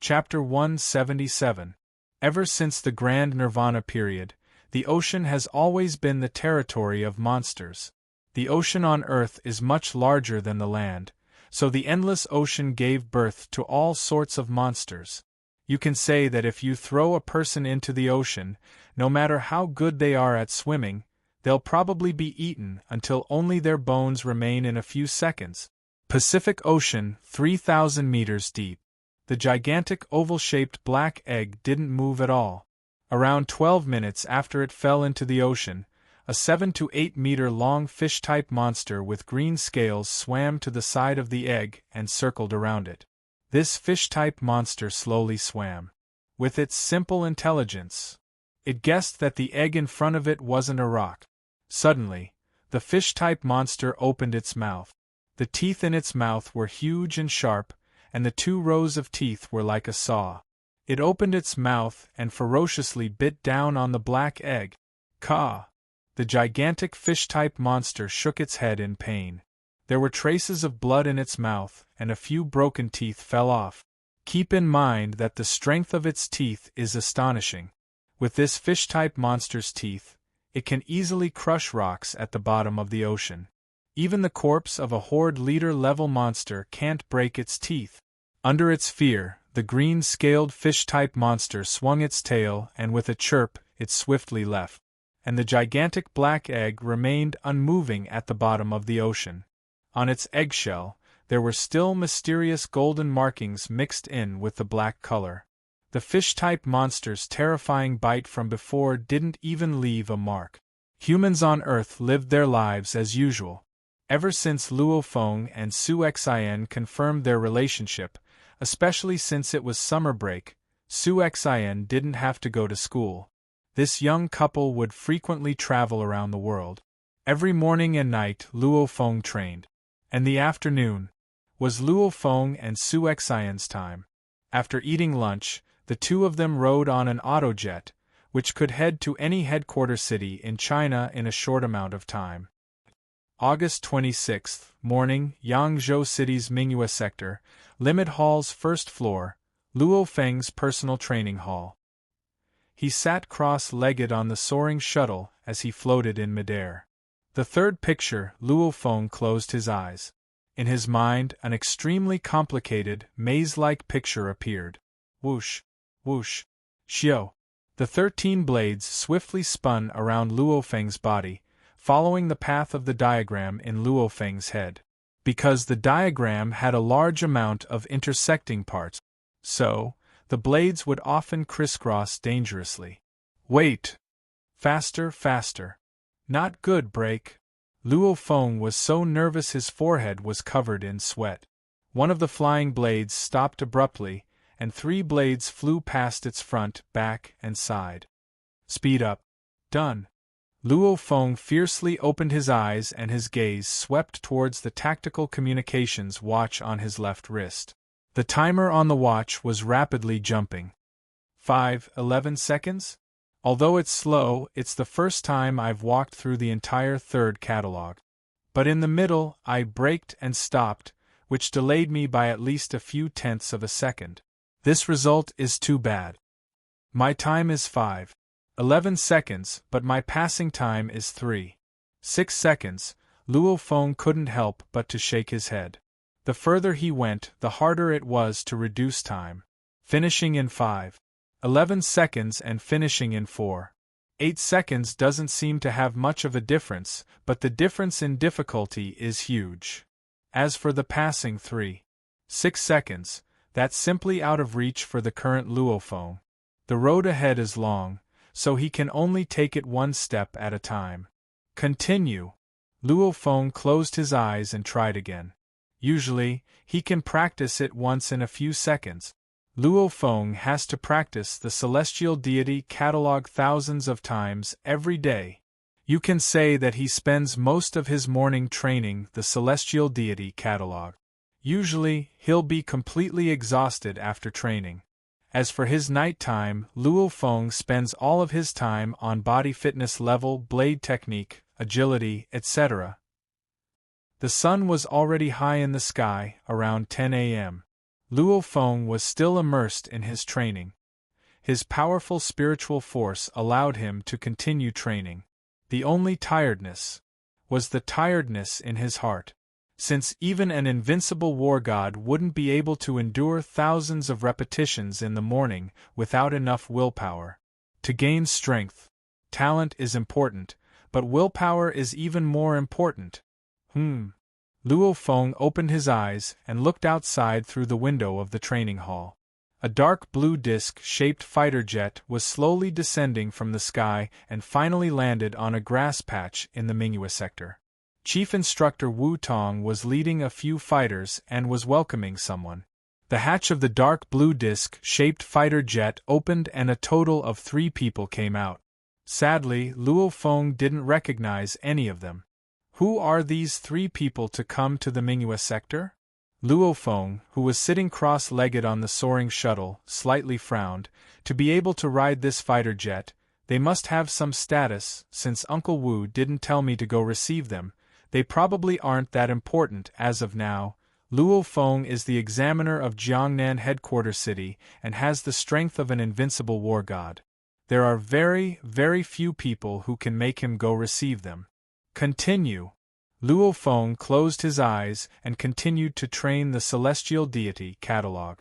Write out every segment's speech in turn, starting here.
Chapter 177. Ever since the Grand Nirvana period, the ocean has always been the territory of monsters. The ocean on Earth is much larger than the land, so the endless ocean gave birth to all sorts of monsters. You can say that if you throw a person into the ocean, no matter how good they are at swimming, they'll probably be eaten until only their bones remain in a few seconds. Pacific Ocean, 3,000 meters deep. The gigantic oval-shaped black egg didn't move at all. Around 12 minutes after it fell into the ocean, a 7 to 8 meter long fish-type monster with green scales swam to the side of the egg and circled around it. This fish-type monster slowly swam. With its simple intelligence, it guessed that the egg in front of it wasn't a rock. Suddenly, the fish-type monster opened its mouth. The teeth in its mouth were huge and sharp, and the 2 rows of teeth were like a saw. It opened its mouth and ferociously bit down on the black egg. Caw! The gigantic fish-type monster shook its head in pain. There were traces of blood in its mouth, and a few broken teeth fell off. Keep in mind that the strength of its teeth is astonishing. With this fish-type monster's teeth, it can easily crush rocks at the bottom of the ocean. Even the corpse of a horde leader-level monster can't break its teeth. Under its fear, the green-scaled fish-type monster swung its tail and with a chirp, it swiftly left. And the gigantic black egg remained unmoving at the bottom of the ocean. On its eggshell, there were still mysterious golden markings mixed in with the black color. The fish-type monster's terrifying bite from before didn't even leave a mark. Humans on Earth lived their lives as usual. Ever since Luo Feng and Su Xian confirmed their relationship, especially since it was summer break, Su Xian didn't have to go to school. This young couple would frequently travel around the world. Every morning and night Luo Feng trained. And the afternoon was Luo Feng and Su Xian's time. After eating lunch, the 2 of them rode on an autojet, which could head to any headquarters city in China in a short amount of time. August 26th, morning, Yangzhou City's Mingyue sector, Limit Hall's first floor, Luo Feng's personal training hall. He sat cross-legged on the soaring shuttle as he floated in midair. The third picture, Luo Feng closed his eyes. In his mind, an extremely complicated, maze-like picture appeared. Whoosh, whoosh, xiao. The 13 blades swiftly spun around Luo Feng's body, following the path of the diagram in Luo Feng's head. Because the diagram had a large amount of intersecting parts, so the blades would often crisscross dangerously. Wait! Faster, faster. Not good, break. Luo Feng was so nervous his forehead was covered in sweat. One of the flying blades stopped abruptly, and 3 blades flew past its front, back, and side. Speed up. Done. Luo Feng fiercely opened his eyes and his gaze swept towards the tactical communications watch on his left wrist. The timer on the watch was rapidly jumping. 11 seconds? Although it's slow, it's the first time I've walked through the entire 3rd catalog. But in the middle, I braked and stopped, which delayed me by at least a few tenths of a second. This result is too bad. My time is 11 seconds, but my passing time is 6 seconds. Luo Feng couldn't help but to shake his head. The further he went, the harder it was to reduce time. Finishing in 11 seconds and finishing in 8 seconds doesn't seem to have much of a difference, but the difference in difficulty is huge. As for the passing 6 seconds, that's simply out of reach for the current Luo Feng. The road ahead is long, so he can only take it one step at a time. Continue. Luo Feng closed his eyes and tried again. Usually, he can practice it once in a few seconds. Luo Feng has to practice the celestial deity catalog thousands of times every day. You can say that he spends most of his morning training the celestial deity catalog. Usually, he'll be completely exhausted after training. As for his night time, Luo Feng spends all of his time on body fitness level, blade technique, agility, etc. The sun was already high in the sky, around 10 a.m. Luo Feng was still immersed in his training. His powerful spiritual force allowed him to continue training. The only tiredness was the tiredness in his heart. Since even an invincible war god wouldn't be able to endure thousands of repetitions in the morning without enough willpower. To gain strength, talent is important, but willpower is even more important. Luo Feng opened his eyes and looked outside through the window of the training hall. A dark blue disc-shaped fighter jet was slowly descending from the sky and finally landed on a grass patch in the Mingyue sector. Chief Instructor Wu Tong was leading a few fighters and was welcoming someone. The hatch of the dark blue disc-shaped fighter jet opened and a total of 3 people came out. Sadly, Luo Feng didn't recognize any of them. Who are these 3 people to come to the Mingyue sector? Luo Feng, who was sitting cross-legged on the soaring shuttle, slightly frowned. To be able to ride this fighter jet, they must have some status. Since Uncle Wu didn't tell me to go receive them, they probably aren't that important as of now. Luo Feng is the examiner of Jiangnan headquarters city and has the strength of an invincible war god. There are very, very few people who can make him go receive them. Continue. Luo Feng closed his eyes and continued to train the celestial deity catalog.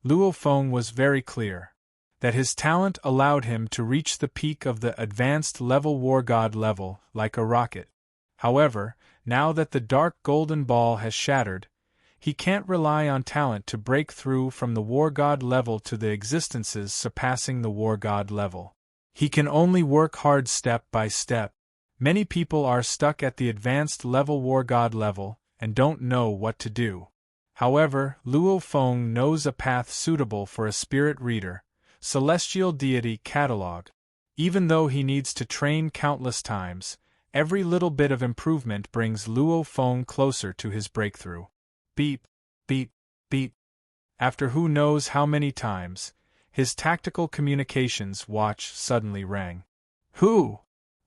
Luo Feng was very clear that his talent allowed him to reach the peak of the advanced level war god level like a rocket. However, now that the dark golden ball has shattered, he can't rely on talent to break through from the war god level to the existences surpassing the war god level. He can only work hard step by step. Many people are stuck at the advanced level war god level and don't know what to do. However, Luo Feng knows a path suitable for a spirit reader, celestial deity catalog. Even though he needs to train countless times, every little bit of improvement brings Luo Feng closer to his breakthrough. Beep, beep, beep. After who knows how many times, his tactical communications watch suddenly rang. Who?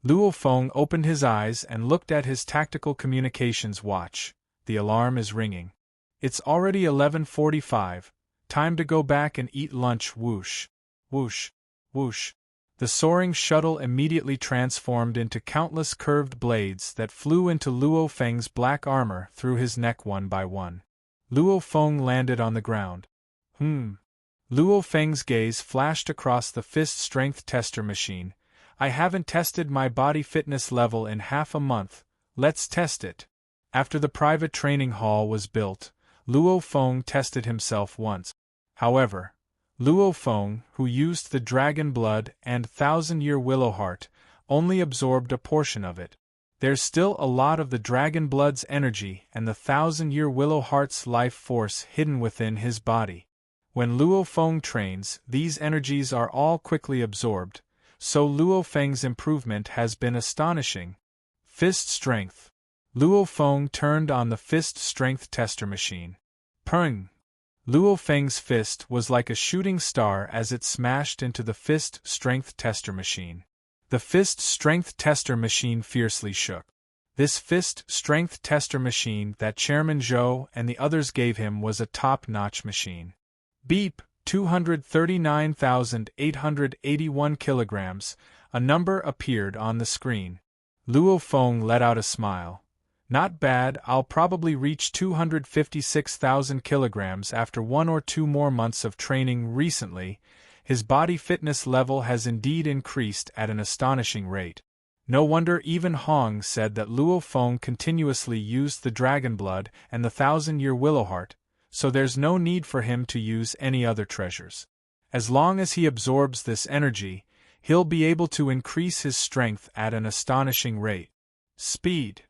Luo Feng opened his eyes and looked at his tactical communications watch. The alarm is ringing. It's already 11:45. Time to go back and eat lunch. Whoosh, whoosh, whoosh. The soaring shuttle immediately transformed into countless curved blades that flew into Luo Feng's black armor through his neck one by one. Luo Feng landed on the ground. Luo Feng's gaze flashed across the fist strength tester machine. I haven't tested my body fitness level in half a month. Let's test it. After the private training hall was built, Luo Feng tested himself once. However, Luo Feng, who used the dragon blood and 1,000-year willow heart, only absorbed a portion of it. There's still a lot of the dragon blood's energy and the 1,000-year willow heart's life force hidden within his body. When Luo Feng trains, these energies are all quickly absorbed, so Luo Feng's improvement has been astonishing. Fist strength. Luo Feng turned on the fist strength tester machine. Peng! Luo Feng's fist was like a shooting star as it smashed into the fist strength tester machine. The fist strength tester machine fiercely shook. This fist strength tester machine that Chairman Zhou and the others gave him was a top-notch machine. Beep! 239,881 kilograms, a number appeared on the screen. Luo Feng let out a smile. Not bad, I'll probably reach 256,000 kilograms after 1 or 2 more months of training. Recently, his body fitness level has indeed increased at an astonishing rate. No wonder even Hong said that Luo Feng continuously used the dragon blood and the 1,000-year willow heart, so there's no need for him to use any other treasures. As long as he absorbs this energy, he'll be able to increase his strength at an astonishing rate. Speed.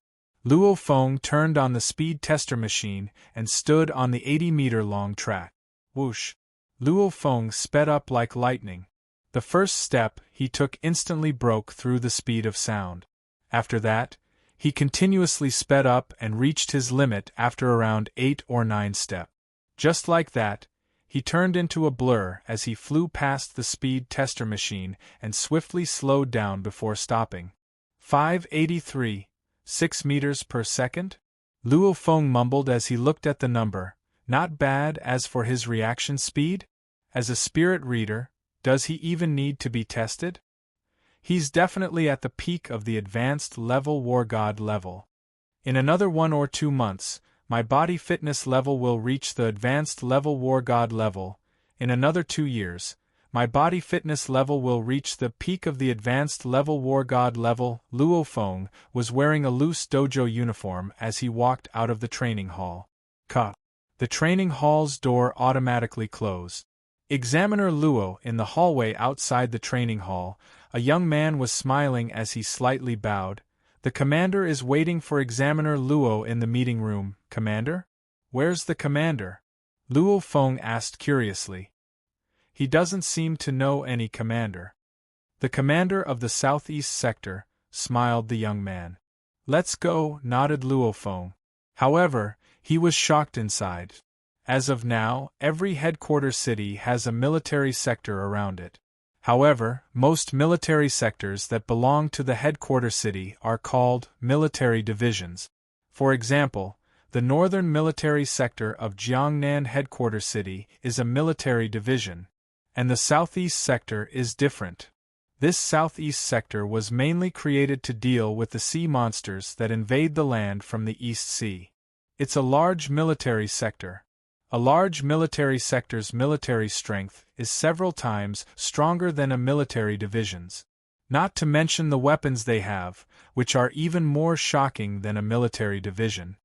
Luo Feng turned on the speed tester machine and stood on the 80-meter-long track. Whoosh! Luo Feng sped up like lightning. The first step he took instantly broke through the speed of sound. After that, he continuously sped up and reached his limit after around 8 or 9 steps. Just like that, he turned into a blur as he flew past the speed tester machine and swiftly slowed down before stopping. 583, 6 meters per second? Luo Feng mumbled as he looked at the number. Not bad. As for his reaction speed? As a spirit reader, does he even need to be tested? He's definitely at the peak of the advanced level war god level. In another 1 or 2 months, my body fitness level will reach the advanced level war god level. In another 2 years, my body fitness level will reach the peak of the advanced level war god level. Luo Feng was wearing a loose dojo uniform as he walked out of the training hall. The training hall's door automatically closed. Examiner Luo in the hallway outside the training hall, a young man was smiling as he slightly bowed. The commander is waiting for Examiner Luo in the meeting room. Commander? Where's the commander? Luo Feng asked curiously. He doesn't seem to know any commander. The commander of the southeast sector, smiled the young man. Let's go, nodded Luo Feng. However, he was shocked inside. As of now, every headquarters city has a military sector around it. However, most military sectors that belong to the headquarters city are called military divisions. For example, the northern military sector of Jiangnan headquarters city is a military division, and the southeast sector is different. This southeast sector was mainly created to deal with the sea monsters that invade the land from the East Sea. It's a large military sector. A large military sector's military strength is several times stronger than a military division's. Not to mention the weapons they have, which are even more shocking than a military division.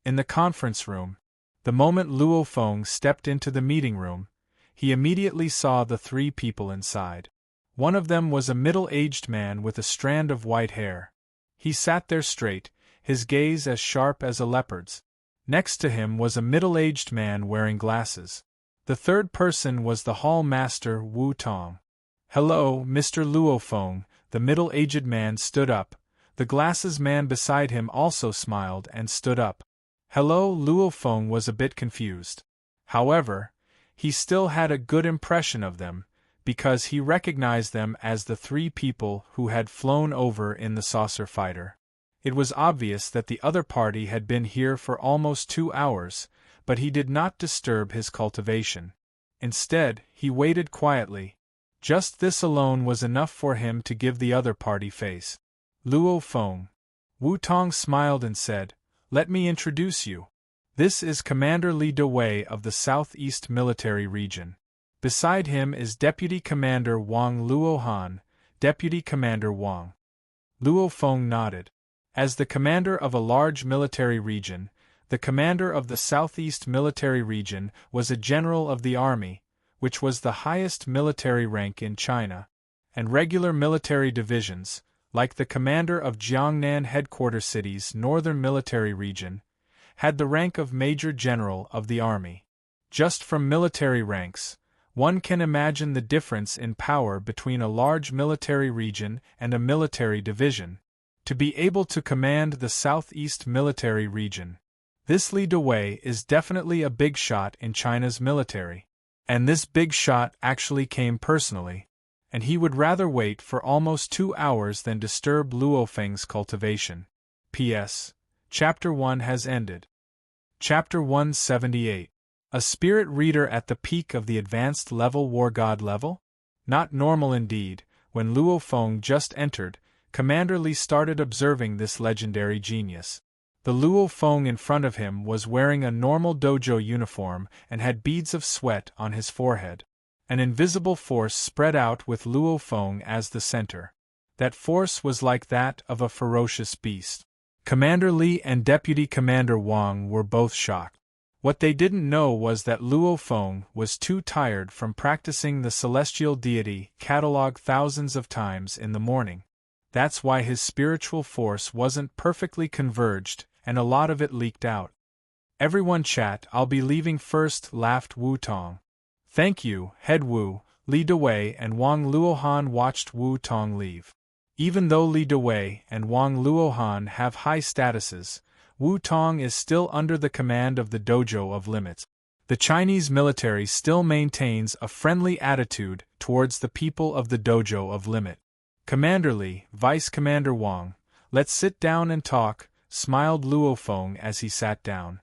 In the conference room, the moment Luo Feng stepped into the meeting room, he immediately saw the 3 people inside. One of them was a middle-aged man with a strand of white hair. He sat there straight, his gaze as sharp as a leopard's. Next to him was a middle-aged man wearing glasses. The third person was the hall master Wu Tong. Hello, Mr. Luo Feng. The middle-aged man stood up. The glasses man beside him also smiled and stood up. Hello, Luo Feng was a bit confused. However, he still had a good impression of them, because he recognized them as the 3 people who had flown over in the saucer fighter. It was obvious that the other party had been here for almost 2 hours, but he did not disturb his cultivation. Instead, he waited quietly. Just this alone was enough for him to give the other party face. Luo Feng. Wu Tong smiled and said, "Let me introduce you. This is Commander Li Dewei of the Southeast Military Region. Beside him is Deputy Commander Wang Luohan, Deputy Commander Wang." Luo Feng nodded. As the commander of a large military region, the commander of the Southeast Military Region was a general of the army, which was the highest military rank in China, and regular military divisions, like the commander of Jiangnan headquarters city's northern military region, had the rank of Major General of the Army. Just from military ranks, one can imagine the difference in power between a large military region and a military division. To be able to command the Southeast Military Region, this Li Dewei is definitely a big shot in China's military. And this big shot actually came personally, and he would rather wait for almost 2 hours than disturb Luo Feng's cultivation. P.S. Chapter 1 has ended. Chapter 178. A spirit reader at the peak of the advanced level war god level? Not normal indeed. When Luo Feng just entered, Commander Li started observing this legendary genius. The Luo Feng in front of him was wearing a normal dojo uniform and had beads of sweat on his forehead. An invisible force spread out with Luo Feng as the center. That force was like that of a ferocious beast. Commander Li and Deputy Commander Wang were both shocked. What they didn't know was that Luo Feng was too tired from practicing the celestial deity catalog thousands of times in the morning. That's why his spiritual force wasn't perfectly converged, and a lot of it leaked out. "Everyone chat, I'll be leaving first," laughed Wu Tong. "Thank you, Head Wu." Li Dewei and Wang Luohan watched Wu Tong leave. Even though Li Dewei and Wang Luohan have high statuses, Wu Tong is still under the command of the Dojo of Limits. The Chinese military still maintains a friendly attitude towards the people of the Dojo of Limit. "Commander Li, Vice Commander Wang, let's sit down and talk," smiled Luo Feng as he sat down.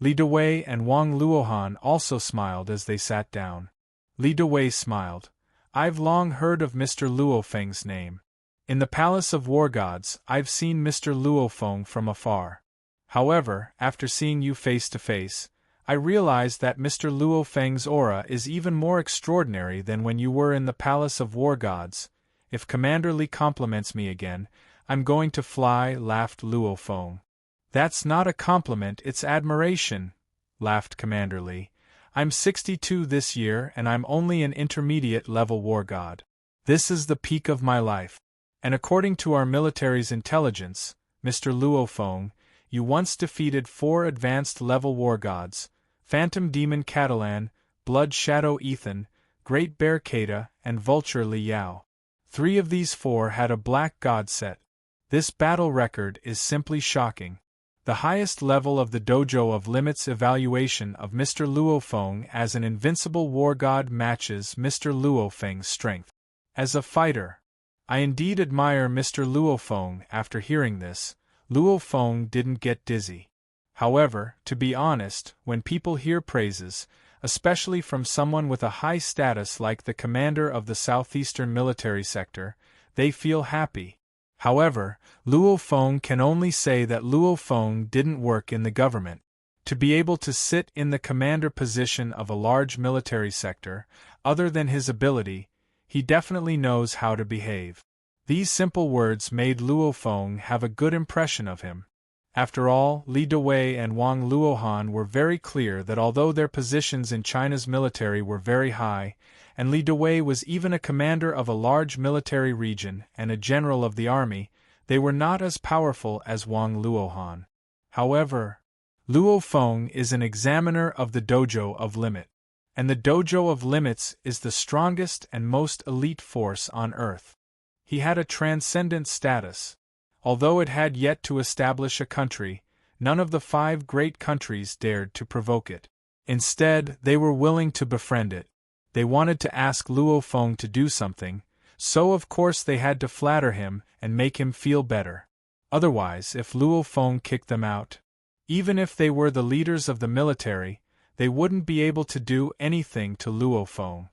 Li Dewei and Wang Luohan also smiled as they sat down. Li Dewei smiled. I've long heard of Mr. Luofeng's name. In the Palace of War Gods, I've seen Mr. Luofeng from afar. However, after seeing you face to face, I realized that Mr. Luofeng's aura is even more extraordinary than when you were in the Palace of War Gods. If Commander Li compliments me again, I'm going to fly, laughed Luofeng. That's not a compliment, it's admiration, laughed Commander Li. I'm 62 this year and I'm only an intermediate level war god. This is the peak of my life. And according to our military's intelligence, Mr. Luofeng, you once defeated 4 advanced level war gods, Phantom Demon Catalan, Blood Shadow Ethan, Great Bear Kata, and Vulture Li Yao. 3 of these 4 had a black god set. This battle record is simply shocking. The highest level of the Dojo of Limits evaluation of Mr. Luofeng as an invincible war god matches Mr. Luofeng's strength. As a fighter, I indeed admire Mr. Luofeng. After hearing this, Luofeng didn't get dizzy. However, to be honest, when people hear praises, especially from someone with a high status like the commander of the southeastern military sector, they feel happy. However, Luofeng can only say that Luofeng didn't work in the government. To be able to sit in the commander position of a large military sector, other than his ability, he definitely knows how to behave. These simple words made Luofeng have a good impression of him. After all, Li Dewei and Wang Luohan were very clear that although their positions in China's military were very high, and Li Dewei was even a commander of a large military region and a general of the army, they were not as powerful as Wang Luohan. However, Luofeng is an examiner of the Dojo of Limit, and the Dojo of Limits is the strongest and most elite force on Earth. He had a transcendent status. Although it had yet to establish a country, none of the 5 great countries dared to provoke it. Instead, they were willing to befriend it. They wanted to ask Luofeng to do something, so of course they had to flatter him and make him feel better. Otherwise, if Luofeng kicked them out, even if they were the leaders of the military, they wouldn't be able to do anything to Luofeng.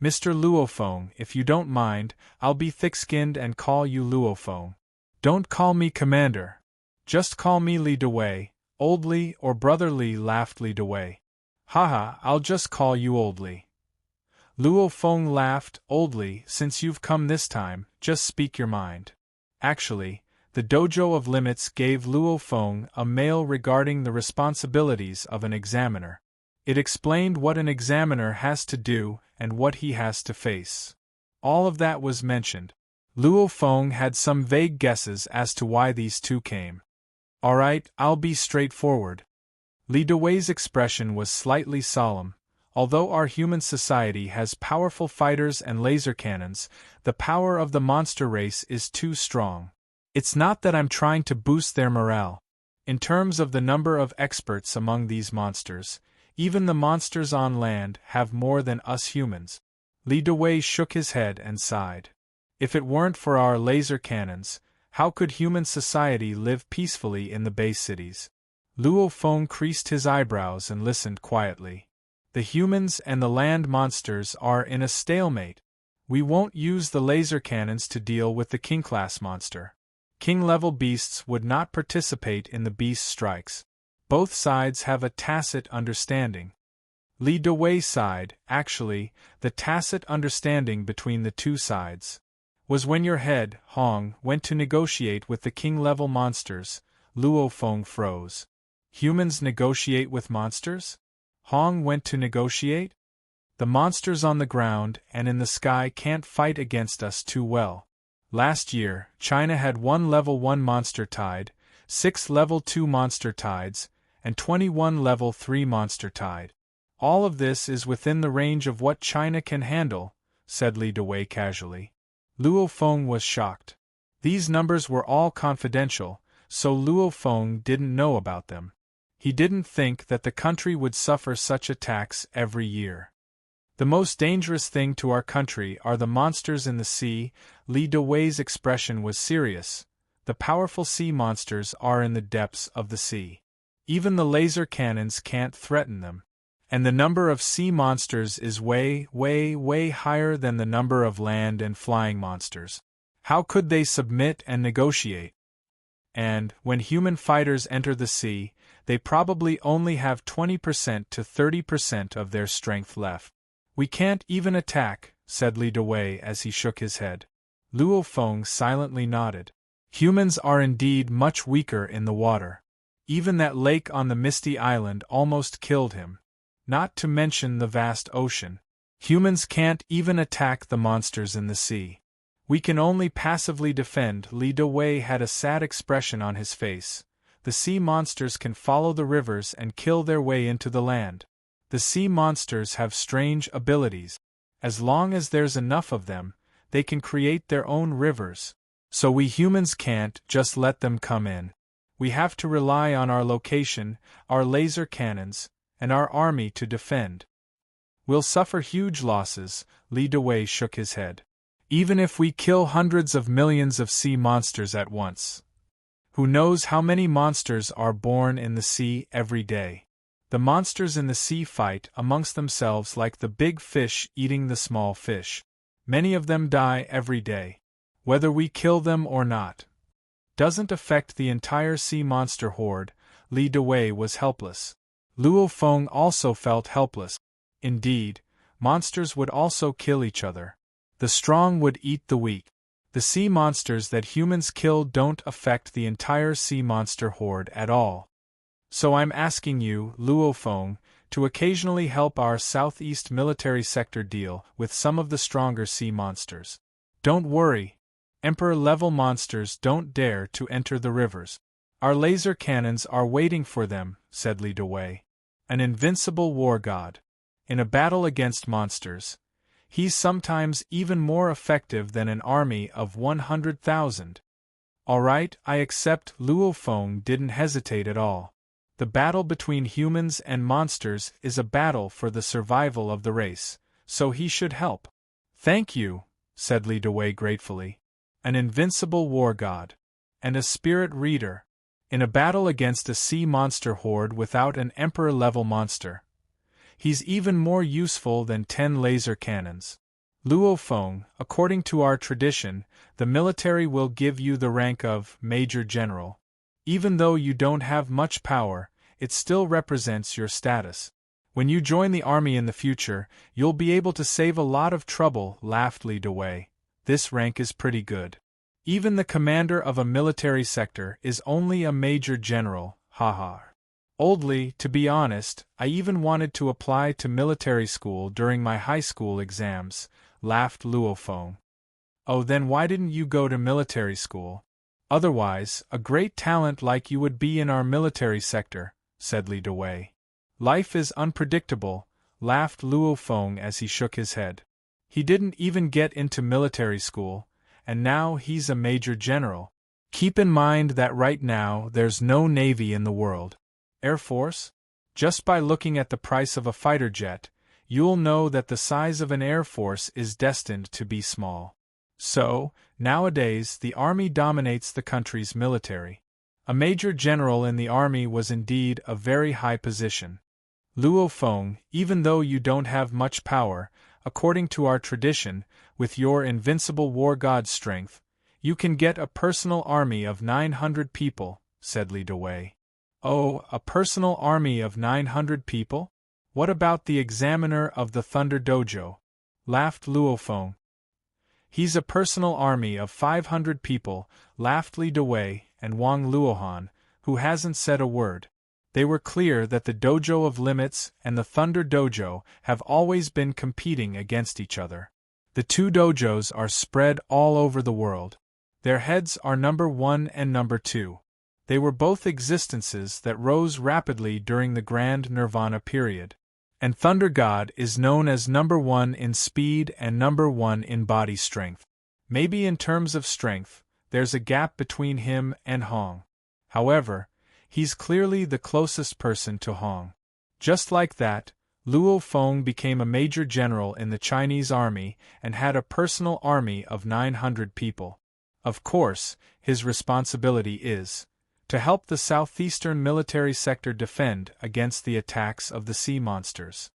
Mr. Luofeng, if you don't mind, I'll be thick-skinned and call you Luofeng. Don't call me Commander. Just call me Li Dewei, Old Li or Brother Li, laughed Li Dewei. Haha, I'll just call you Old Li. Luofeng laughed. Old Li, since you've come this time, just speak your mind. Actually, the Dojo of Limits gave Luofeng a mail regarding the responsibilities of an examiner. It explained what an examiner has to do and what he has to face. All of that was mentioned. Luofeng had some vague guesses as to why these 2 came. Alright, I'll be straightforward. Li Dewei's expression was slightly solemn. Although our human society has powerful fighters and laser cannons, the power of the monster race is too strong. It's not that I'm trying to boost their morale. In terms of the number of experts among these monsters, even the monsters on land have more than us humans. Li Dewei shook his head and sighed. If it weren't for our laser cannons, how could human society live peacefully in the base cities? Luofeng creased his eyebrows and listened quietly. The humans and the land monsters are in a stalemate. We won't use the laser cannons to deal with the king-class monster. King-level beasts would not participate in the beast strikes. Both sides have a tacit understanding. Li Dewei sighed. Actually, the tacit understanding between the 2 sides was when your head, Hong, went to negotiate with the king-level monsters. Luofeng froze. Humans negotiate with monsters? Hong went to negotiate? The monsters on the ground and in the sky can't fight against us too well. Last year, China had 1 level 1 monster tide, 6 level 2 monster tides, and 21 level 3 monster tide. All of this is within the range of what China can handle, said Li Dewei casually. Luofeng was shocked. These numbers were all confidential, so Luofeng didn't know about them. He didn't think that the country would suffer such attacks every year. The most dangerous thing to our country are the monsters in the sea. Li Dewei's expression was serious. The powerful sea monsters are in the depths of the sea. Even the laser cannons can't threaten them. And the number of sea monsters is way, way, way higher than the number of land and flying monsters. How could they submit and negotiate? And, when human fighters enter the sea, they probably only have 20% to 30% of their strength left. We can't even attack, said Li Dewei as he shook his head. Luo Feng silently nodded. Humans are indeed much weaker in the water. Even that lake on the misty island almost killed him. Not to mention the vast ocean. Humans can't even attack the monsters in the sea. We can only passively defend. Li Dewei had a sad expression on his face. The sea monsters can follow the rivers and kill their way into the land. The sea monsters have strange abilities. As long as there's enough of them, they can create their own rivers. So we humans can't just let them come in. We have to rely on our location, our laser cannons, and our army to defend. We'll suffer huge losses. Li Dewei shook his head. Even if we kill hundreds of millions of sea monsters at once. Who knows how many monsters are born in the sea every day? The monsters in the sea fight amongst themselves like the big fish eating the small fish. Many of them die every day. Whether we kill them or not doesn't affect the entire sea monster horde. Li Dewei was helpless. Luo Feng also felt helpless. Indeed, monsters would also kill each other. The strong would eat the weak. The sea monsters that humans kill don't affect the entire sea monster horde at all. So I'm asking you, Luo Feng, to occasionally help our southeast military sector deal with some of the stronger sea monsters. Don't worry. Emperor-level monsters don't dare to enter the rivers. Our laser cannons are waiting for them, said Li Dewei. An invincible war god. In a battle against monsters, he's sometimes even more effective than an army of 100,000. All right, I accept. Luo Feng didn't hesitate at all. The battle between humans and monsters is a battle for the survival of the race, so he should help. Thank you, said Li Dewei gratefully. An invincible war god. And a spirit reader. In a battle against a sea monster horde without an emperor-level monster, he's even more useful than 10 laser cannons. Luo Feng, according to our tradition, the military will give you the rank of Major General. Even though you don't have much power, it still represents your status. When you join the army in the future, you'll be able to save a lot of trouble, laughed Li Dewei. This rank is pretty good. Even the commander of a military sector is only a major general, haha. Oldly, to be honest, I even wanted to apply to military school during my high school exams, laughed Luo Feng. Oh, then why didn't you go to military school? Otherwise, a great talent like you would be in our military sector, said Li Dewei. Life is unpredictable, laughed Luo Feng as he shook his head. He didn't even get into military school, and now he's a major general. Keep in mind that right now there's no navy in the world. Air Force? Just by looking at the price of a fighter jet, you'll know that the size of an air force is destined to be small. So, nowadays the army dominates the country's military. A major general in the army was indeed a very high position. Luo Feng, even though you don't have much power, according to our tradition, with your invincible war god strength, you can get a personal army of 900 people, said Li Dewei. Oh, a personal army of 900 people? What about the examiner of the Thunder Dojo? Laughed Luo Feng. He's a personal army of 500 people, laughed Li Dewei and Wang Luohan, who hasn't said a word. They were clear that the Dojo of Limits and the Thunder Dojo have always been competing against each other. The two dojos are spread all over the world. Their heads are number 1 and number 2. They were both existences that rose rapidly during the Grand Nirvana period. And Thunder God is known as number 1 in speed and number 1 in body strength. Maybe in terms of strength, there's a gap between him and Hong. However, he's clearly the closest person to Hong. Just like that, Luo Feng became a major general in the Chinese army and had a personal army of 900 people. Of course, his responsibility is to help the southeastern military sector defend against the attacks of the sea monsters.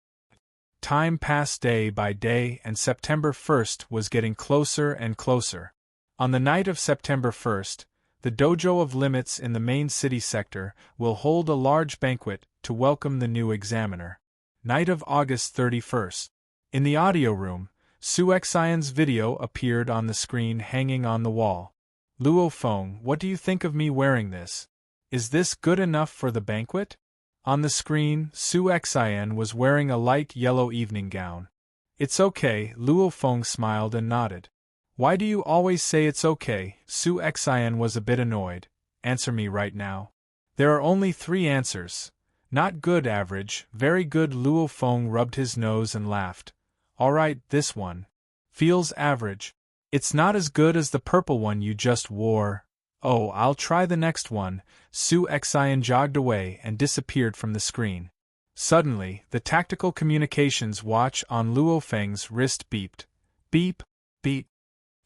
Time passed day by day and September 1st was getting closer and closer. On the night of September 1st, the Dojo of Limits in the main city sector will hold a large banquet to welcome the new examiner. Night of August 31st. In the audio room, Su Xian's video appeared on the screen hanging on the wall. Luo Feng, what do you think of me wearing this? Is this good enough for the banquet? On the screen, Su Xian was wearing a light yellow evening gown. It's okay, Luo Feng smiled and nodded. Why do you always say it's okay? Su Xian was a bit annoyed. Answer me right now. There are only 3 answers. Not good, average, very good. Luo Feng rubbed his nose and laughed. Alright, this one. Feels average. It's not as good as the purple one you just wore. Oh, I'll try the next one. Su Xian jogged away and disappeared from the screen. Suddenly, the tactical communications watch on Luo Feng's wrist beeped. Beep, beep.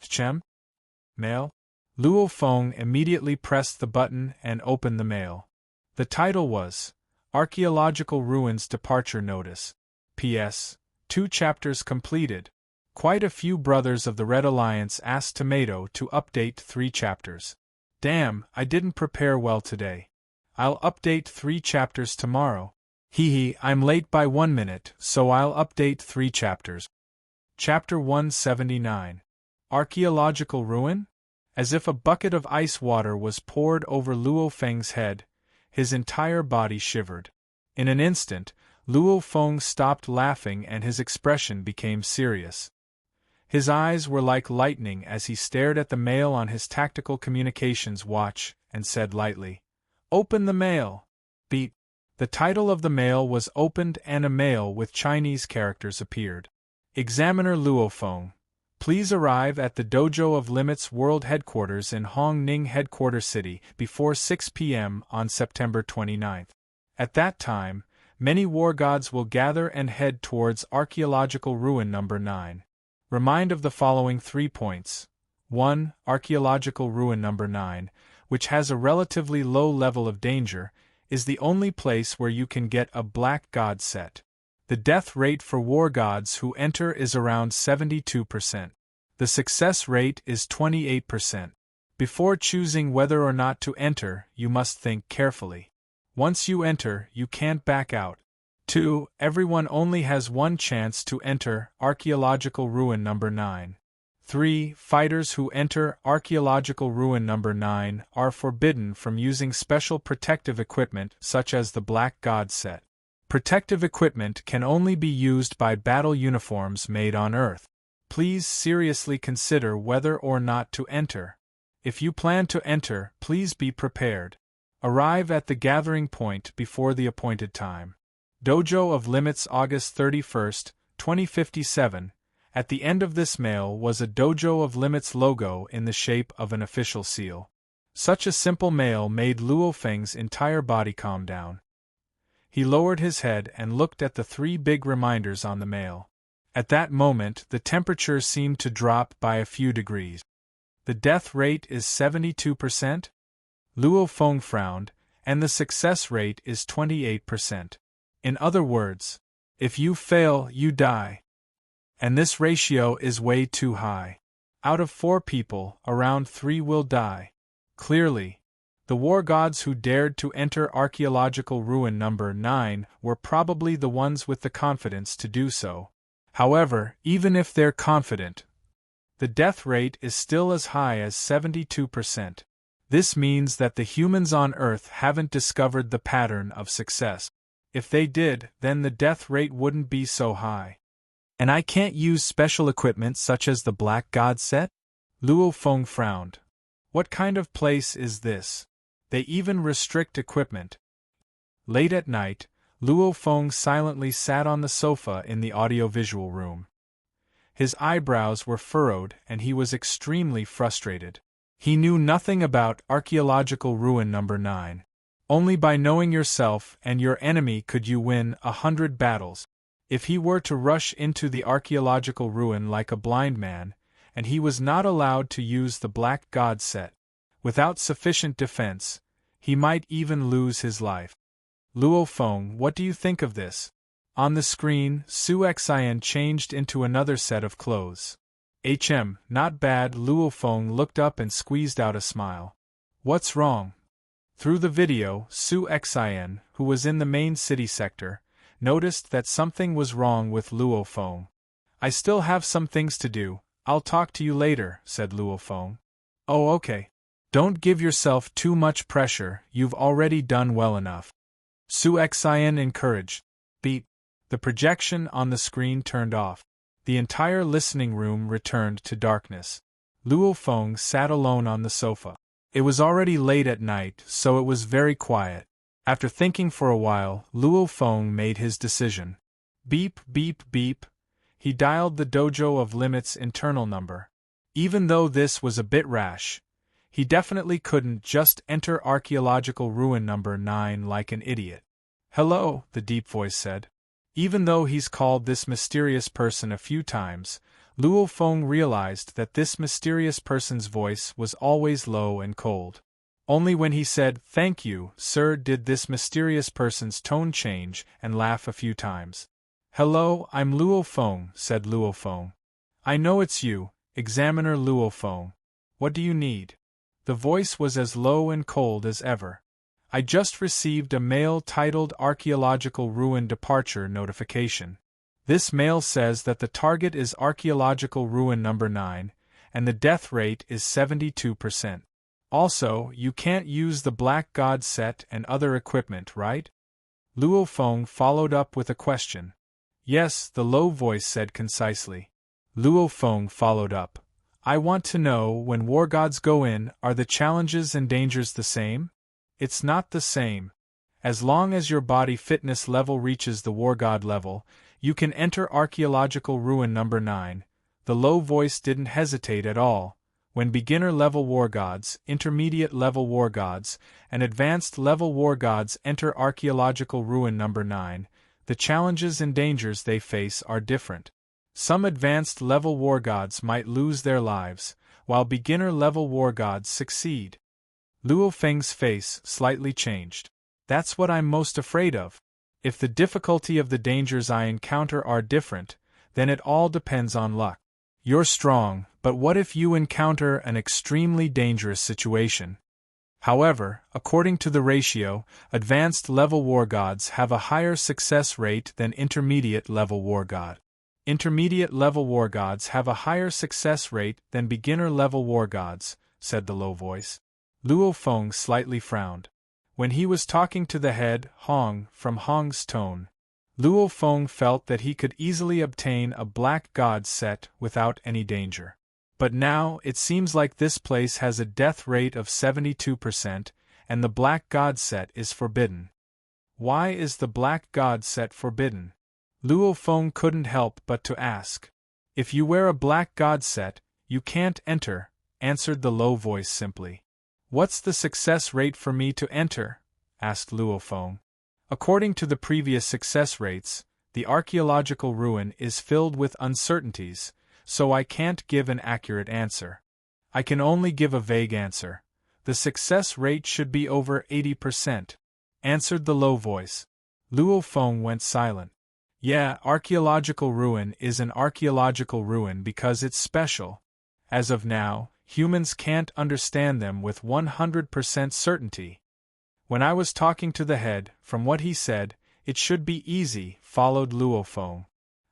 Chem? Mail? Luo Feng immediately pressed the button and opened the mail. The title was Archaeological Ruins Departure Notice. P.S. 2 chapters completed. Quite a few brothers of the Red Alliance asked Tomato to update 3 chapters. Damn, I didn't prepare well today. I'll update 3 chapters tomorrow. Hee, I'm late by 1 minute, so I'll update 3 chapters. Chapter 179. Archaeological Ruin? As if a bucket of ice water was poured over Luo Feng's head, his entire body shivered. In an instant, Luo Feng stopped laughing and his expression became serious. His eyes were like lightning as he stared at the mail on his tactical communications watch and said lightly, "Open the mail." Beep. The title of the mail was opened and a mail with Chinese characters appeared. Examiner Luo Feng, please arrive at the Dojo of Limits World Headquarters in Hong Ning Headquarter City before 6 p.m. on September 29th. At that time, many war gods will gather and head towards Archaeological Ruin Number 9. Remind of the following 3 points. 1. Archaeological Ruin Number 9, which has a relatively low level of danger, is the only place where you can get a black god set. The death rate for war gods who enter is around 72%. The success rate is 28%. Before choosing whether or not to enter, you must think carefully. Once you enter, you can't back out. 2. Everyone only has 1 chance to enter Archaeological Ruin Number 9. 3. Fighters who enter Archaeological Ruin Number 9 are forbidden from using special protective equipment such as the Black God set. Protective equipment can only be used by battle uniforms made on Earth. Please seriously consider whether or not to enter. If you plan to enter, please be prepared. Arrive at the gathering point before the appointed time. Dojo of Limits August 31st, 2057. At the end of this mail was a Dojo of Limits logo in the shape of an official seal. Such a simple mail made Luo Feng's entire body calm down. He lowered his head and looked at the 3 big reminders on the mail. At that moment, the temperature seemed to drop by a few degrees. The death rate is 72%? Luo Feng frowned, and the success rate is 28%. In other words, if you fail, you die. And this ratio is way too high. Out of 4 people, around 3 will die. Clearly, the war gods who dared to enter Archaeological Ruin Number 9 were probably the ones with the confidence to do so. However, even if they're confident, the death rate is still as high as 72%. This means that the humans on Earth haven't discovered the pattern of success. If they did, then the death rate wouldn't be so high. And I can't use special equipment such as the Black God set? Luo Feng frowned. What kind of place is this? They even restrict equipment. Late at night, Luo Feng silently sat on the sofa in the audiovisual room. His eyebrows were furrowed and he was extremely frustrated. He knew nothing about Archaeological Ruin Number 9. Only by knowing yourself and your enemy could you win 100 battles. If he were to rush into the archaeological ruin like a blind man, and he was not allowed to use the Black God set, without sufficient defense, He might even lose his life. Luo Feng, what do you think of this? On the screen, Su Xian changed into another set of clothes. Not bad. Luo Feng looked up and squeezed out a smile. What's wrong? Through the video, Su Xian, who was in the main city sector, noticed that something was wrong with Luo Feng. I still have some things to do, I'll talk to you later, said Luo Feng. Oh, okay. Don't give yourself too much pressure, you've already done well enough. Su Xian encouraged. Beep. The projection on the screen turned off. The entire listening room returned to darkness. Luo Feng sat alone on the sofa. It was already late at night, so it was very quiet. After thinking for a while, Luo Feng made his decision. Beep, beep, beep. He dialed the Dojo of Limit's internal number. Even though this was a bit rash, he definitely couldn't just enter archaeological ruin number 9 like an idiot. Hello, the deep voice said. Even though he's called this mysterious person a few times, Luo Feng realized that this mysterious person's voice was always low and cold. Only when he said, "Thank you, sir," did this mysterious person's tone change and laugh a few times. "Hello, I'm Luo Feng," said Luo Feng. "I know it's you, Examiner Luo Feng. What do you need?" The voice was as low and cold as ever. "I just received a mail titled Archaeological Ruin Departure Notification. This mail says that the target is Archaeological Ruin number 9, and the death rate is 72%. Also, you can't use the Black God set and other equipment, right?" Luo Feng followed up with a question. "Yes," the low voice said concisely. Luo Feng followed up. "I want to know, when war gods go in, are the challenges and dangers the same?" "It's not the same. As long as your body fitness level reaches the war god level, you can enter Archaeological Ruin number 9. The low voice didn't hesitate at all. When beginner-level war gods, intermediate-level war gods, and advanced-level war gods enter Archaeological Ruin number 9, the challenges and dangers they face are different. Some advanced-level war gods might lose their lives, while beginner-level war gods succeed." Luo Feng's face slightly changed. "That's what I'm most afraid of. If the difficulty of the dangers I encounter are different, then it all depends on luck. You're strong, but what if you encounter an extremely dangerous situation? However, according to the ratio, advanced-level war gods have a higher success rate than intermediate-level war god. Intermediate-level war gods have a higher success rate than beginner-level war gods," said the low voice. Luo Feng slightly frowned. When he was talking to the head, Hong, from Hong's tone, Luo Feng felt that he could easily obtain a Black God set without any danger. But now, it seems like this place has a death rate of 72%, and the Black God set is forbidden. Why is the Black God set forbidden? Luo Feng couldn't help but to ask. "If you wear a Black God set, you can't enter," answered the low voice simply. "What's the success rate for me to enter?" asked Luo Feng. "According to the previous success rates, the archaeological ruin is filled with uncertainties, so I can't give an accurate answer. I can only give a vague answer. The success rate should be over 80%, answered the low voice. Luo Feng went silent. "Yeah, archaeological ruin is an archaeological ruin because it's special. As of now, humans can't understand them with 100% certainty. When I was talking to the head, from what he said, it should be easy," followed Luo Feng.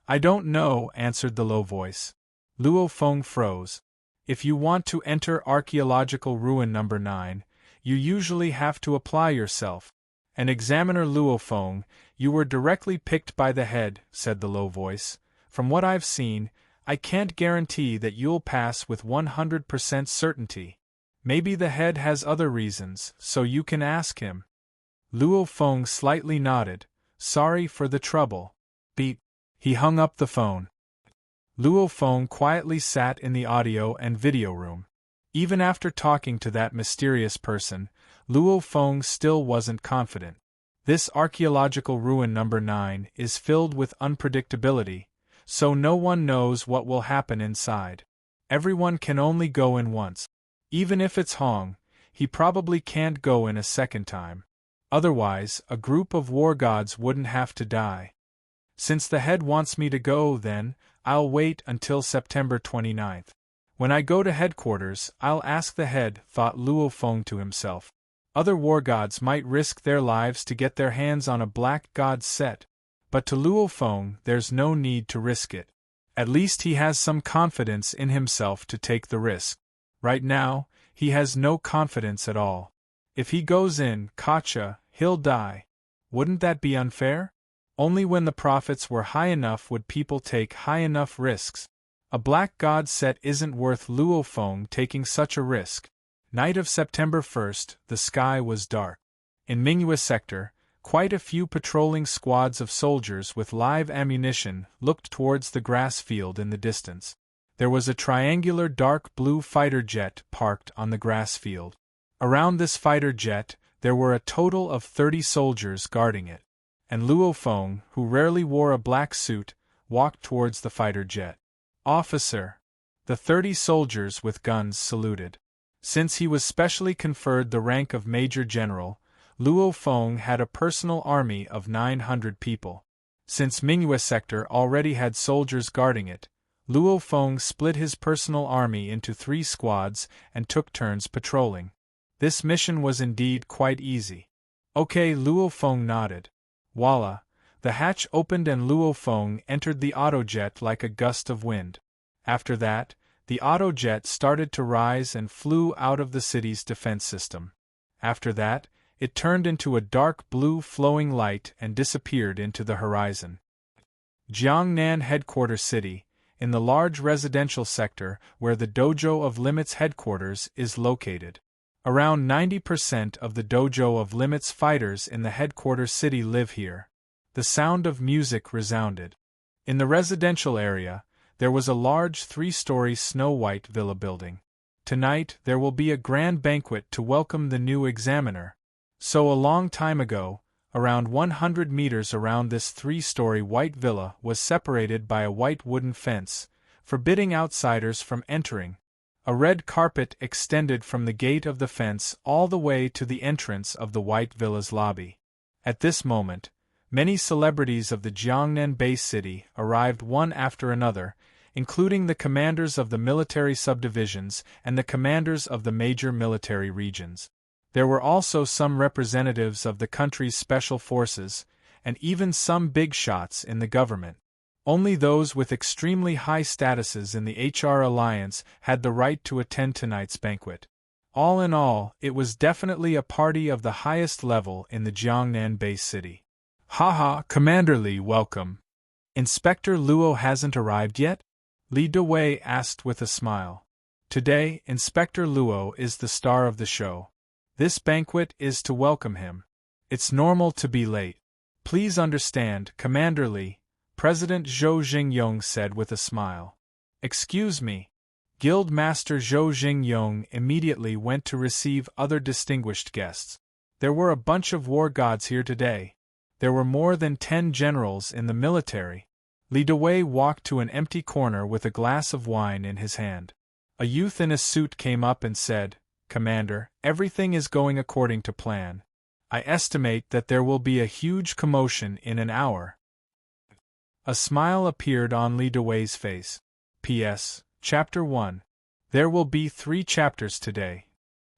"I don't know," answered the low voice. Luo Feng froze. "If you want to enter Archaeological Ruin number 9, you usually have to apply yourself. And Examiner Luo Feng, you were directly picked by the head," said the low voice. "From what I've seen, I can't guarantee that you'll pass with 100% certainty. Maybe the head has other reasons, so you can ask him." Luo Feng slightly nodded. "Sorry for the trouble." Beep. He hung up the phone. Luo Feng quietly sat in the audio and video room. Even after talking to that mysterious person, Luo Feng still wasn't confident. This archaeological ruin number 9 is filled with unpredictability, so no one knows what will happen inside. Everyone can only go in once. Even if it's Hong, he probably can't go in a second time. Otherwise, a group of war gods wouldn't have to die. Since the head wants me to go, then, I'll wait until September 29th. When I go to headquarters, I'll ask the head, thought Luo Feng to himself. Other war gods might risk their lives to get their hands on a black god set, but to Luo Feng there's no need to risk it. At least he has some confidence in himself to take the risk. Right now, he has no confidence at all. If he goes in, gotcha, he'll die. Wouldn't that be unfair? Only when the profits were high enough would people take high enough risks. A black god set isn't worth Luo Feng taking such a risk. Night of September 1st, the sky was dark. In Mingyue sector, quite a few patrolling squads of soldiers with live ammunition looked towards the grass field in the distance. There was a triangular dark blue fighter jet parked on the grass field. Around this fighter jet, there were a total of 30 soldiers guarding it. And Luo Feng, who rarely wore a black suit, walked towards the fighter jet. "Officer!" The 30 soldiers with guns saluted. Since he was specially conferred the rank of Major General, Luo Feng had a personal army of 900 people. Since Mingyue sector already had soldiers guarding it, Luo Feng split his personal army into 3 squads and took turns patrolling. This mission was indeed quite easy. Okay, Luo Feng nodded. Voila! The hatch opened and Luo Feng entered the autojet like a gust of wind. After that, the autojet started to rise and flew out of the city's defense system. After that, it turned into a dark blue flowing light and disappeared into the horizon. Jiangnan Headquarters City, in the large residential sector where the Dojo of Limit's headquarters is located. Around 90% of the Dojo of Limit's fighters in the headquarters city live here. The sound of music resounded. In the residential area, there was a large 3-story snow-white villa building. Tonight there will be a grand banquet to welcome the new examiner. So a long time ago, around 100 meters around this 3-story white villa was separated by a white wooden fence, forbidding outsiders from entering. A red carpet extended from the gate of the fence all the way to the entrance of the white villa's lobby. At this moment, many celebrities of the Jiangnan base city arrived one after another, including the commanders of the military subdivisions and the commanders of the major military regions. There were also some representatives of the country's special forces, and even some big shots in the government. Only those with extremely high statuses in the HR alliance had the right to attend tonight's banquet. All in all, it was definitely a party of the highest level in the Jiangnan base city. Haha, Commander Li, welcome. Inspector Luo hasn't arrived yet? Li Dewei asked with a smile. Today, Inspector Luo is the star of the show. This banquet is to welcome him. It's normal to be late. Please understand, Commander Li, President Zhou Jingyong said with a smile. Excuse me. Guild Master Zhou Jingyong immediately went to receive other distinguished guests. There were a bunch of war gods here today. There were more than 10 generals in the military. Li Dewei walked to an empty corner with a glass of wine in his hand. A youth in a suit came up and said, Commander, everything is going according to plan. I estimate that there will be a huge commotion in an hour. A smile appeared on Li Dewei's face. P.S. Chapter 1. There will be 3 chapters today.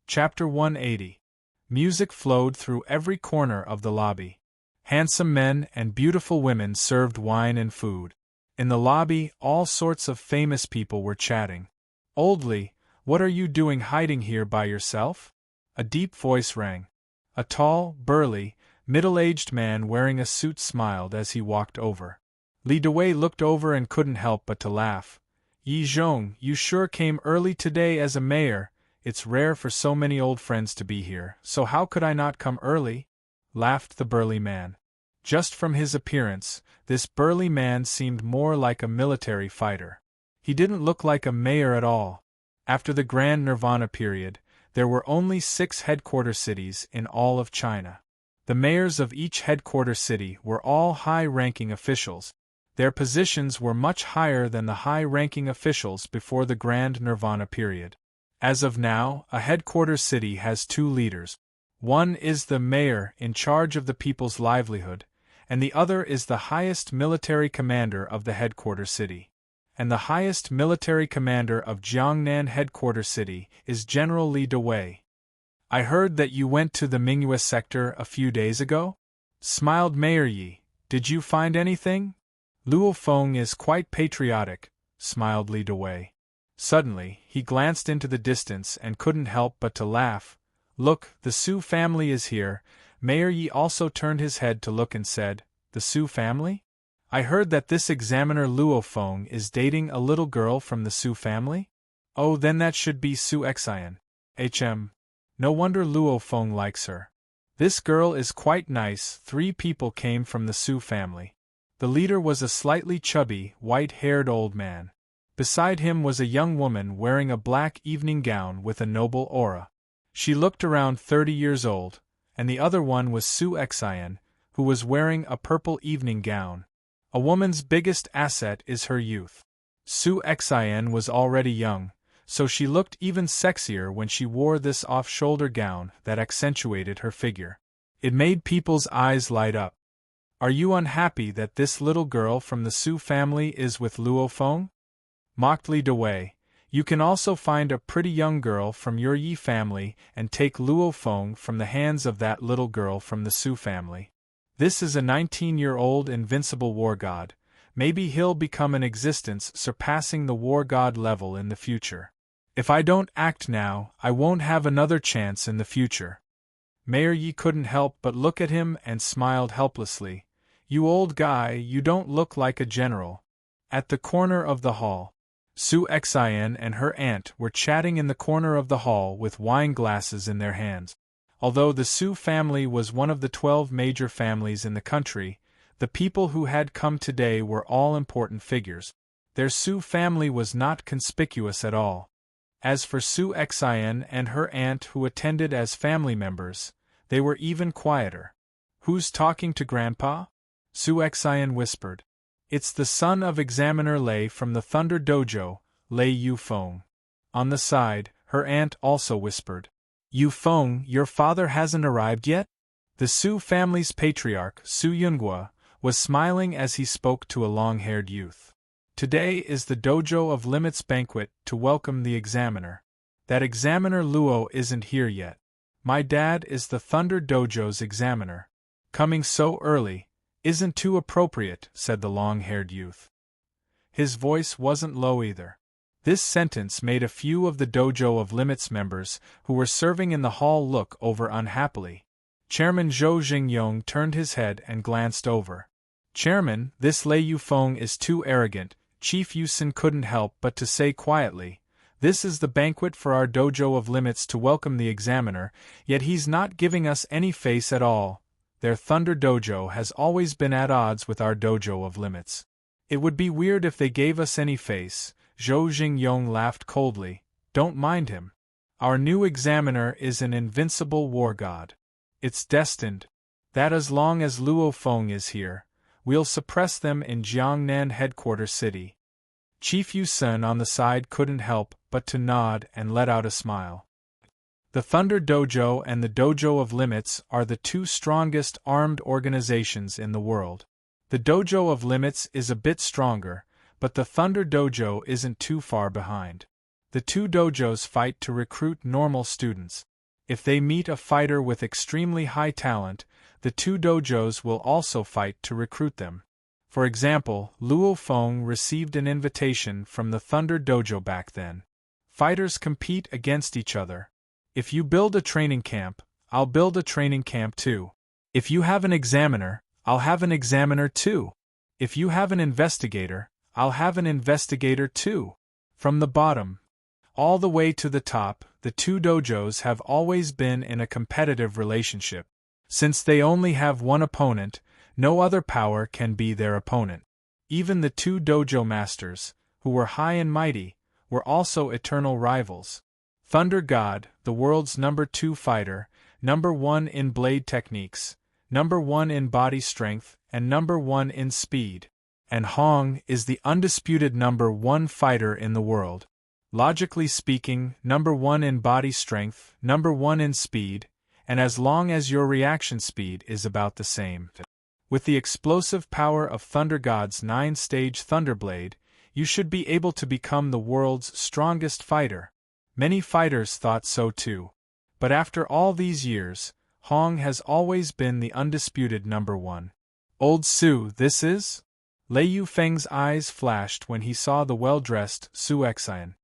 Chapter 180. Music flowed through every corner of the lobby. Handsome men and beautiful women served wine and food. In the lobby, all sorts of famous people were chatting. Old Li, what are you doing hiding here by yourself? A deep voice rang. A tall, burly, middle-aged man wearing a suit smiled as he walked over. Li Dewei looked over and couldn't help but to laugh. Yi Zhong, you sure came early today as a mayor. It's rare for so many old friends to be here, so how could I not come early? Laughed the burly man. Just from his appearance, this burly man seemed more like a military fighter. He didn't look like a mayor at all. After the Grand Nirvana period, there were only 6 headquarter cities in all of China. The mayors of each headquarter city were all high-ranking officials. Their positions were much higher than the high-ranking officials before the Grand Nirvana period. As of now, a headquarters city has two leaders. One is the mayor in charge of the people's livelihood, and the other is the highest military commander of the headquarters city. And the highest military commander of Jiangnan headquarters city is General Li Dewei. I heard that you went to the Mingyue sector a few days ago? Smiled Mayor Yi. Did you find anything? Luo Feng is quite patriotic, smiled Li Dewei. Suddenly, he glanced into the distance and couldn't help but to laugh. Look, the Su family is here. Mayor Yi also turned his head to look and said, The Su family? I heard that this examiner Luo Feng is dating a little girl from the Su family? Oh, then that should be Su Xian. No wonder Luo Feng likes her. This girl is quite nice. 3 people came from the Su family. The leader was a slightly chubby, white-haired old man. Beside him was a young woman wearing a black evening gown with a noble aura. She looked around 30 years old, and the other one was Su Xian, who was wearing a purple evening gown. A woman's biggest asset is her youth. Su Xian was already young, so she looked even sexier when she wore this off-shoulder gown that accentuated her figure. It made people's eyes light up. Are you unhappy that this little girl from the Su family is with Luo Feng? Mocked Li Dewei. You can also find a pretty young girl from your Yi family and take Luo Feng from the hands of that little girl from the Su family. This is a 19-year-old invincible war god. Maybe he'll become an existence surpassing the war god level in the future. If I don't act now, I won't have another chance in the future. Mayor Yi couldn't help but look at him and smiled helplessly. You old guy, you don't look like a general. At the corner of the hall, Su Xian and her aunt were chatting in the corner of the hall with wine glasses in their hands. Although the Su family was one of the 12 major families in the country, the people who had come today were all important figures. Their Su family was not conspicuous at all. As for Su Xian and her aunt who attended as family members, they were even quieter. Who's talking to Grandpa? Su Xian whispered. It's the son of Examiner Lei from the Thunder Dojo, Lei Yufeng. On the side, her aunt also whispered. Yufeng, your father hasn't arrived yet? The Su family's patriarch, Su Yunghua, was smiling as he spoke to a long-haired youth. Today is the Dojo of Limits banquet to welcome the examiner. That examiner Luo isn't here yet. My dad is the Thunder Dojo's examiner. Coming so early isn't too appropriate, said the long-haired youth. His voice wasn't low either. This sentence made a few of the Dojo of Limits members who were serving in the hall look over unhappily. Chairman Zhou Jingyong turned his head and glanced over. Chairman, this Lei Yufeng is too arrogant. Chief Yusin couldn't help but to say quietly, this is the banquet for our Dojo of Limits to welcome the examiner, yet he's not giving us any face at all. Their Thunder Dojo has always been at odds with our Dojo of Limits. It would be weird if they gave us any face. Zhou Jingyong laughed coldly. Don't mind him. Our new examiner is an invincible war god. It's destined that as long as Luo Feng is here, we'll suppress them in Jiangnan headquarters city. Chief Yusun on the side couldn't help but to nod and let out a smile. The Thunder Dojo and the Dojo of Limits are the 2 strongest armed organizations in the world. The Dojo of Limits is a bit stronger, but the Thunder Dojo isn't too far behind. The 2 dojos fight to recruit normal students. If they meet a fighter with extremely high talent, the 2 dojos will also fight to recruit them. For example, Luo Feng received an invitation from the Thunder Dojo back then. Fighters compete against each other. If you build a training camp, I'll build a training camp too. If you have an examiner, I'll have an examiner too. If you have an investigator, I'll have an investigator too. From the bottom all the way to the top, the 2 dojos have always been in a competitive relationship. Since they only have one opponent, no other power can be their opponent. Even the 2 dojo masters, who were high and mighty, were also eternal rivals. Thunder God, the world's number 2 fighter, number 1 in blade techniques, number 1 in body strength, and number 1 in speed. And Hong is the undisputed number 1 fighter in the world. Logically speaking, number 1 in body strength, number 1 in speed, and as long as your reaction speed is about the same. With the explosive power of Thunder God's 9-stage Thunderblade, you should be able to become the world's strongest fighter. Many fighters thought so too. But after all these years, Hong has always been the undisputed number 1. Old Su, this is? Lei Yufeng's eyes flashed when he saw the well-dressed Su Excian.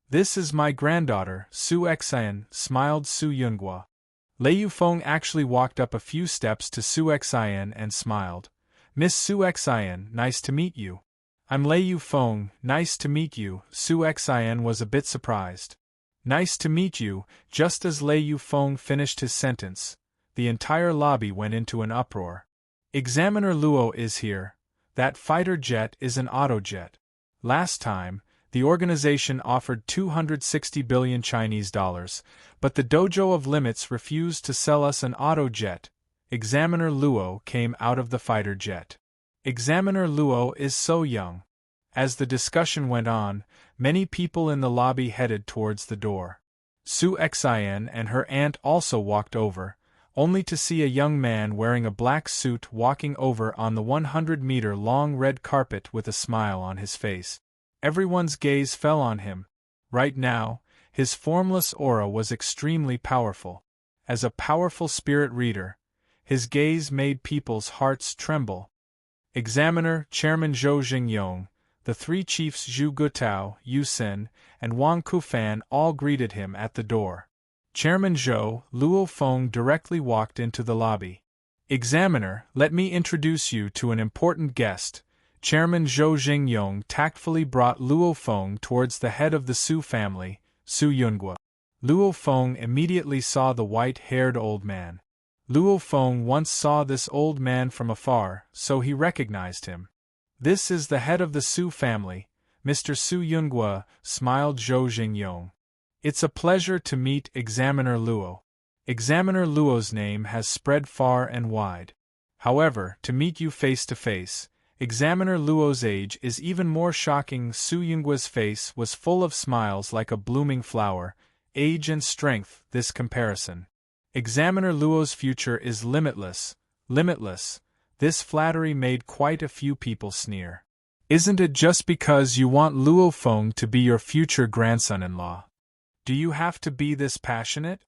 This is my granddaughter, Su Excian, smiled Su Yunghua. Lei Yufeng actually walked up a few steps to Su Excian and smiled. Miss Su Excian, nice to meet you. I'm Lei Yufeng, nice to meet you. Su Excian was a bit surprised. Nice to meet you. Just as Lei Yufeng finished his sentence, the entire lobby went into an uproar. Examiner Luo is here. That fighter jet is an autojet. Last time, the organization offered 260 billion Chinese dollars, but the Dojo of Limits refused to sell us an autojet. Examiner Luo came out of the fighter jet. Examiner Luo is so young. As the discussion went on, many people in the lobby headed towards the door. Su Excian and her aunt also walked over, only to see a young man wearing a black suit walking over on the 100-meter-long red carpet with a smile on his face. Everyone's gaze fell on him. Right now, his formless aura was extremely powerful. As a powerful spirit reader, his gaze made people's hearts tremble. Examiner, Chairman Zhou Jingyong, the 3 chiefs Zhu Gutao, Yu Sen, and Wang Kufan all greeted him at the door. Chairman Zhou, Luo Feng directly walked into the lobby. Examiner, let me introduce you to an important guest. Chairman Zhou Jingyong tactfully brought Luo Feng towards the head of the Su family, Su Yunghua. Luo Feng immediately saw the white-haired old man. Luo Feng once saw this old man from afar, so he recognized him. This is the head of the Su family, Mr. Su Yunghua, smiled Zhou Jingyong. It's a pleasure to meet Examiner Luo. Examiner Luo's name has spread far and wide. However, to meet you face to face, Examiner Luo's age is even more shocking. Su Yunghua's face was full of smiles like a blooming flower. Age and strength, this comparison. Examiner Luo's future is limitless, limitless. This flattery made quite a few people sneer. Isn't it just because you want Luo Feng to be your future grandson-in-law? Do you have to be this passionate?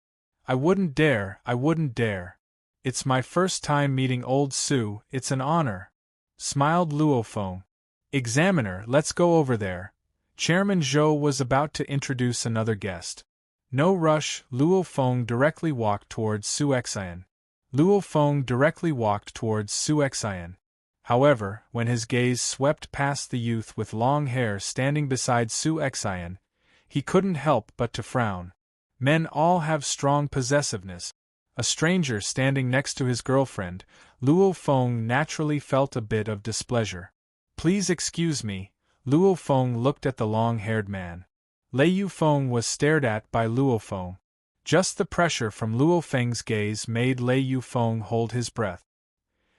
I wouldn't dare, I wouldn't dare. It's my first time meeting old Su, it's an honor. Smiled Luo Feng. Examiner, let's go over there. Chairman Zhou was about to introduce another guest. No rush, Luo Feng directly walked towards Su Excian. Luo Feng directly walked towards Su Excian. However, when his gaze swept past the youth with long hair standing beside Su Excian, he couldn't help but to frown. Men all have strong possessiveness. A stranger standing next to his girlfriend, Luo Feng naturally felt a bit of displeasure. Please excuse me, Luo Feng looked at the long-haired man. Lei Yufeng was stared at by Luo Feng. Just the pressure from Luo Feng's gaze made Lei Yufeng hold his breath.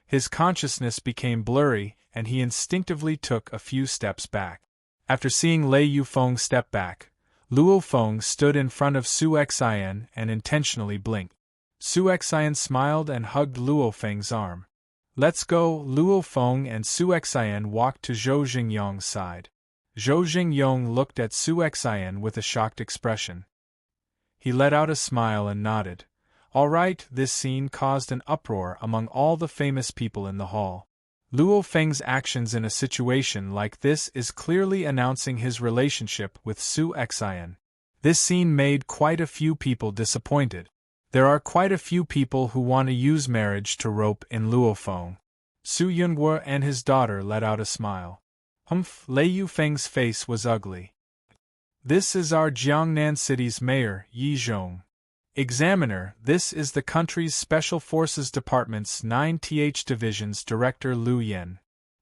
His consciousness became blurry, and he instinctively took a few steps back. After seeing Lei Yufeng step back, Luo Feng stood in front of Su Excian and intentionally blinked. Su Excian smiled and hugged Luo Feng's arm. Let's go. Luo Feng and Su Excian walked to Zhou Jingyong's side. Zhou Jingyong looked at Su Excian with a shocked expression. He let out a smile and nodded. All right, this scene caused an uproar among all the famous people in the hall. Luo Feng's actions in a situation like this is clearly announcing his relationship with Su Excian. This scene made quite a few people disappointed. There are quite a few people who want to use marriage to rope in Luo Feng. Su Yunghua and his daughter let out a smile. Humph, Lei Yufeng's face was ugly. This is our Jiangnan city's mayor, Yi Zhong. Examiner, this is the country's Special Forces Department's 9th Division's Director Liu Yan.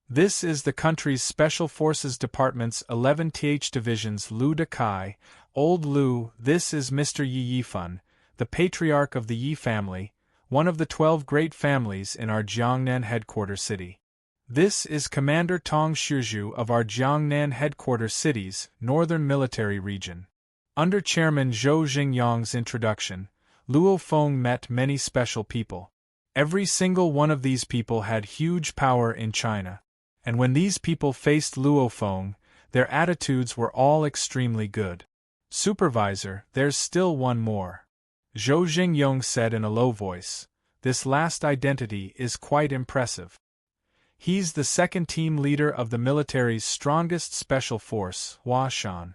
This is the country's Special Forces Department's 11th Division's Liu Dekai. Old Liu, this is Mr. Yi Yifan, the patriarch of the Yi family, one of the 12 great families in our Jiangnan headquarters city. This is Commander Tong Shizhu of our Jiangnan headquarters city's Northern Military Region. Under Chairman Zhou Xingyang's introduction, Luo Feng met many special people. Every single one of these people had huge power in China. And when these people faced Luo Feng, their attitudes were all extremely good. Supervisor, there's still one more. Zhou Xingyang said in a low voice. This last identity is quite impressive. He's the second team leader of the military's strongest special force, Huashan.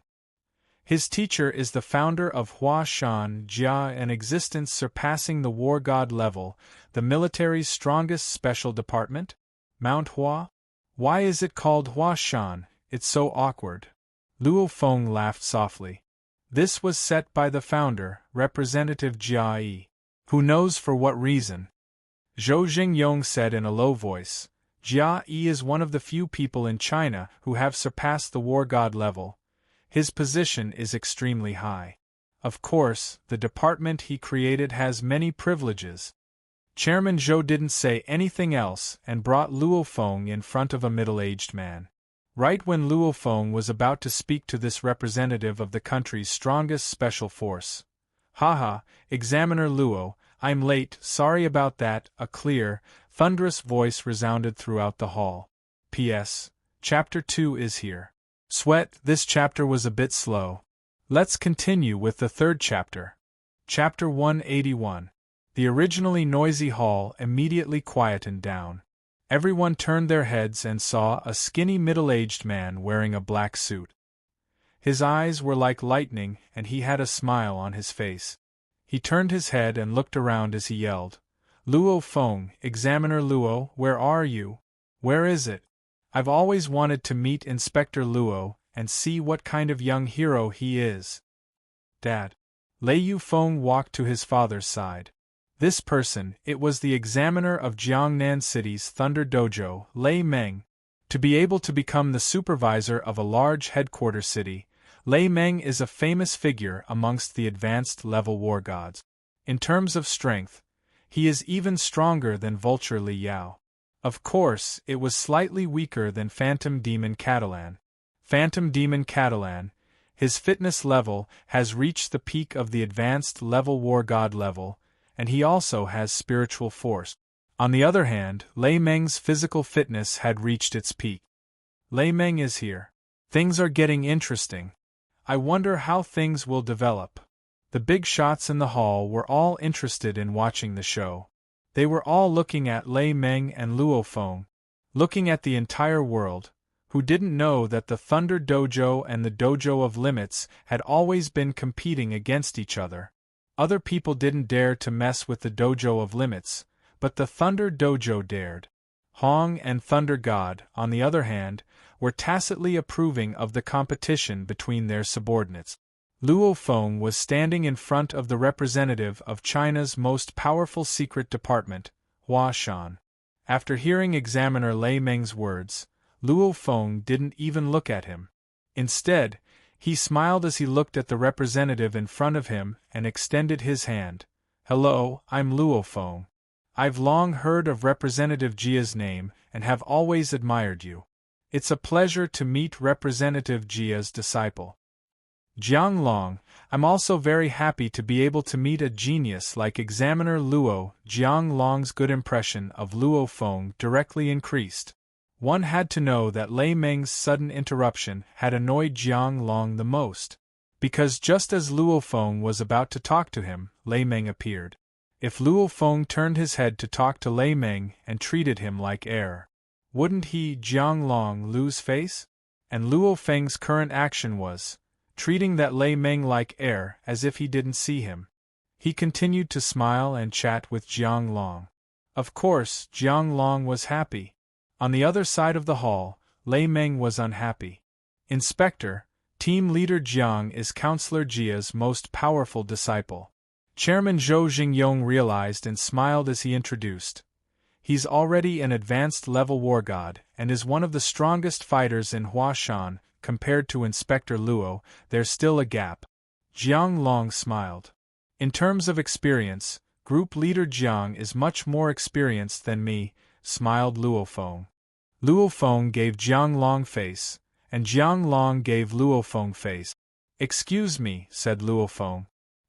His teacher is the founder of Huashan Jia, an existence surpassing the war god level, the military's strongest special department? Mount Hua? Why is it called Huashan? It's so awkward. Luo Feng laughed softly. This was set by the founder, Representative Jia Yi. Who knows for what reason? Zhou Xingyang said in a low voice. Jia Yi is one of the few people in China who have surpassed the war god level. His position is extremely high. Of course, the department he created has many privileges. Chairman Zhou didn't say anything else and brought Luo Feng in front of a middle-aged man. Right when Luo Feng was about to speak to this representative of the country's strongest special force. Haha, Examiner Luo, I'm late, sorry about that, a clear, thunderous voice resounded throughout the hall. P.S. Chapter 2 is here. Sweat, this chapter was a bit slow. Let's continue with the third chapter. Chapter 181. The originally noisy hall immediately quietened down. Everyone turned their heads and saw a skinny middle-aged man wearing a black suit. His eyes were like lightning and he had a smile on his face. He turned his head and looked around as he yelled, Luo Feng, Examiner Luo, where are you? Where is it? I've always wanted to meet Inspector Luo and see what kind of young hero he is. Dad. Lei Feng walked to his father's side. This person, it was the examiner of Jiangnan City's Thunder Dojo, Lei Meng. To be able to become the supervisor of a large headquarter city, Lei Meng is a famous figure amongst the advanced level war gods. In terms of strength, he is even stronger than Vulture Li Yao. Of course, it was slightly weaker than Phantom Demon Catalan. Phantom Demon Catalan, his fitness level has reached the peak of the advanced level war god level, and he also has spiritual force. On the other hand, Lei Meng's physical fitness had reached its peak. Lei Meng is here. Things are getting interesting. I wonder how things will develop. The big shots in the hall were all interested in watching the show. They were all looking at Lei Meng and Luo Feng, looking at the entire world, who didn't know that the Thunder Dojo and the Dojo of Limits had always been competing against each other. Other people didn't dare to mess with the Dojo of Limits, but the Thunder Dojo dared. Hong and Thunder God, on the other hand, were tacitly approving of the competition between their subordinates. Luo Feng was standing in front of the representative of China's most powerful secret department, Huashan. After hearing Examiner Lei Meng's words, Luo Feng didn't even look at him. Instead, he smiled as he looked at the representative in front of him and extended his hand. Hello, I'm Luo Feng. I've long heard of Representative Jia's name and have always admired you. It's a pleasure to meet Representative Jia's disciple. Jiang Long, I'm also very happy to be able to meet a genius like Examiner Luo. Jiang Long's good impression of Luo Feng directly increased. One had to know that Lei Meng's sudden interruption had annoyed Jiang Long the most. Because just as Luo Feng was about to talk to him, Lei Meng appeared. If Luo Feng turned his head to talk to Lei Meng and treated him like air, wouldn't he, Jiang Long, lose face? And Luo Feng's current action was treating that Lei Meng like air as if he didn't see him. He continued to smile and chat with Jiang Long. Of course, Jiang Long was happy. On the other side of the hall, Lei Meng was unhappy. Inspector, Team Leader Jiang is Counselor Jia's most powerful disciple. Chairman Zhou Xingyong realized and smiled as he introduced. He's already an advanced level war god and is one of the strongest fighters in Huashan. Compared to Inspector Luo, there's still a gap. Jiang Long smiled. In terms of experience, Group Leader Jiang is much more experienced than me, smiled Luo Feng. Luo Feng gave Jiang Long face, and Jiang Long gave Luo Feng face. Excuse me, said Luo Feng.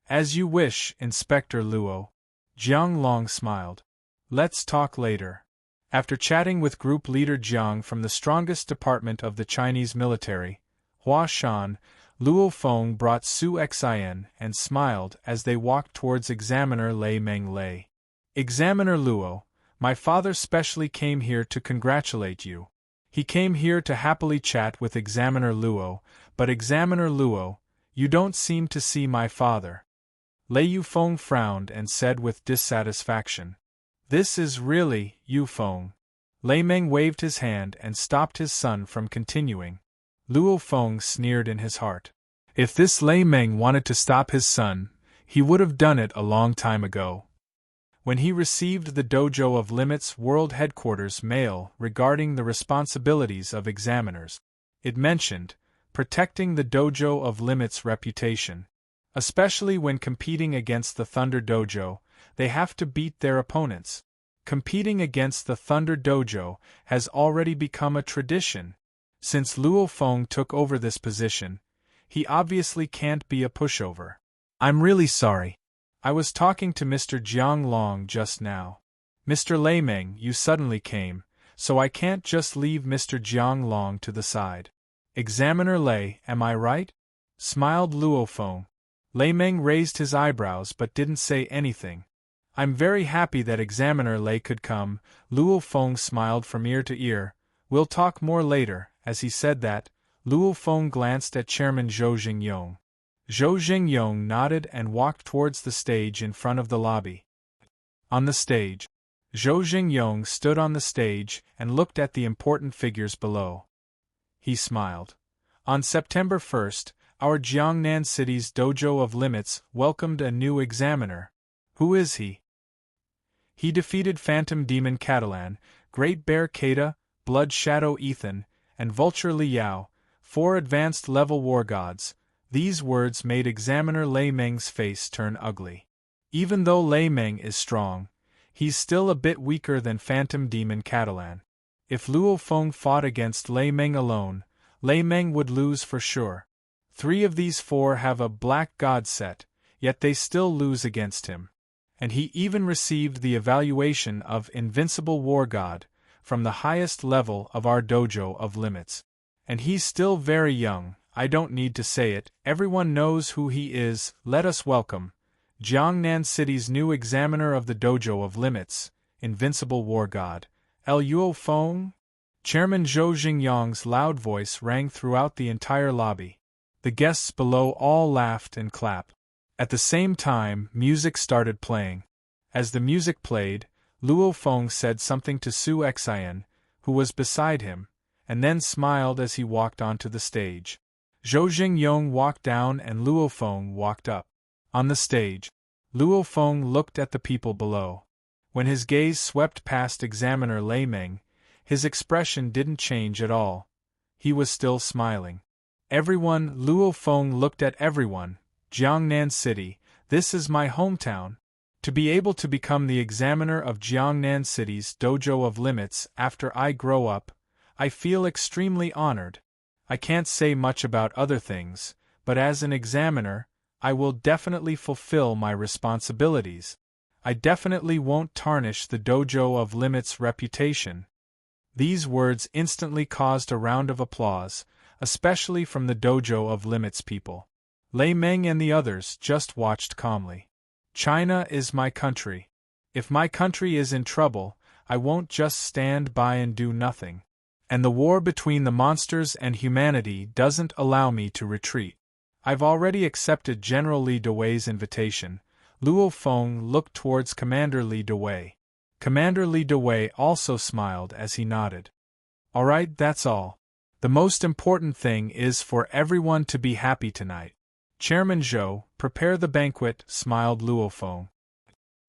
As you wish, Inspector Luo. Jiang Long smiled. Let's talk later. After chatting with group leader Jiang from the strongest department of the Chinese military, Hua Shan, Luo Feng brought Su Xin and smiled as they walked towards Examiner Lei Meng Lei. Examiner Luo, my father specially came here to congratulate you. He came here to happily chat with Examiner Luo, but Examiner Luo, you don't seem to see my father. Lei Yufeng frowned and said with dissatisfaction. This is really, Yufeng. Lei Meng waved his hand and stopped his son from continuing. Luo Feng sneered in his heart. If this Lei Meng wanted to stop his son, he would have done it a long time ago. When he received the Dojo of Limits World Headquarters mail regarding the responsibilities of examiners, it mentioned, protecting the Dojo of Limits reputation. Especially when competing against the Thunder Dojo, they have to beat their opponents. Competing against the Thunder Dojo has already become a tradition. Since Luo Feng took over this position, he obviously can't be a pushover. I'm really sorry. I was talking to Mr. Jiang Long just now. Mr. Lei Meng, you suddenly came, so I can't just leave Mr. Jiang Long to the side. Examiner Lei, am I right? Smiled Luo Feng. Lei Meng raised his eyebrows but didn't say anything. I'm very happy that Examiner Lei could come, Luo Feng smiled from ear to ear. We'll talk more later. As he said that, Luo Feng glanced at Chairman Zhou Jingyong. Zhou Jingyong nodded and walked towards the stage in front of the lobby. On the stage, Zhou Jingyong stood on the stage and looked at the important figures below. He smiled. On September 1st, our Jiangnan City's Dojo of Limits welcomed a new examiner. Who is he? He defeated Phantom Demon Catalan, Great Bear Kata, Blood Shadow Ethan, and Vulture Liao, 4 advanced-level war gods. These words made Examiner Lei Meng's face turn ugly. Even though Lei Meng is strong, he's still a bit weaker than Phantom Demon Catalan. If Luo Feng fought against Lei Meng alone, Lei Meng would lose for sure. 3 of these 4 have a black god set, yet they still lose against him. And he even received the evaluation of Invincible War God, from the highest level of our Dojo of Limits. And he's still very young, I don't need to say it, everyone knows who he is. Let us welcome Jiangnan City's new examiner of the Dojo of Limits, Invincible War God, Luo Feng. Chairman Zhou Jingyong's loud voice rang throughout the entire lobby. The guests below all laughed and clapped. At the same time, music started playing. As the music played, Luo Feng said something to Su Xin, who was beside him, and then smiled as he walked onto the stage. Zhou Jingyong walked down and Luo Feng walked up. On the stage, Luo Feng looked at the people below. When his gaze swept past Examiner Lei Meng, his expression didn't change at all. He was still smiling. Everyone, Luo Feng looked at everyone. Jiangnan City, this is my hometown. To be able to become the examiner of Jiangnan City's Dojo of Limits after I grow up, I feel extremely honored. I can't say much about other things, but as an examiner, I will definitely fulfill my responsibilities. I definitely won't tarnish the Dojo of Limits' reputation. These words instantly caused a round of applause, especially from the Dojo of Limits people. Lei Meng and the others just watched calmly. China is my country. If my country is in trouble, I won't just stand by and do nothing. And the war between the monsters and humanity doesn't allow me to retreat. I've already accepted General Li Dewey's invitation. Luo Feng looked towards Commander Li Dewey. Commander Li Dewey also smiled as he nodded. All right, that's all. The most important thing is for everyone to be happy tonight. Chairman Zhou, prepare the banquet, smiled Luo Feng.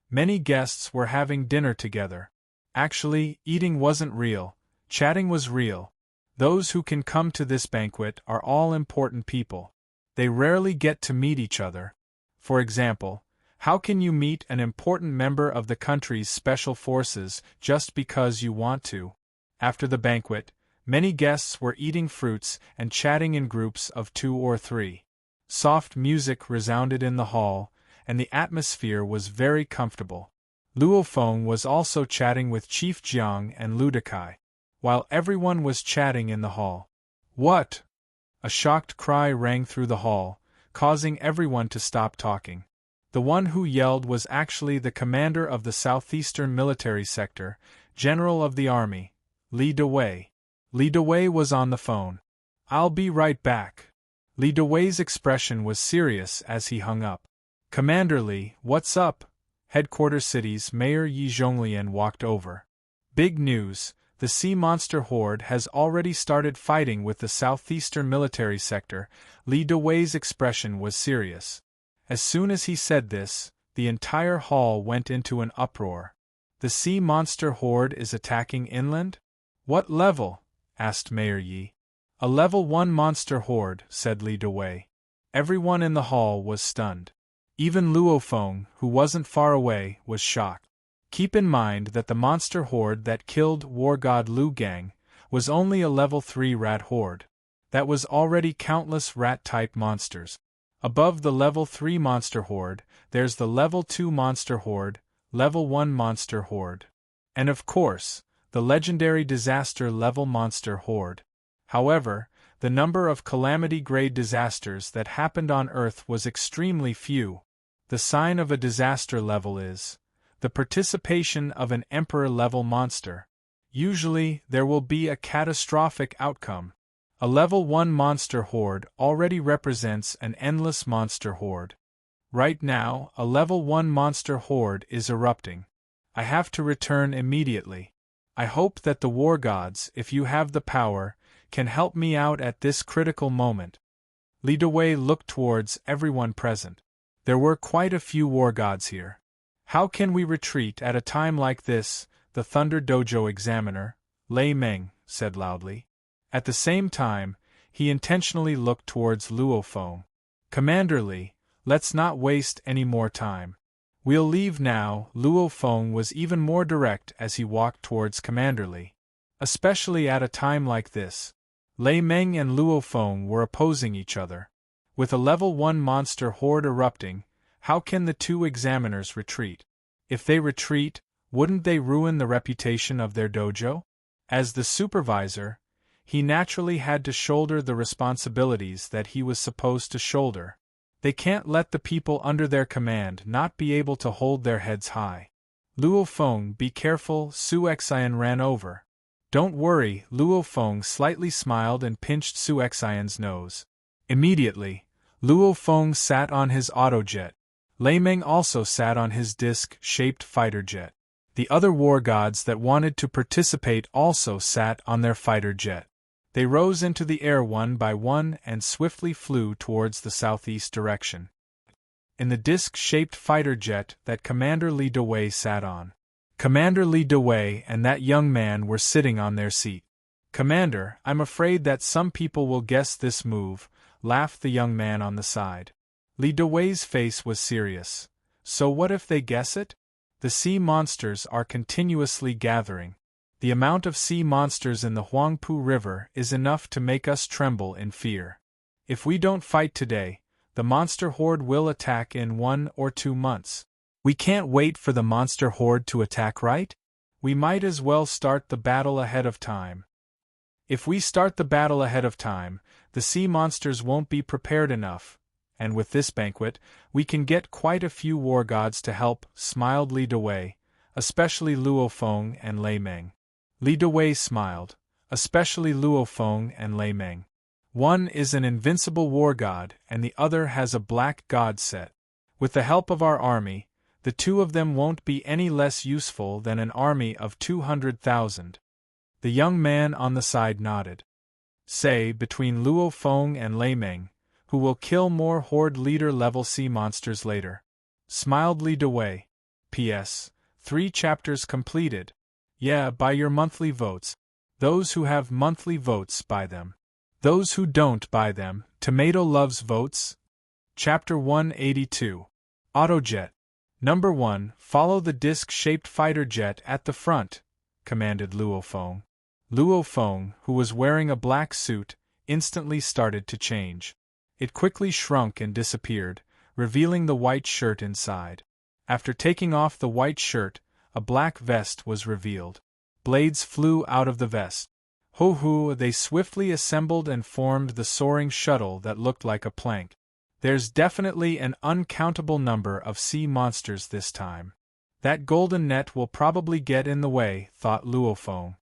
Many guests were having dinner together. Actually, eating wasn't real, chatting was real. Those who can come to this banquet are all important people. They rarely get to meet each other. For example, how can you meet an important member of the country's special forces just because you want to? After the banquet, many guests were eating fruits and chatting in groups of 2 or 3. Soft music resounded in the hall, and the atmosphere was very comfortable. Luo Feng was also chatting with Chief Jiang and Lu Dekai, while everyone was chatting in the hall. What? A shocked cry rang through the hall, causing everyone to stop talking. The one who yelled was actually the commander of the southeastern military sector, general of the army, Li Dewei. Li Dewei was on the phone. "I'll be right back." Li Dewei's expression was serious as he hung up. "Commander Li, what's up?" Headquarters City's Mayor Yi Zhonglian walked over. "Big news, the sea monster horde has already started fighting with the southeastern military sector." Li Dewei's expression was serious. As soon as he said this, the entire hall went into an uproar. "The sea monster horde is attacking inland? What level?" asked Mayor Yi. "A level 1 monster horde," said Li Dewei. Everyone in the hall was stunned. Even Luo Feng, who wasn't far away, was shocked. Keep in mind that the monster horde that killed war god Lu Gang was only a level 3 rat horde. That was already countless rat-type monsters. Above the level 3 monster horde, there's the level 2 monster horde, level 1 monster horde. And of course, the legendary disaster level monster horde. However, the number of calamity-grade disasters that happened on Earth was extremely few. The sign of a disaster level is the participation of an emperor-level monster. Usually, there will be a catastrophic outcome. A level 1 monster horde already represents an endless monster horde. Right now, a level 1 monster horde is erupting. I have to return immediately. I hope that the war gods, if you have the power, can help me out at this critical moment. Li Dewei looked towards everyone present. There were quite a few war gods here. "How can we retreat at a time like this?" the Thunder Dojo examiner, Lei Meng, said loudly. At the same time, he intentionally looked towards Luo Feng. "Commander Li, let's not waste any more time. We'll leave now." Luo Feng was even more direct as he walked towards Commander Li. Especially at a time like this. Lei Meng and Luo Feng were opposing each other. With a level 1 monster horde erupting, how can the two examiners retreat? If they retreat, wouldn't they ruin the reputation of their dojo? As the supervisor, he naturally had to shoulder the responsibilities that he was supposed to shoulder. They can't let the people under their command not be able to hold their heads high. "Luo Feng, be careful," Su Xian ran over. "Don't worry," Luo Feng slightly smiled and pinched Su Xian's nose. Immediately, Luo Feng sat on his autojet. Lei Meng also sat on his disc-shaped fighter jet. The other war gods that wanted to participate also sat on their fighter jet. They rose into the air one by one and swiftly flew towards the southeast direction. In the disc-shaped fighter jet that Commander Li Dewei sat on. Commander Li Dewei and that young man were sitting on their seat. "Commander, I'm afraid that some people will guess this move," laughed the young man on the side. Li Dewei's face was serious. "So what if they guess it? The sea monsters are continuously gathering. The amount of sea monsters in the Huangpu River is enough to make us tremble in fear. If we don't fight today, the monster horde will attack in 1 or 2 months. We can't wait for the monster horde to attack, right? We might as well start the battle ahead of time. If we start the battle ahead of time, the sea monsters won't be prepared enough, and with this banquet, we can get quite a few war gods to help," smiled Li Dewei, "especially Luo Feng and Lei Meng." Li Dewei smiled, "Especially Luo Feng and Lei Meng. One is an invincible war god and the other has a black god set. With the help of our army, the two of them won't be any less useful than an army of 200,000. The young man on the side nodded. "Say, between Luo Feng and Lei Meng, who will kill more horde leader-level sea monsters later?" smiled Li Dewei. "P.S. 3 chapters completed. Yeah, buy your monthly votes. Those who have monthly votes buy them. Those who don't buy them, Tomato loves votes." Chapter 182. Autojet. Number 1, follow the disc-shaped fighter jet at the front, commanded Luo Feng. Luo Feng, who was wearing a black suit, instantly started to change. It quickly shrunk and disappeared, revealing the white shirt inside. After taking off the white shirt, a black vest was revealed. Blades flew out of the vest. Ho-hoo, they swiftly assembled and formed the soaring shuttle that looked like a plank. There's definitely an uncountable number of sea monsters this time. That golden net will probably get in the way, thought Luo Feng.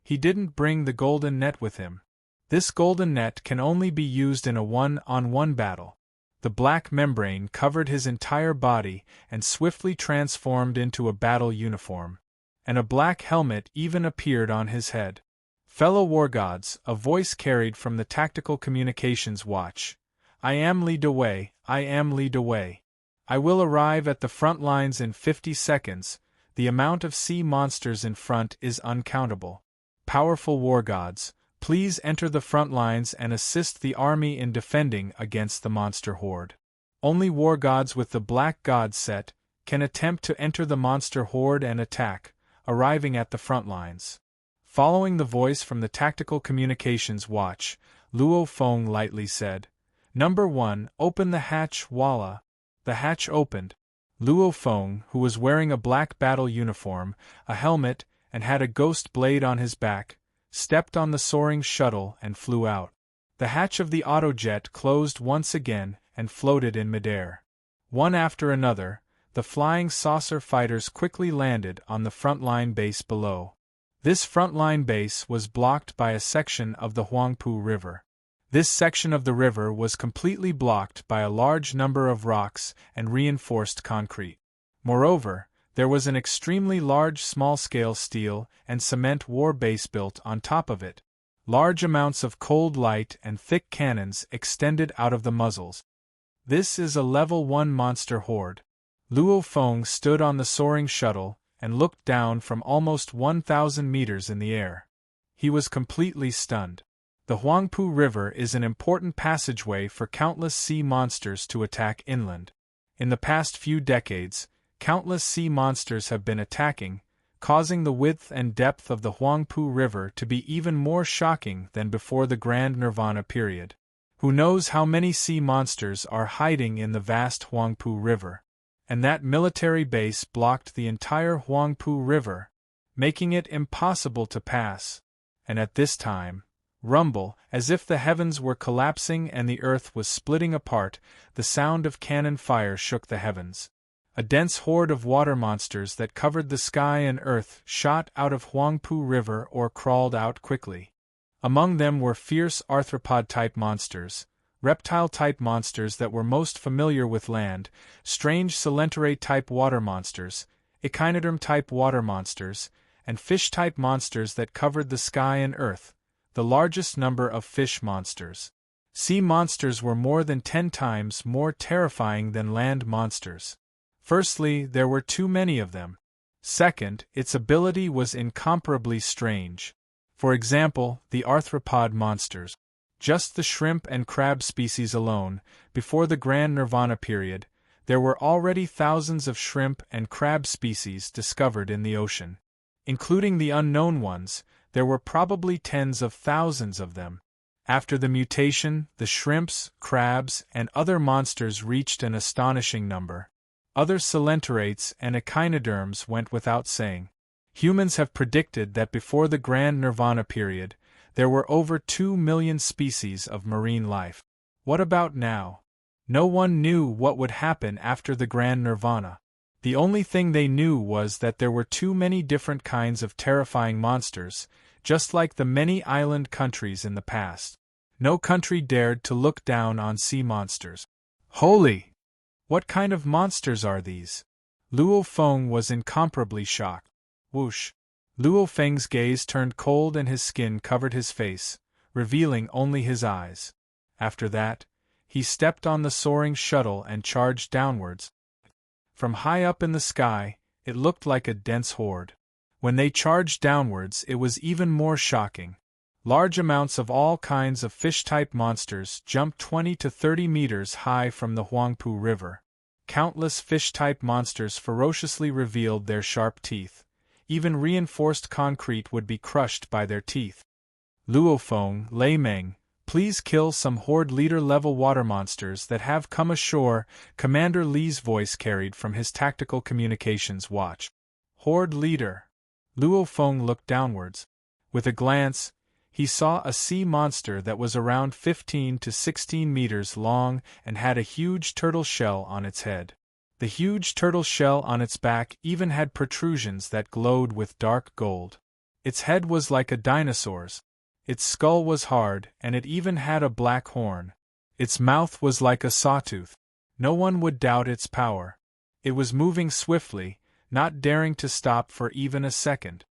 He didn't bring the golden net with him. This golden net can only be used in a one-on-one battle. The black membrane covered his entire body and swiftly transformed into a battle uniform. And a black helmet even appeared on his head. Fellow war gods, a voice carried from the Tactical Communications Watch. I am Li Dewei, I am Li Dewei. I will arrive at the front lines in 50 seconds. The amount of sea monsters in front is uncountable. Powerful war gods, please enter the front lines and assist the army in defending against the monster horde. Only war gods with the Black God set can attempt to enter the monster horde and attack, arriving at the front lines. Following the voice from the Tactical Communications Watch, Luo Feng lightly said, Number 1, open the hatch, Walla. The hatch opened. Luo Feng, who was wearing a black battle uniform, a helmet, and had a ghost blade on his back, stepped on the soaring shuttle and flew out. The hatch of the autojet closed once again and floated in midair. One after another, the flying saucer fighters quickly landed on the frontline base below. This frontline base was blocked by a section of the Huangpu River. This section of the river was completely blocked by a large number of rocks and reinforced concrete. Moreover, there was an extremely large small-scale steel and cement war base built on top of it. Large amounts of cold light and thick cannons extended out of the muzzles. This is a level 1 monster horde. Luo Feng stood on the soaring shuttle and looked down from almost 1,000 meters in the air. He was completely stunned. The Huangpu River is an important passageway for countless sea monsters to attack inland. In the past few decades, countless sea monsters have been attacking, causing the width and depth of the Huangpu River to be even more shocking than before the Grand Nirvana period. Who knows how many sea monsters are hiding in the vast Huangpu River? And that military base blocked the entire Huangpu River, making it impossible to pass. And at this time, rumble, as if the heavens were collapsing and the earth was splitting apart, the sound of cannon fire shook the heavens. A dense horde of water monsters that covered the sky and earth shot out of Huangpu River or crawled out quickly. Among them were fierce arthropod-type monsters, reptile-type monsters that were most familiar with land, strange coelenterate-type water monsters, echinoderm-type water monsters, and fish-type monsters that covered the sky and earth, the largest number of fish monsters. Sea monsters were more than 10 times more terrifying than land monsters. Firstly, there were too many of them. Second, its ability was incomparably strange. For example, the arthropod monsters. Just the shrimp and crab species alone, before the Grand Nirvana period, there were already thousands of shrimp and crab species discovered in the ocean. Including the unknown ones, there were probably tens of thousands of them. After the mutation, the shrimps, crabs, and other monsters reached an astonishing number. Other coelenterates and echinoderms went without saying. Humans have predicted that before the Grand Nirvana period, there were over 2 million species of marine life. What about now? No one knew what would happen after the Grand Nirvana. The only thing they knew was that there were too many different kinds of terrifying monsters, just like the many island countries in the past. No country dared to look down on sea monsters. Holy! What kind of monsters are these? Luo Feng was incomparably shocked. Whoosh! Luo Feng's gaze turned cold and his skin covered his face, revealing only his eyes. After that, he stepped on the soaring shuttle and charged downwards. From high up in the sky, it looked like a dense horde. When they charged downwards, it was even more shocking. Large amounts of all kinds of fish-type monsters jumped 20 to 30 meters high from the Huangpu River. Countless fish-type monsters ferociously revealed their sharp teeth. Even reinforced concrete would be crushed by their teeth. Luo Feng, Lei Meng, Please kill some Horde Leader level water monsters that have come ashore, Commander Lee's voice carried from his tactical communications watch. Horde Leader. Luo Feng looked downwards. With a glance, he saw a sea monster that was around 15 to 16 meters long and had a huge turtle shell on its head. The huge turtle shell on its back even had protrusions that glowed with dark gold. Its head was like a dinosaur's. Its skull was hard, and it even had a black horn. Its mouth was like a sawtooth. No one would doubt its power. It was moving swiftly, not daring to stop for even a second.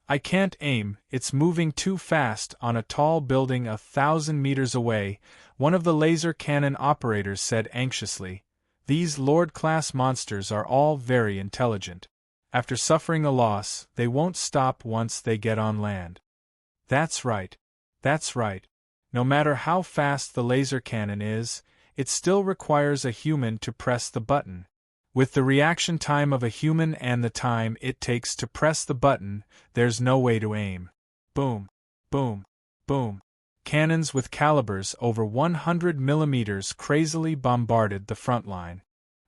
I can't aim, it's moving too fast on a tall building 1,000 meters away, one of the laser cannon operators said anxiously. These Lord-class monsters are all very intelligent. After suffering a loss, they won't stop once they get on land. That's right. That's right. No matter how fast the laser cannon is, it still requires a human to press the button. With the reaction time of a human and the time it takes to press the button, there's no way to aim. Boom, boom, boom. Cannons with calibers over 100 millimeters crazily bombarded the front line.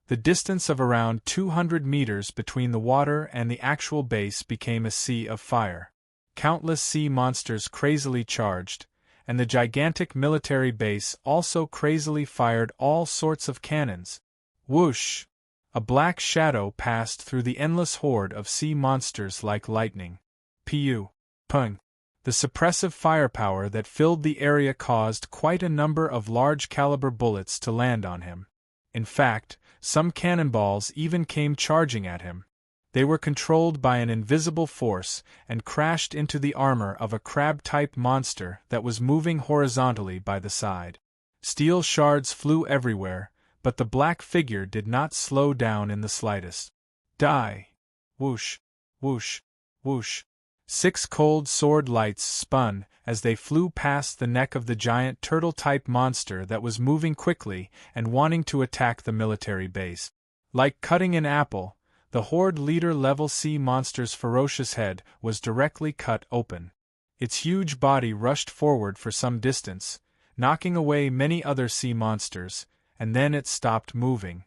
The distance of around 200 meters between the water and the actual base became a sea of fire. Countless sea monsters crazily charged, and the gigantic military base also crazily fired all sorts of cannons. Whoosh! A black shadow passed through the endless horde of sea monsters like lightning. Piu! Pung! The suppressive firepower that filled the area caused quite a number of large-caliber bullets to land on him. In fact, some cannonballs even came charging at him. They were controlled by an invisible force and crashed into the armor of a crab-type monster that was moving horizontally by the side. Steel shards flew everywhere, but the black figure did not slow down in the slightest. Die! Whoosh! Whoosh! Whoosh! 6 cold sword lights spun as they flew past the neck of the giant turtle-type monster that was moving quickly and wanting to attack the military base. Like cutting an apple, the Horde Leader level sea monster's ferocious head was directly cut open. Its huge body rushed forward for some distance, knocking away many other sea monsters, and then it stopped moving.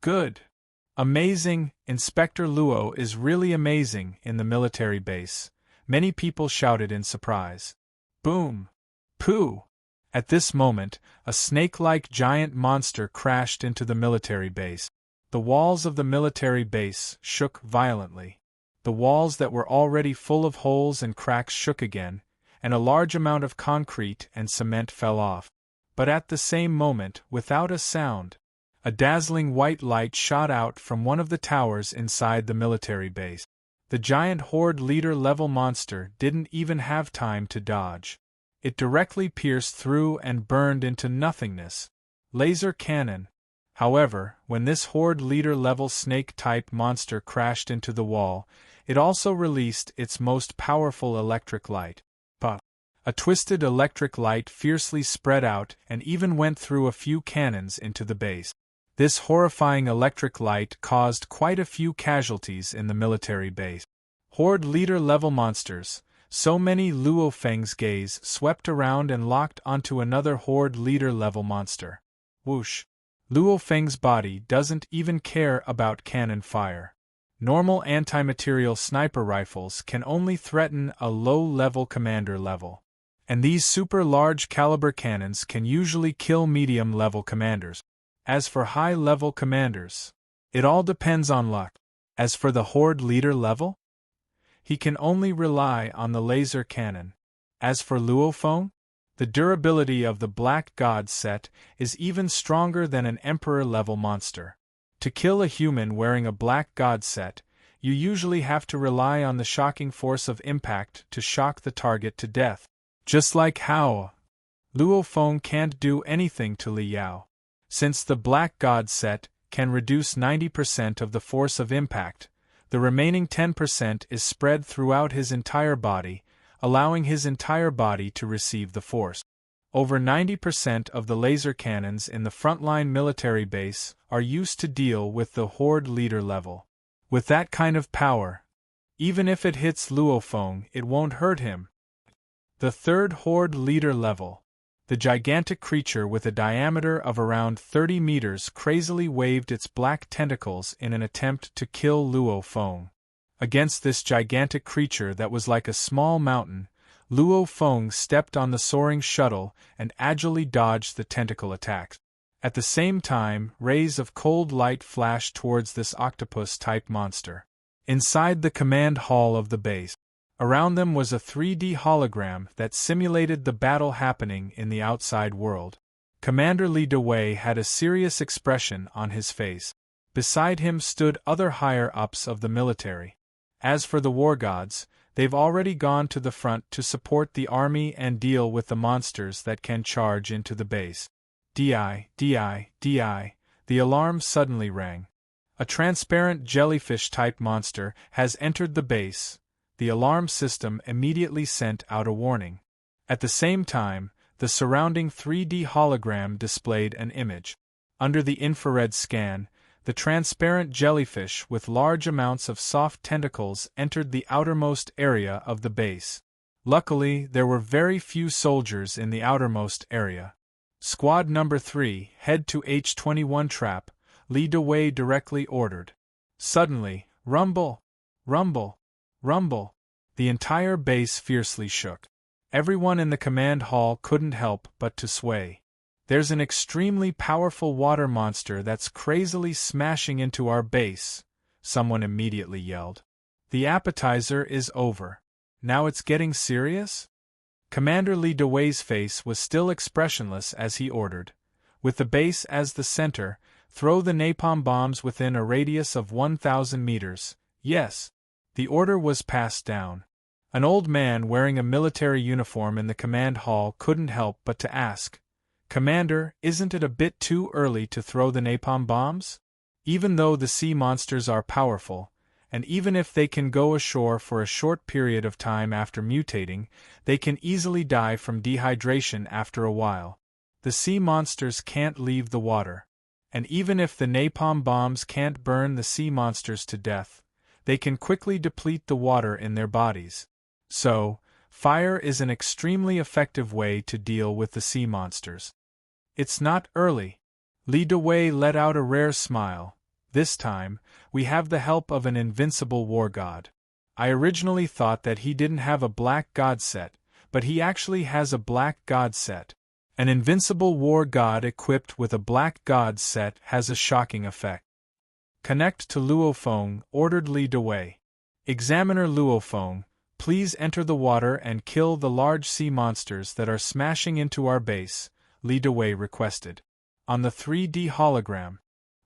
Good! Amazing! Inspector Luo is really amazing in the military base. Many people shouted in surprise. Boom! Pooh! At this moment, a snake-like giant monster crashed into the military base. The walls of the military base shook violently. The walls that were already full of holes and cracks shook again, and a large amount of concrete and cement fell off. But at the same moment, without a sound, a dazzling white light shot out from one of the towers inside the military base. The giant Horde Leader level monster didn't even have time to dodge. It directly pierced through and burned into nothingness. Laser cannon. However, when this Horde Leader level snake-type monster crashed into the wall, it also released its most powerful electric light. Puff! A twisted electric light fiercely spread out and even went through a few cannons into the base. This horrifying electric light caused quite a few casualties in the military base. Horde Leader level monsters. So many. Luo Feng's gaze swept around and locked onto another Horde Leader level monster. Whoosh! Luo Feng's body doesn't even care about cannon fire. Normal anti-material sniper rifles can only threaten a low-level commander level. And these super-large caliber cannons can usually kill medium-level commanders. As for high-level commanders, it all depends on luck. As for the Horde Leader level, he can only rely on the laser cannon. As for Luo Feng, the durability of the Black God set is even stronger than an Emperor-level monster. To kill a human wearing a Black God set, you usually have to rely on the shocking force of impact to shock the target to death. Just like how Luo Feng can't do anything to Li Yao. Since the Black God set can reduce 90% of the force of impact, the remaining 10% is spread throughout his entire body, allowing his entire body to receive the force. Over 90% of the laser cannons in the frontline military base are used to deal with the Horde Leader level. With that kind of power, even if it hits Luo Feng, it won't hurt him. The third Horde Leader level. The gigantic creature with a diameter of around 30 meters crazily waved its black tentacles in an attempt to kill Luo Feng. Against this gigantic creature that was like a small mountain, Luo Feng stepped on the soaring shuttle and agilely dodged the tentacle attacks. At the same time, rays of cold light flashed towards this octopus-type monster. Inside the command hall of the base, around them was a 3D hologram that simulated the battle happening in the outside world. Commander Li Dewei had a serious expression on his face. Beside him stood other higher-ups of the military. As for the war gods, they've already gone to the front to support the army and deal with the monsters that can charge into the base. DI, the alarm suddenly rang. A transparent jellyfish-type monster has entered the base. The alarm system immediately sent out a warning. At the same time, the surrounding 3D hologram displayed an image. Under the infrared scan, the transparent jellyfish with large amounts of soft tentacles entered the outermost area of the base. Luckily, there were very few soldiers in the outermost area. Squad number 3, head to H-21 trap, Li Dewei directly ordered. Suddenly, rumble, rumble, rumble. The entire base fiercely shook. Everyone in the command hall couldn't help but to sway. There's an extremely powerful water monster that's crazily smashing into our base, someone immediately yelled. The appetizer is over. Now it's getting serious? Commander Li Dewei's face was still expressionless as he ordered. With the base as the center, throw the napalm bombs within a radius of 1,000 meters. Yes. The order was passed down. An old man wearing a military uniform in the command hall couldn't help but to ask, "Commander, isn't it a bit too early to throw the napalm bombs? Even though the sea monsters are powerful, and even if they can go ashore for a short period of time after mutating, they can easily die from dehydration after a while. The sea monsters can't leave the water. And even if the napalm bombs can't burn the sea monsters to death, they can quickly deplete the water in their bodies. So, fire is an extremely effective way to deal with the sea monsters." "It's not early." Li Dewei let out a rare smile. "This time, we have the help of an invincible war god. I originally thought that he didn't have a black god set, but he actually has a black god set. An invincible war god equipped with a black god set has a shocking effect." "Connect to Luo Feng," ordered Li Dewei. "Examiner Luo Feng, please enter the water and kill the large sea monsters that are smashing into our base," Li Dewei requested. On the 3D hologram,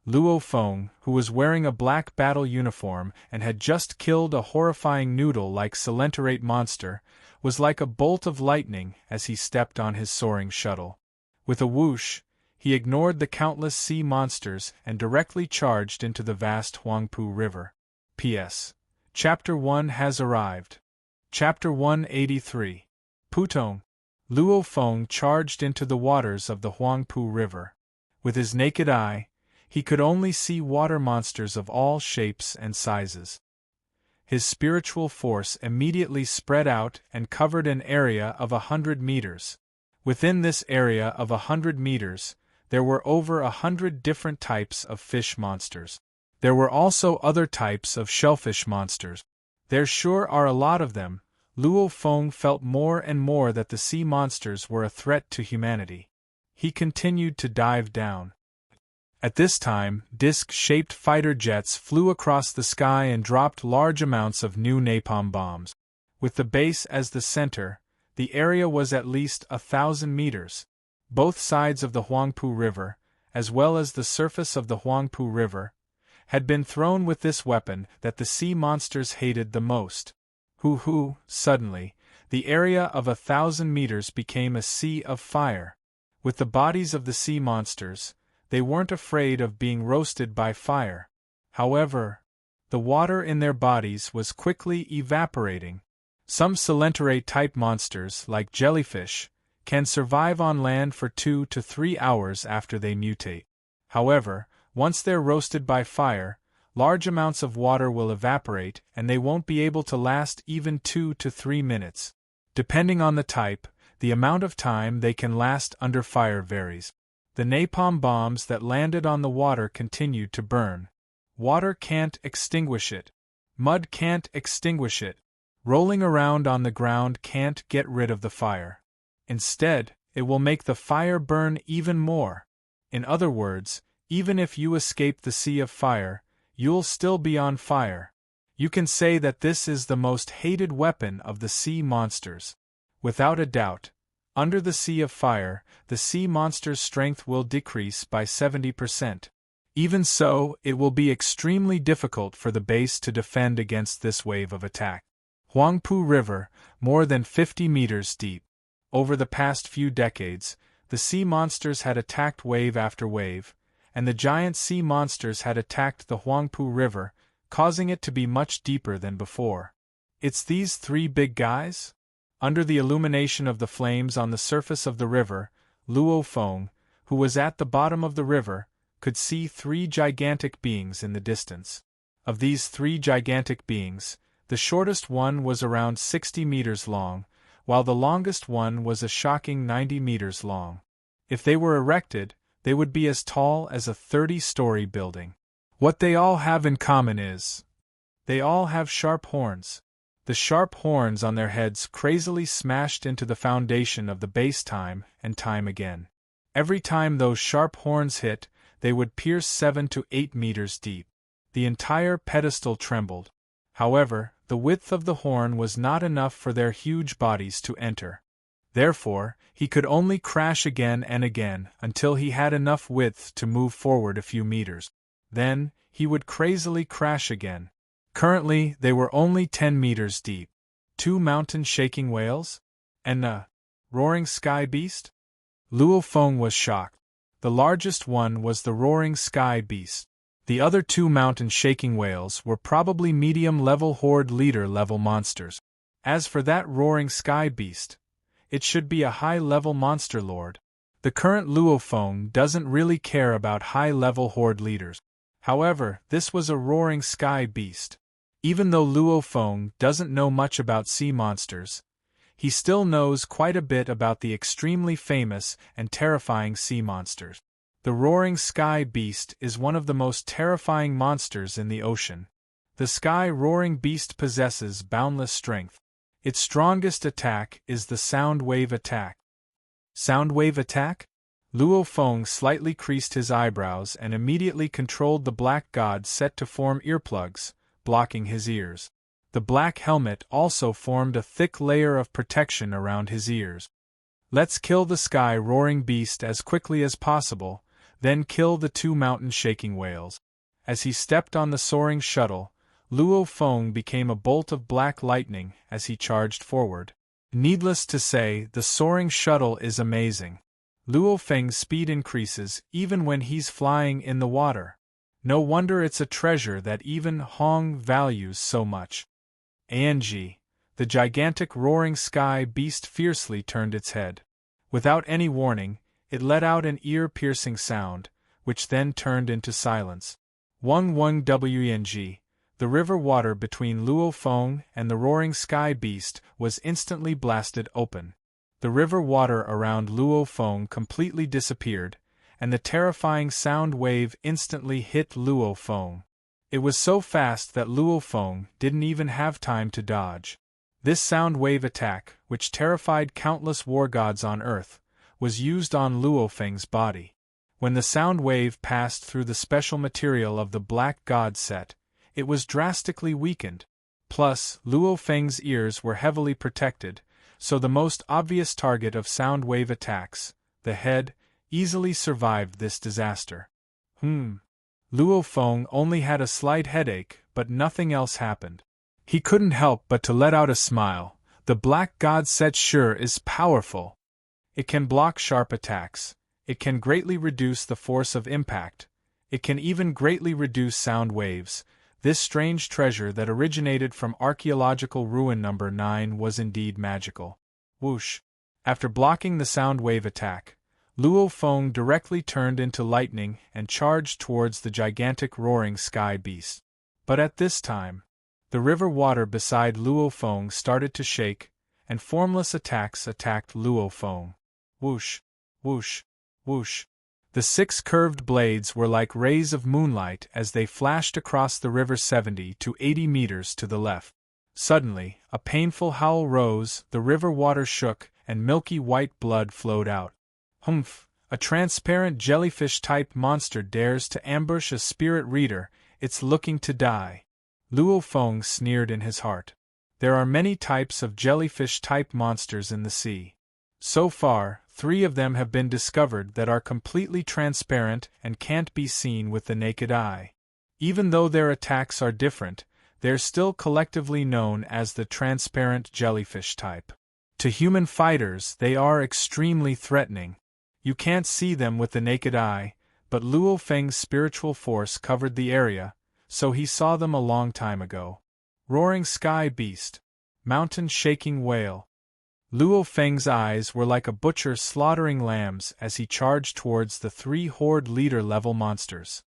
Luo Feng, who was wearing a black battle uniform and had just killed a horrifying noodle-like celenterate monster, was like a bolt of lightning as he stepped on his soaring shuttle. With a whoosh, he ignored the countless sea monsters and directly charged into the vast Huangpu River. P.S. Chapter 1 has arrived. Chapter 183. Putong. Luo Feng charged into the waters of the Huangpu River. With his naked eye, he could only see water monsters of all shapes and sizes. His spiritual force immediately spread out and covered an area of 100 meters. Within this area of 100 meters, there were over 100 different types of fish monsters. There were also other types of shellfish monsters. There sure are a lot of them. Luo Feng felt more and more that the sea monsters were a threat to humanity. He continued to dive down. At this time, disc-shaped fighter jets flew across the sky and dropped large amounts of new napalm bombs. With the base as the center, the area was at least 1,000 meters. Both sides of the Huangpu River, as well as the surface of the Huangpu River, had been thrown with this weapon that the sea monsters hated the most. Suddenly, the area of 1,000 meters became a sea of fire. With the bodies of the sea monsters, they weren't afraid of being roasted by fire. However, the water in their bodies was quickly evaporating. Some celenterate-type monsters, like jellyfish, can survive on land for 2 to 3 hours after they mutate. However, once they're roasted by fire, large amounts of water will evaporate and they won't be able to last even 2 to 3 minutes. Depending on the type, The amount of time they can last under fire varies. The napalm bombs that landed on the water continued to burn. Water can't extinguish it. Mud can't extinguish it. Rolling around on the ground can't get rid of the fire. Instead, it will make the fire burn even more. In other words, even if you escape the sea of fire, you'll still be on fire. You can say that this is the most hated weapon of the sea monsters. Without a doubt, under the sea of fire, the sea monster's strength will decrease by 70%. Even so, it will be extremely difficult for the base to defend against this wave of attack. Huangpu River, more than 50 meters deep. Over the past few decades, the sea monsters had attacked wave after wave, and the giant sea monsters had attacked the Huangpu River, causing it to be much deeper than before. It's these three big guys? Under the illumination of the flames on the surface of the river, Luo Feng, who was at the bottom of the river, could see three gigantic beings in the distance. Of these three gigantic beings, the shortest one was around 60 meters long, while the longest one was a shocking 90 meters long. If they were erected, they would be as tall as a 30-story building. What they all have in common is, they all have sharp horns. The sharp horns on their heads crazily smashed into the foundation of the base time and time again. Every time those sharp horns hit, they would pierce 7 to 8 meters deep. The entire pedestal trembled. However, the width of the horn was not enough for their huge bodies to enter. Therefore, he could only crash again and again until he had enough width to move forward a few meters. Then, he would crazily crash again. Currently, they were only 10 meters deep. 2 mountain-shaking whales? And a roaring sky beast? Luo Feng was shocked. The largest one was the roaring sky beast. The other 2 mountain-shaking whales were probably medium-level horde leader-level monsters. As for that roaring sky beast, it should be a high-level monster lord. The current Luo Feng doesn't really care about high-level horde leaders. However, this was a roaring sky beast. Even though Luo Feng doesn't know much about sea monsters, he still knows quite a bit about the extremely famous and terrifying sea monsters. The roaring sky beast is one of the most terrifying monsters in the ocean. The sky-roaring beast possesses boundless strength. Its strongest attack is the sound wave attack. Sound wave attack? Luo Feng slightly creased his eyebrows and immediately controlled the black god set to form earplugs, blocking his ears. The black helmet also formed a thick layer of protection around his ears. Let's kill the sky-roaring beast as quickly as possible, then kill the 2 mountain-shaking whales. As he stepped on the soaring shuttle, Luo Feng became a bolt of black lightning as he charged forward. Needless to say, the soaring shuttle is amazing. Luo Feng's speed increases even when he's flying in the water. No wonder it's a treasure that even Hong values so much. Angie, the gigantic roaring sky beast fiercely turned its head. Without any warning, it let out an ear-piercing sound, which then turned into silence. Weng the river water between Luo Feng and the roaring sky beast was instantly blasted open. The river water around Luo Feng completely disappeared, and the terrifying sound wave instantly hit Luo Feng. It was so fast that Luo Feng didn't even have time to dodge. This sound wave attack, which terrified countless war gods on Earth, was used on Luo Feng's body. When the sound wave passed through the special material of the black god set, it was drastically weakened. Plus, Luo Feng's ears were heavily protected, so the most obvious target of sound wave attacks, the head, easily survived this disaster. Luo Feng only had a slight headache, but nothing else happened. He couldn't help but to let out a smile. The black god set sure is powerful. It can block sharp attacks. It can greatly reduce the force of impact. It can even greatly reduce sound waves. This strange treasure that originated from archaeological ruin number 9 was indeed magical. Whoosh! After blocking the sound wave attack, Luo Feng directly turned into lightning and charged towards the gigantic roaring sky beast. But at this time, the river water beside Luo Feng started to shake, and formless attacks attacked Luo Feng. Whoosh, whoosh, whoosh. The 6 curved blades were like rays of moonlight as they flashed across the river 70 to 80 meters to the left. Suddenly, a painful howl rose, the river water shook, and milky white blood flowed out. Humph! A transparent jellyfish-type monster dares to ambush a spirit reader, it's looking to die. Luo Feng sneered in his heart. There are many types of jellyfish-type monsters in the sea. So far, 3 of them have been discovered that are completely transparent and can't be seen with the naked eye. Even though their attacks are different, they're still collectively known as the transparent jellyfish type. To human fighters, they are extremely threatening. You can't see them with the naked eye, but Luo Feng's spiritual force covered the area, so he saw them a long time ago. Roaring sky beast. Mountain-shaking whale. Luo Feng's eyes were like a butcher slaughtering lambs as he charged towards the 3 horde leader-level monsters.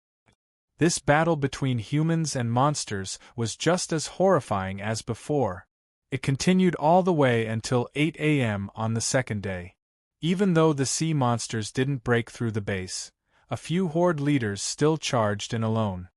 This battle between humans and monsters was just as horrifying as before. It continued all the way until 8 a.m. on the second day. Even though the sea monsters didn't break through the base, a few horde leaders still charged in alone.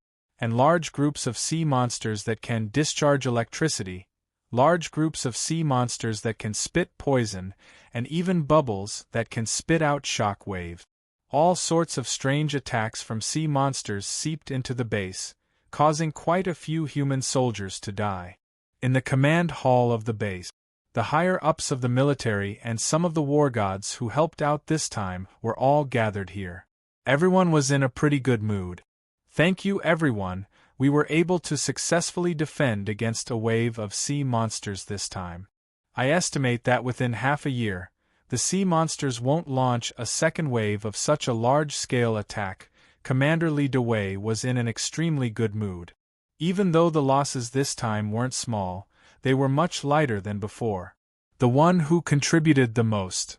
And large groups of sea monsters that can discharge electricity, large groups of sea monsters that can spit poison, and even bubbles that can spit out shock waves. All sorts of strange attacks from sea monsters seeped into the base, causing quite a few human soldiers to die. In the command hall of the base, the higher-ups of the military and some of the war gods who helped out this time were all gathered here. Everyone was in a pretty good mood. Thank you everyone, we were able to successfully defend against a wave of sea monsters this time. I estimate that within half a year, the sea monsters won't launch a second wave of such a large-scale attack. Commander Li Dewei was in an extremely good mood. Even though the losses this time weren't small, they were much lighter than before. The one who contributed the most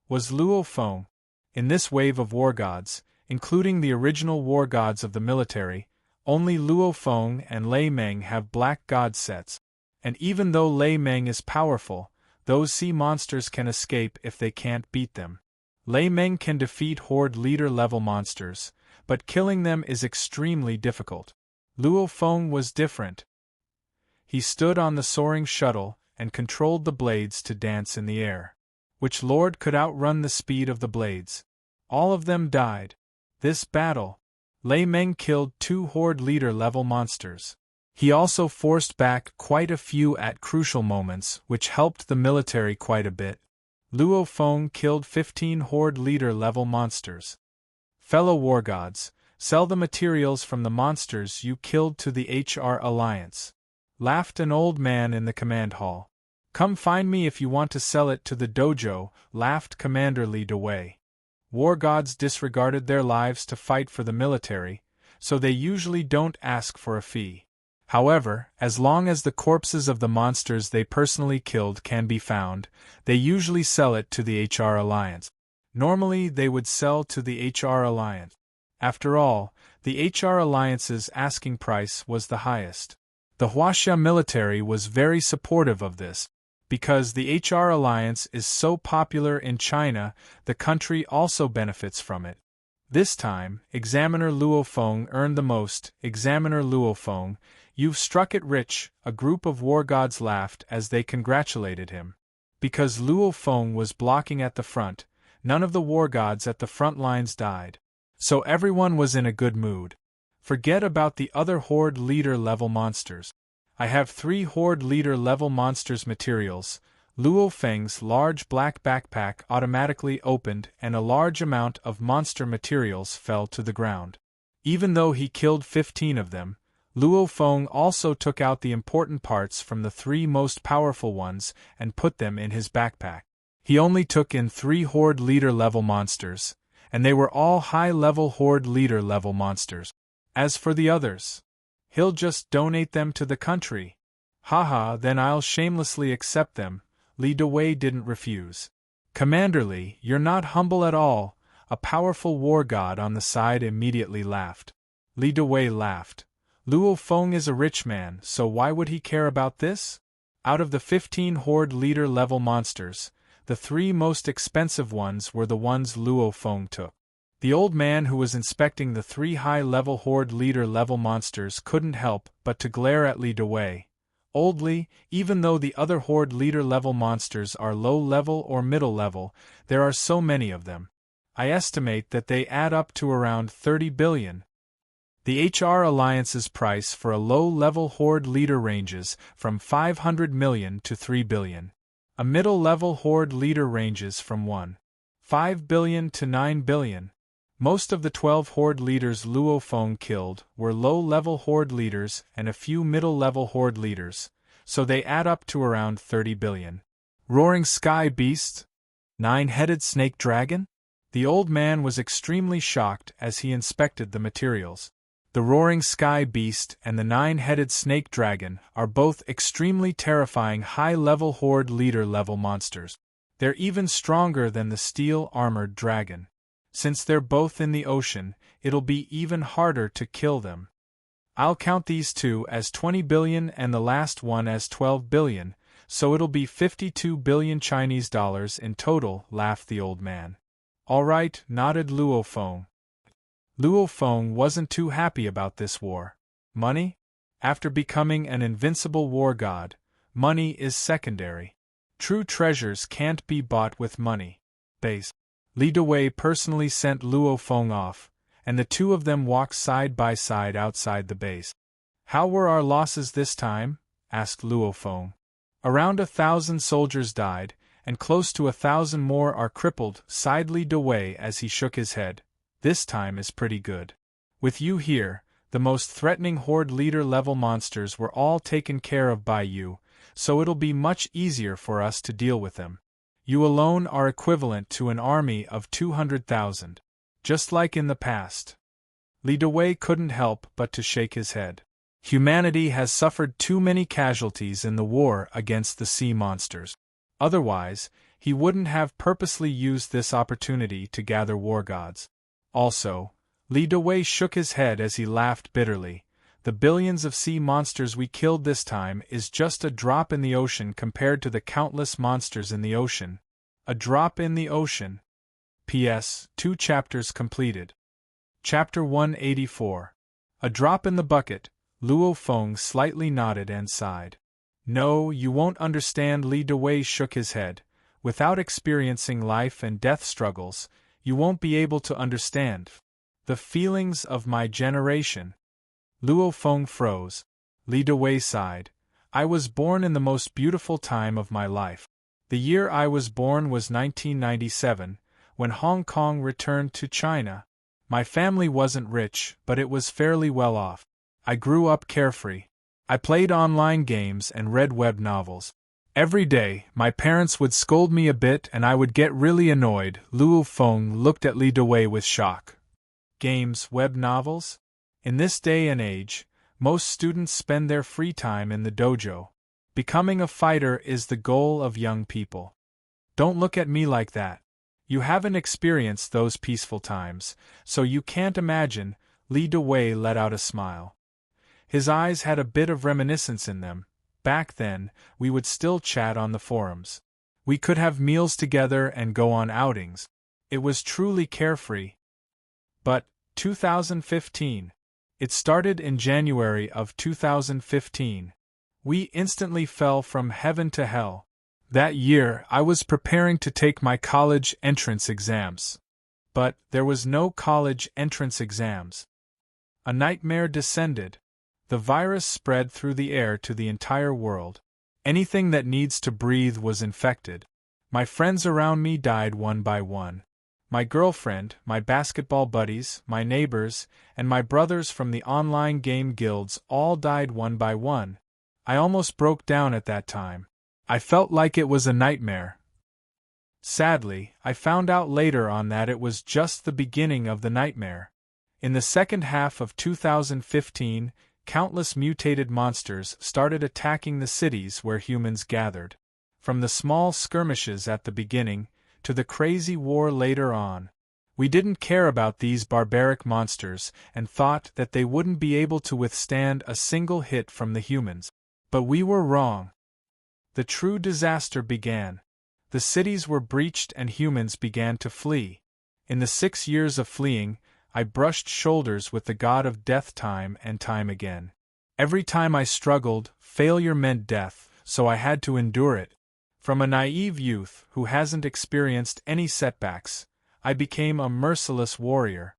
was Luo Feng. In this wave of war gods, including the original war gods of the military, only Luo Feng and Lei Meng have black god sets. And even though Lei Meng is powerful, those sea monsters can escape if they can't beat them. Lei Meng can defeat horde leader-level monsters, but killing them is extremely difficult. Luo Feng was different. He stood on the soaring shuttle and controlled the blades to dance in the air. Which lord could outrun the speed of the blades? All of them died. This battle, Lei Meng killed 2 horde leader-level monsters. He also forced back quite a few at crucial moments, which helped the military quite a bit. Luo Feng killed 15 horde leader-level monsters. Fellow war gods, sell the materials from the monsters you killed to the HR Alliance. Laughed an old man in the command hall. Come find me if you want to sell it to the dojo, laughed Commander Li Dewei. War gods disregarded their lives to fight for the military, so they usually don't ask for a fee. However, as long as the corpses of the monsters they personally killed can be found, they usually sell it to the HR Alliance. Normally they would sell to the HR Alliance. After all, the HR Alliance's asking price was the highest. The Huaxia military was very supportive of this. Because the HR Alliance is so popular in China, the country also benefits from it. This time, Examiner Luo Feng earned the most. Examiner Luo Feng, you've struck it rich, a group of war gods laughed as they congratulated him. Because Luo Feng was blocking at the front, none of the war gods at the front lines died. So everyone was in a good mood. Forget about the other horde leader-level monsters. I have 3 horde leader-level monsters materials. Luo Feng's large black backpack automatically opened and a large amount of monster materials fell to the ground. Even though he killed 15 of them, Luo Feng also took out the important parts from the 3 most powerful ones and put them in his backpack. He only took in 3 horde leader-level monsters, and they were all high-level horde leader-level monsters. As for the others, he'll just donate them to the country. Haha, then I'll shamelessly accept them. Li Dewei didn't refuse. Commander Li, you're not humble at all, a powerful war god on the side immediately laughed. Li Dewei laughed. Luo Feng is a rich man, so why would he care about this? Out of the 15 horde-leader level monsters, the 3 most expensive ones were the ones Luo Feng took. The old man who was inspecting the 3 high-level horde-leader level monsters couldn't help but to glare at Li Dawei. Old Li, even though the other horde-leader level monsters are low-level or middle-level, there are so many of them. I estimate that they add up to around 30 billion. The HR Alliance's price for a low-level horde leader ranges from 500 million to 3 billion. A middle-level horde leader ranges from 1.5 billion to 9 billion. Most of the 12 horde leaders Luo Feng killed were low-level horde leaders and a few middle-level horde leaders, so they add up to around 30 billion. Roaring Sky Beast? 9-headed snake dragon? The old man was extremely shocked as he inspected the materials. The Roaring Sky Beast and the 9-headed snake dragon are both extremely terrifying high-level horde leader-level monsters. They're even stronger than the steel-armored dragon. Since they're both in the ocean, it'll be even harder to kill them. I'll count these 2 as 20 billion and the last one as 12 billion, so it'll be 52 billion Chinese dollars in total, laughed the old man. All right, nodded Luo Feng. Luo Feng wasn't too happy about this war. Money? After becoming an invincible war god, money is secondary. True treasures can't be bought with money. Base. Li Dawei personally sent Luo Feng off, and the 2 of them walked side by side outside the base. How were our losses this time? Asked Luo Feng. Around 1,000 soldiers died, and close to 1,000 more are crippled, sighed Li Dawei as he shook his head. This time is pretty good. With you here, the most threatening horde leader level monsters were all taken care of by you, so it'll be much easier for us to deal with them. You alone are equivalent to an army of 200,000. Just like in the past. Li Dawei couldn't help but to shake his head. Humanity has suffered too many casualties in the war against the sea monsters. Otherwise, he wouldn't have purposely used this opportunity to gather war gods. Also, Li Dawei shook his head as he laughed bitterly. The billions of sea monsters we killed this time is just a drop in the ocean compared to the countless monsters in the ocean. A drop in the ocean. P.S. 2 chapters completed. Chapter 184. A drop in the bucket. Luo Feng slightly nodded and sighed. No, you won't understand. Li Dawei shook his head. Without experiencing life and death struggles, you won't be able to understand the feelings of my generation. Luo Feng froze. Li Dawei sighed. I was born in the most beautiful time of my life. The year I was born was 1997, when Hong Kong returned to China. My family wasn't rich, but it was fairly well off. I grew up carefree. I played online games and read web novels. Every day, my parents would scold me a bit and I would get really annoyed. Luo Feng looked at Li Dawei with shock. Games, web novels? In this day and age, most students spend their free time in the dojo. Becoming a fighter is the goal of young people. Don't look at me like that. You haven't experienced those peaceful times, so you can't imagine. Li Dawei let out a smile. His eyes had a bit of reminiscence in them. Back then, we would still chat on the forums. We could have meals together and go on outings. It was truly carefree. But, 2015. It started in January of 2015. We instantly fell from heaven to hell. That year, I was preparing to take my college entrance exams. But, there was no college entrance exams. A nightmare descended. The virus spread through the air to the entire world. Anything that needs to breathe was infected. My friends around me died one by one. My girlfriend, my basketball buddies, my neighbors, and my brothers from the online game guilds all died one by one. I almost broke down at that time. I felt like it was a nightmare. Sadly, I found out later on that it was just the beginning of the nightmare. In the second half of 2015, countless mutated monsters started attacking the cities where humans gathered. From the small skirmishes at the beginning, to the crazy war later on. We didn't care about these barbaric monsters and thought that they wouldn't be able to withstand a single hit from the humans. But we were wrong. The true disaster began. The cities were breached and humans began to flee. In the 6 years of fleeing, I brushed shoulders with the god of death time and time again. Every time I struggled, failure meant death, so I had to endure it. From a naive youth who hasn't experienced any setbacks, I became a merciless warrior.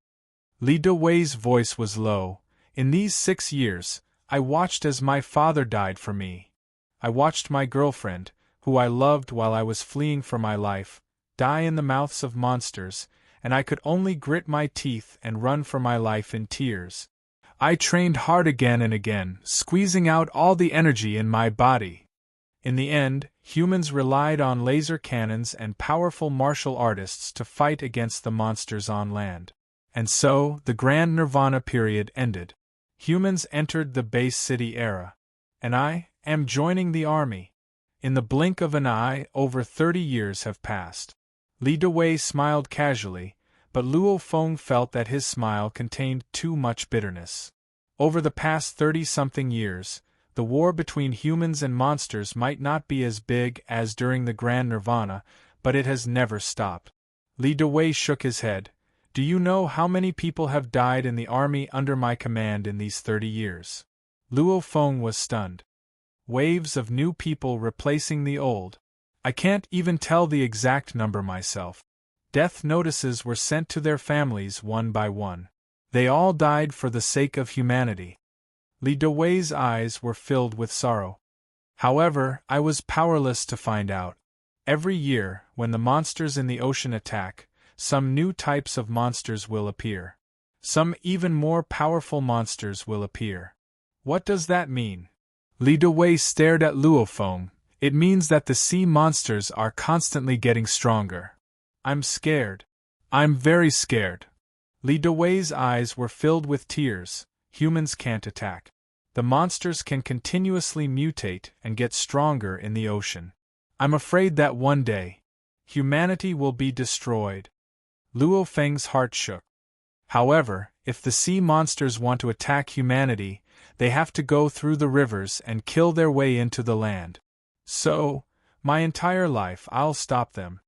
Li Dewei's voice was low. In these 6 years, I watched as my father died for me. I watched my girlfriend, who I loved while I was fleeing for my life, die in the mouths of monsters, and I could only grit my teeth and run for my life in tears. I trained hard again and again, squeezing out all the energy in my body. In the end, humans relied on laser cannons and powerful martial artists to fight against the monsters on land. And so, the Grand Nirvana period ended. Humans entered the base city era. And I am joining the army. In the blink of an eye, over 30 years have passed. Li Dewei smiled casually, but Luo Feng felt that his smile contained too much bitterness. Over the past 30-something years, the war between humans and monsters might not be as big as during the Grand Nirvana, but it has never stopped. Li Dewei shook his head. Do you know how many people have died in the army under my command in these 30 years? Luo Feng was stunned. Waves of new people replacing the old. I can't even tell the exact number myself. Death notices were sent to their families one by one. They all died for the sake of humanity. Li Dewei's eyes were filled with sorrow. However, I was powerless to find out. Every year, when the monsters in the ocean attack, some new types of monsters will appear. Some even more powerful monsters will appear. What does that mean? Li Dewei stared at Luo Feng. It means that the sea monsters are constantly getting stronger. I'm scared. I'm very scared. Li Dewei's eyes were filled with tears. Humans can't attack. The monsters can continuously mutate and get stronger in the ocean. I'm afraid that one day, humanity will be destroyed. Luo Feng's heart shook. However, if the sea monsters want to attack humanity, they have to go through the rivers and kill their way into the land. So, my entire life I'll stop them.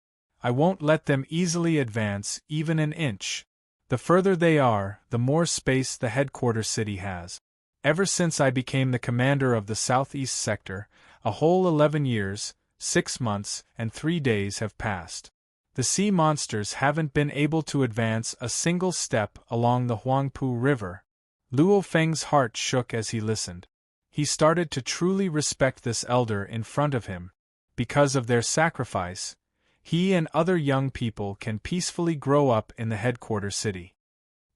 I won't let them easily advance even an inch. The further they are, the more space the headquarters city has. Ever since I became the commander of the southeast sector, a whole 11 years, 6 months, and 3 days have passed. The sea monsters haven't been able to advance a single step along the Huangpu River. Luo Feng's heart shook as he listened. He started to truly respect this elder in front of him. Because of their sacrifice, he and other young people can peacefully grow up in the headquarters city.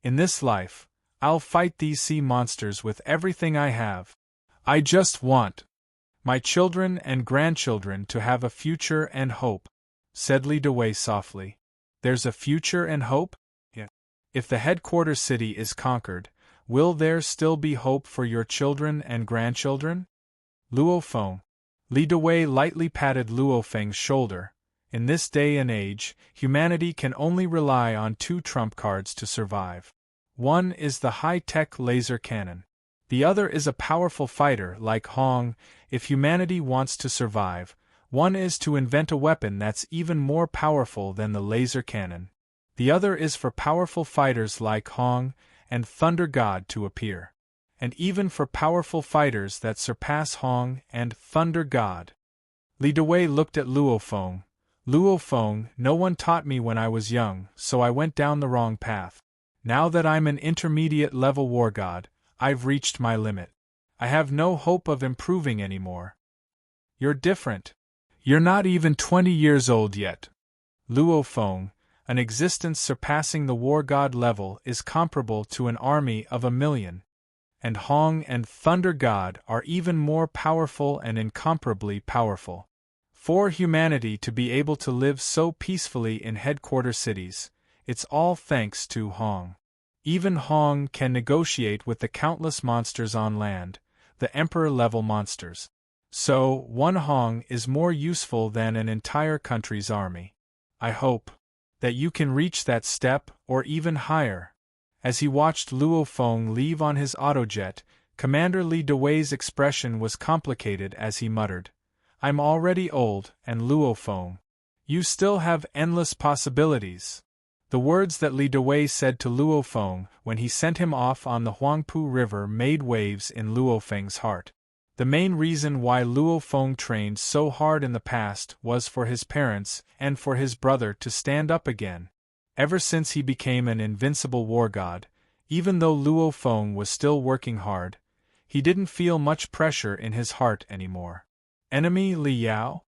In this life, I'll fight these sea monsters with everything I have. I just want my children and grandchildren to have a future and hope, said Li Dewei softly. There's a future and hope? Yeah. If the headquarters city is conquered, will there still be hope for your children and grandchildren? Luo Feng. Li Dewei lightly patted Luo Feng's shoulder. In this day and age, humanity can only rely on 2 trump cards to survive. One is the high-tech laser cannon. The other is a powerful fighter like Hong. If humanity wants to survive, one is to invent a weapon that's even more powerful than the laser cannon. The other is for powerful fighters like Hong and Thunder God to appear. And even for powerful fighters that surpass Hong and Thunder God. Li Dewei looked at Luo Feng. Luo Feng, no one taught me when I was young, so I went down the wrong path. Now that I'm an intermediate-level war god, I've reached my limit. I have no hope of improving anymore. You're different. You're not even 20 years old yet. Luo Feng, an existence surpassing the war god level is comparable to an army of 1,000,000. And Hong and Thunder God are even more powerful and incomparably powerful. For humanity to be able to live so peacefully in headquarter cities, it's all thanks to Hong. Even Hong can negotiate with the countless monsters on land, the emperor-level monsters. So, one Hong is more useful than an entire country's army. I hope that you can reach that step or even higher. As he watched Luo Feng leave on his autojet, Commander Li Dewei's expression was complicated as he muttered, I'm already old, and Luo Feng. You still have endless possibilities. The words that Li Dewei said to Luo Feng when he sent him off on the Huangpu River made waves in Luo Feng's heart. The main reason why Luo Feng trained so hard in the past was for his parents and for his brother to stand up again. Ever since he became an invincible war god, even though Luo Feng was still working hard, he didn't feel much pressure in his heart anymore. Enemy Li Yao?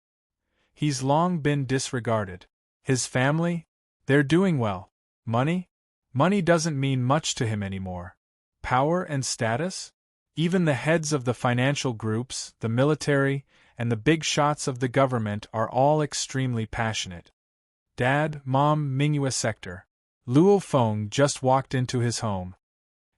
He's long been disregarded. His family? They're doing well. Money? Money doesn't mean much to him anymore. Power and status? Even the heads of the financial groups, the military, and the big shots of the government are all extremely passionate. Dad, Mom, Mingyue sector. Luo Feng just walked into his home.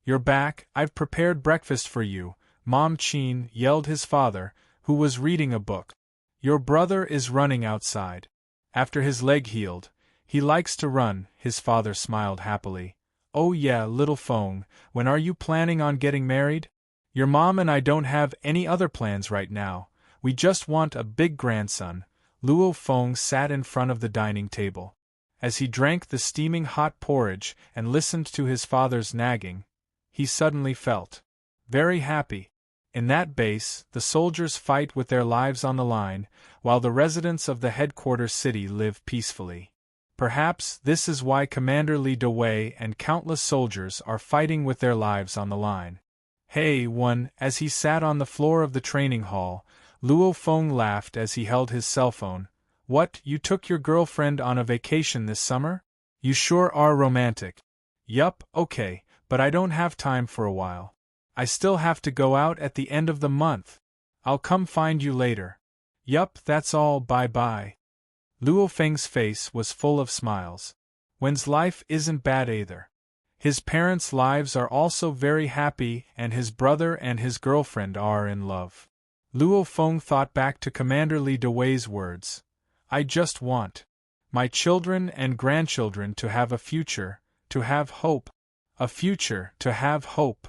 You're back, I've prepared breakfast for you, Mom Qin yelled his father, who was reading a book. Your brother is running outside. After his leg healed, he likes to run, his father smiled happily. Oh yeah, little Feng, when are you planning on getting married? Your mom and I don't have any other plans right now, we just want a big grandson. Luo Feng sat in front of the dining table. As he drank the steaming hot porridge and listened to his father's nagging, he suddenly felt very happy. In that base, the soldiers fight with their lives on the line, while the residents of the headquarters city live peacefully. Perhaps this is why Commander Li Dewei and countless soldiers are fighting with their lives on the line. Hey, one, as he sat on the floor of the training hall, Luo Feng laughed as he held his cell phone. What, you took your girlfriend on a vacation this summer? You sure are romantic. Yup, okay, but I don't have time for a while. I still have to go out at the end of the month. I'll come find you later. Yup, that's all, bye-bye. Luo Feng's face was full of smiles. Wen's life isn't bad either. His parents' lives are also very happy and his brother and his girlfriend are in love. Luo Feng thought back to Commander Li Dewei's words. I just want my children and grandchildren to have a future, to have hope. A future, to have hope.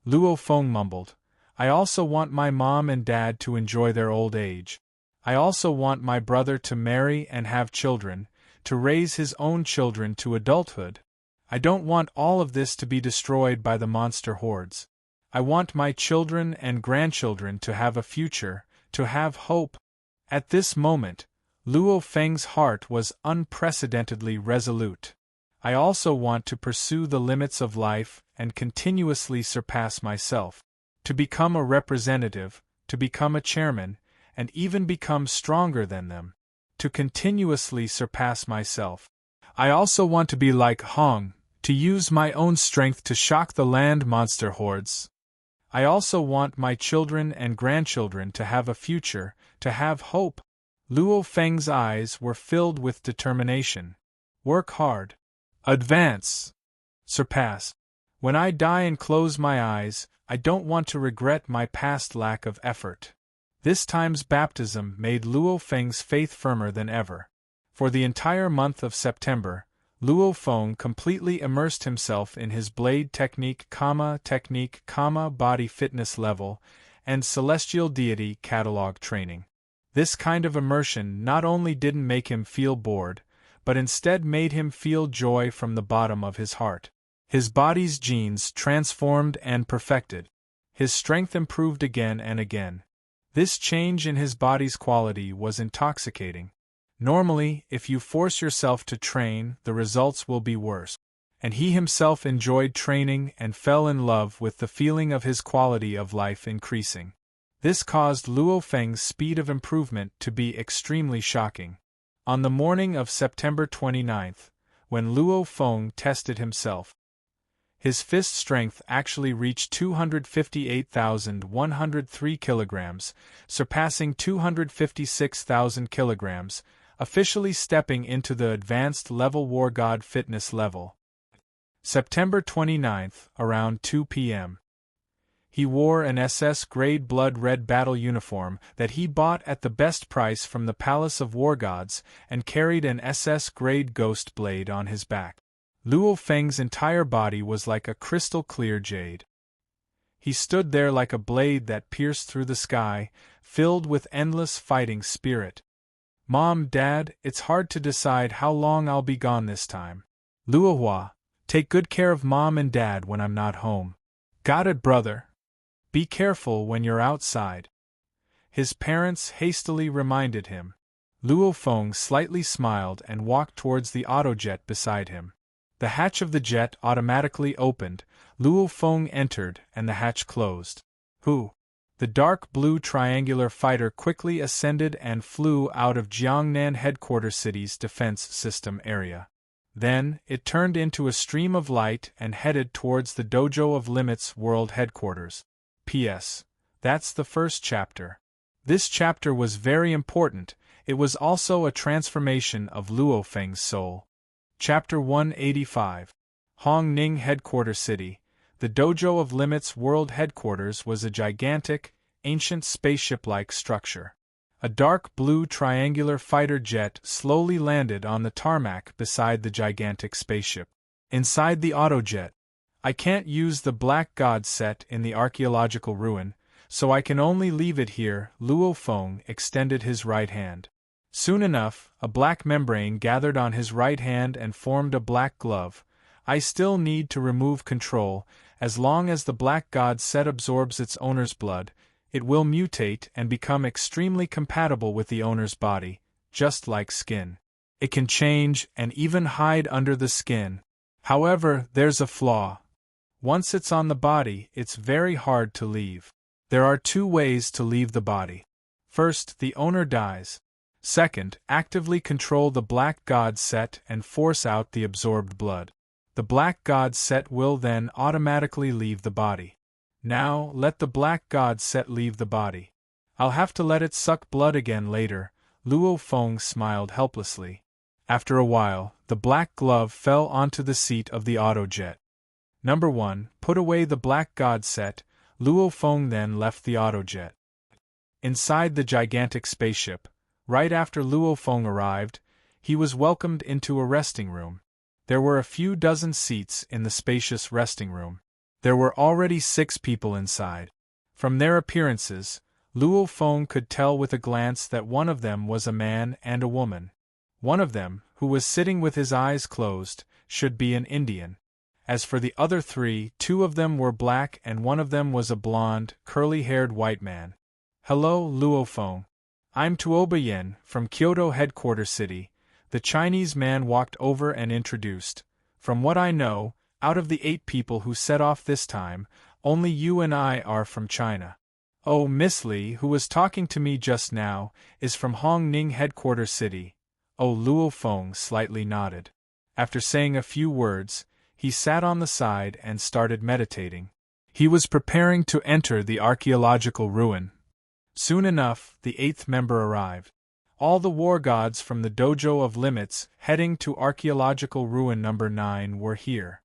Luo Feng mumbled. I also want my mom and dad to enjoy their old age. I also want my brother to marry and have children, to raise his own children to adulthood. I don't want all of this to be destroyed by the monster hordes. I want my children and grandchildren to have a future, to have hope. At this moment, Luo Feng's heart was unprecedentedly resolute. I also want to pursue the limits of life and continuously surpass myself, to become a representative, to become a chairman, and even become stronger than them, to continuously surpass myself. I also want to be like Hong, to use my own strength to shock the land monster hordes. I also want my children and grandchildren to have a future, to have hope. Luo Feng's eyes were filled with determination. Work hard. Advance. Surpass. When I die and close my eyes, I don't want to regret my past lack of effort. This time's baptism made Luo Feng's faith firmer than ever. For the entire month of September, Luo Feng completely immersed himself in his blade technique, body fitness level, and celestial deity catalog training. This kind of immersion not only didn't make him feel bored, but instead made him feel joy from the bottom of his heart. His body's genes transformed and perfected. His strength improved again and again. This change in his body's quality was intoxicating. Normally, if you force yourself to train, the results will be worse. And he himself enjoyed training and fell in love with the feeling of his quality of life increasing. This caused Luo Feng's speed of improvement to be extremely shocking. On the morning of September 29th, when Luo Feng tested himself, his fist strength actually reached 258,103 kilograms, surpassing 256,000 kilograms, officially stepping into the advanced level War God fitness level. September 29th, around 2 p.m. He wore an SS-grade blood-red battle uniform that he bought at the best price from the Palace of War Gods and carried an SS-grade ghost blade on his back. Luo Feng's entire body was like a crystal-clear jade. He stood there like a blade that pierced through the sky, filled with endless fighting spirit. Mom, Dad, it's hard to decide how long I'll be gone this time. Luohua, take good care of Mom and Dad when I'm not home. Got it, brother? Be careful when you're outside. His parents hastily reminded him. Luo Feng slightly smiled and walked towards the autojet beside him. The hatch of the jet automatically opened, Luo Feng entered, and the hatch closed. Who? The dark blue triangular fighter quickly ascended and flew out of Jiangnan headquarters city's defense system area. Then, it turned into a stream of light and headed towards the Dojo of Limits World Headquarters. P.S. That's the first chapter. This chapter was very important. It was also a transformation of Luo Feng's soul. Chapter 185. Hong Ning Headquarters City. The Dojo of Limits World Headquarters was a gigantic, ancient spaceship-like structure. A dark blue triangular fighter jet slowly landed on the tarmac beside the gigantic spaceship. Inside the autojet, I can't use the Black God set in the archaeological ruin, so I can only leave it here. Luo Feng extended his right hand. Soon enough, a black membrane gathered on his right hand and formed a black glove. I still need to remove control. As long as the Black God set absorbs its owner's blood, it will mutate and become extremely compatible with the owner's body, just like skin. It can change and even hide under the skin. However, there's a flaw. Once it's on the body, it's very hard to leave. There are two ways to leave the body. First, the owner dies. Second, actively control the Black God set and force out the absorbed blood. The Black God set will then automatically leave the body. Now, let the Black God set leave the body. I'll have to let it suck blood again later. Luo Feng smiled helplessly. After a while, the black glove fell onto the seat of the autojet. Number 1. Put away the Black God set. Luo Feng then left the autojet. Inside the gigantic spaceship, right after Luo Feng arrived, he was welcomed into a resting room. There were a few dozen seats in the spacious resting room. There were already 6 people inside. From their appearances, Luo Feng could tell with a glance that one of them was a man and a woman. One of them, who was sitting with his eyes closed, should be an Indian. As for the other 3, 2 of them were black and one of them was a blonde, curly-haired white man. Hello, Luo Feng. I'm Tuobayan, from Kyoto headquarters city. The Chinese man walked over and introduced. From what I know, out of the 8 people who set off this time, only you and I are from China. Oh, Miss Li, who was talking to me just now, is from Hong Ning headquarters city. Oh, Luo Feng slightly nodded. After saying a few words, he sat on the side and started meditating. He was preparing to enter the archaeological ruin. Soon enough, the 8th member arrived. All the war gods from the Dojo of Limits heading to archaeological ruin number 9 were here.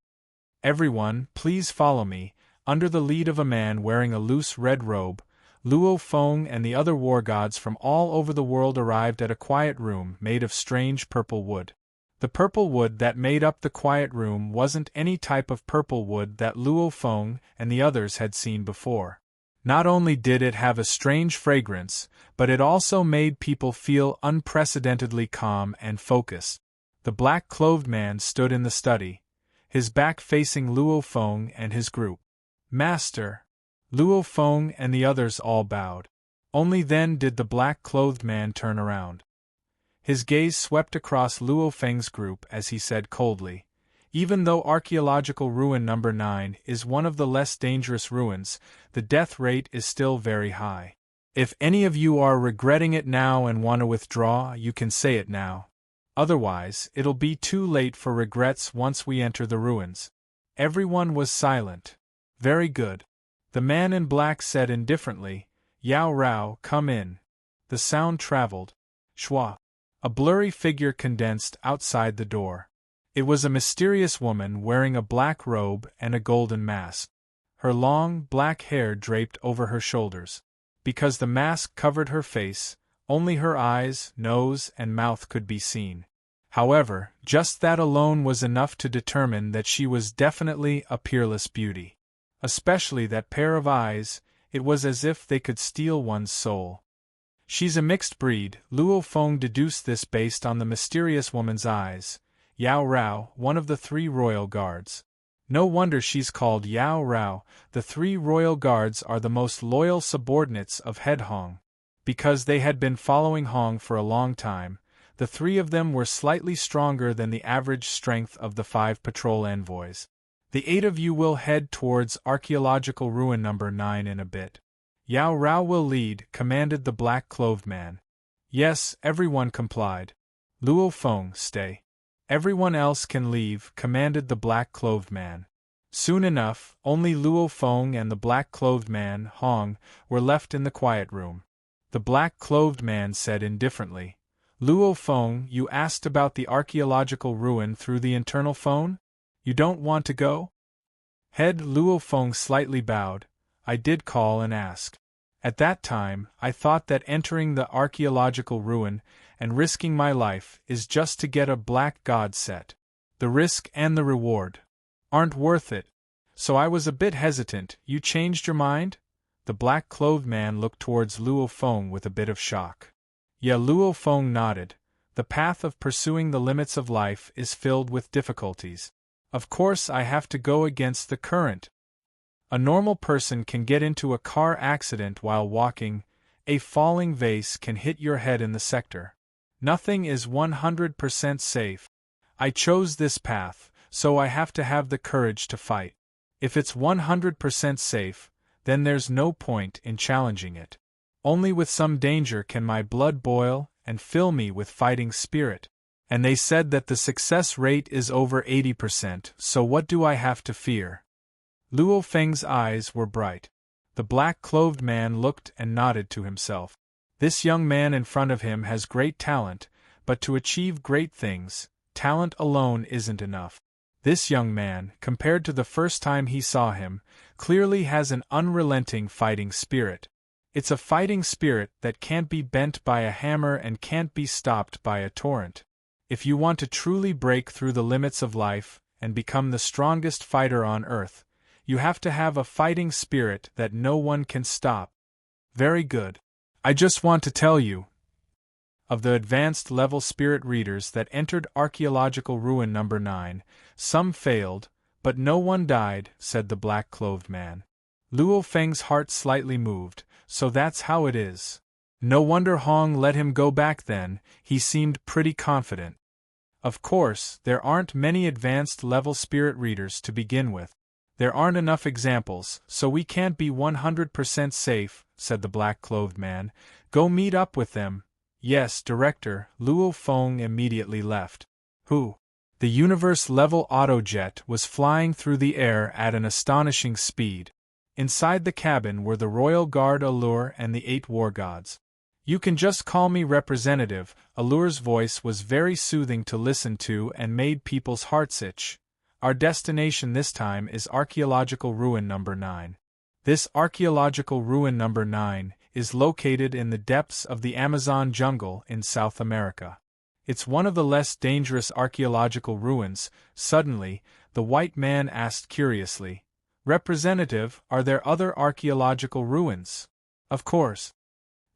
Everyone, please follow me. Under the lead of a man wearing a loose red robe, Luo Feng and the other war gods from all over the world arrived at a quiet room made of strange purple wood. The purple wood that made up the quiet room wasn't any type of purple wood that Luo Feng and the others had seen before. Not only did it have a strange fragrance, but it also made people feel unprecedentedly calm and focused. The black-clothed man stood in the study, his back facing Luo Feng and his group. Master! Luo Feng and the others all bowed. Only then did the black-clothed man turn around. His gaze swept across Luo Feng's group as he said coldly, even though archaeological ruin number 9 is one of the less dangerous ruins, the death rate is still very high. If any of you are regretting it now and want to withdraw, you can say it now. Otherwise, it'll be too late for regrets once we enter the ruins. Everyone was silent. Very good. The man in black said indifferently, Yao Rao, come in. The sound traveled. Shwa. A blurry figure condensed outside the door. It was a mysterious woman wearing a black robe and a golden mask. Her long, black hair draped over her shoulders. Because the mask covered her face, only her eyes, nose, and mouth could be seen. However, just that alone was enough to determine that she was definitely a peerless beauty. Especially that pair of eyes, it was as if they could steal one's soul. She's a mixed breed, Luo Feng deduced this based on the mysterious woman's eyes. Yao Rao, one of the 3 royal guards. No wonder she's called Yao Rao. The 3 royal guards are the most loyal subordinates of head Hong. Because they had been following Hong for a long time, the 3 of them were slightly stronger than the average strength of the 5 patrol envoys. The 8 of you will head towards archaeological ruin number 9 in a bit. Yao Rao will lead, commanded the black-clothed man. Yes, everyone complied. Luo Feng, stay. Everyone else can leave, commanded the black-clothed man. Soon enough, only Luo Feng and the black-clothed man, Hong, were left in the quiet room. The black-clothed man said indifferently, Luo Feng, you asked about the archaeological ruin through the internal phone? You don't want to go? Head Luo Feng slightly bowed. I did call and ask. At that time, I thought that entering the archaeological ruin and risking my life is just to get a black god set. The risk and the reward aren't worth it. So I was a bit hesitant. You changed your mind? The black-clothed man looked towards Luo Feng with a bit of shock. Yeah, Luo Feng nodded. The path of pursuing the limits of life is filled with difficulties. Of course I have to go against the current. A normal person can get into a car accident while walking, a falling vase can hit your head in the sector. Nothing is 100% safe. I chose this path, so I have to have the courage to fight. If it's 100% safe, then there's no point in challenging it. Only with some danger can my blood boil and fill me with fighting spirit. And they said that the success rate is over 80%, so what do I have to fear? Luo Feng's eyes were bright. The black-clothed man looked and nodded to himself. This young man in front of him has great talent, but to achieve great things, talent alone isn't enough. This young man, compared to the first time he saw him, clearly has an unrelenting fighting spirit. It's a fighting spirit that can't be bent by a hammer and can't be stopped by a torrent. If you want to truly break through the limits of life and become the strongest fighter on earth, you have to have a fighting spirit that no one can stop. Very good. I just want to tell you, of the advanced level spirit readers that entered archaeological ruin number 9, some failed, but no one died, said the black-clothed man. Luo Feng's heart slightly moved, so that's how it is. No wonder Hong let him go back then, he seemed pretty confident. Of course, there aren't many advanced level spirit readers to begin with. There aren't enough examples, so we can't be 100% safe, said the black-clothed man. Go meet up with them. Yes, Director. Luo Feng immediately left. Who? The universe-level autojet was flying through the air at an astonishing speed. Inside the cabin were the Royal Guard Allure and the 8 war gods. You can just call me representative. Allure's voice was very soothing to listen to and made people's hearts itch. Our destination this time is archaeological ruin number 9. This archaeological ruin number 9 is located in the depths of the Amazon jungle in South America. It's one of the less dangerous archaeological ruins. Suddenly, the white man asked curiously, Representative, are there other archaeological ruins? Of course.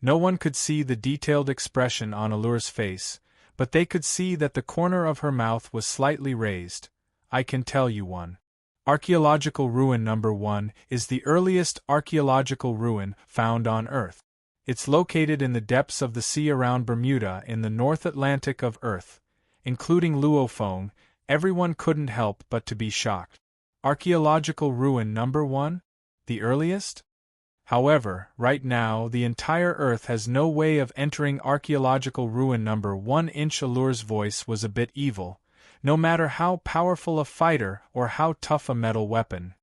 No one could see the detailed expression on Allure's face, but they could see that the corner of her mouth was slightly raised. I can tell you one. Archaeological ruin number 1 is the earliest archaeological ruin found on Earth. It's located in the depths of the sea around Bermuda in the North Atlantic of Earth. Including Luo Feng, everyone couldn't help but to be shocked. Archaeological ruin number 1? The earliest? However, right now the entire Earth has no way of entering archaeological ruin number 1. Allure's voice was a bit evil. No matter how powerful a fighter or how tough a metal weapon,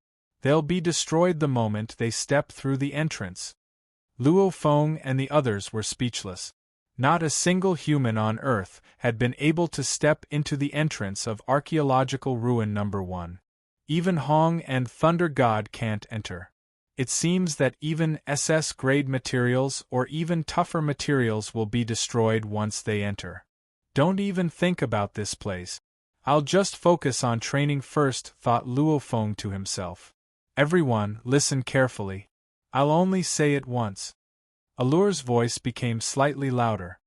they'll be destroyed the moment they step through the entrance. Luo Feng and the others were speechless. Not a single human on Earth had been able to step into the entrance of archaeological ruin number 1. Even Hong and Thunder God can't enter. It seems that even SS-grade materials or even tougher materials will be destroyed once they enter. Don't even think about this place. I'll just focus on training first, thought Luo Feng to himself. Everyone, listen carefully. I'll only say it once. Allure's voice became slightly louder.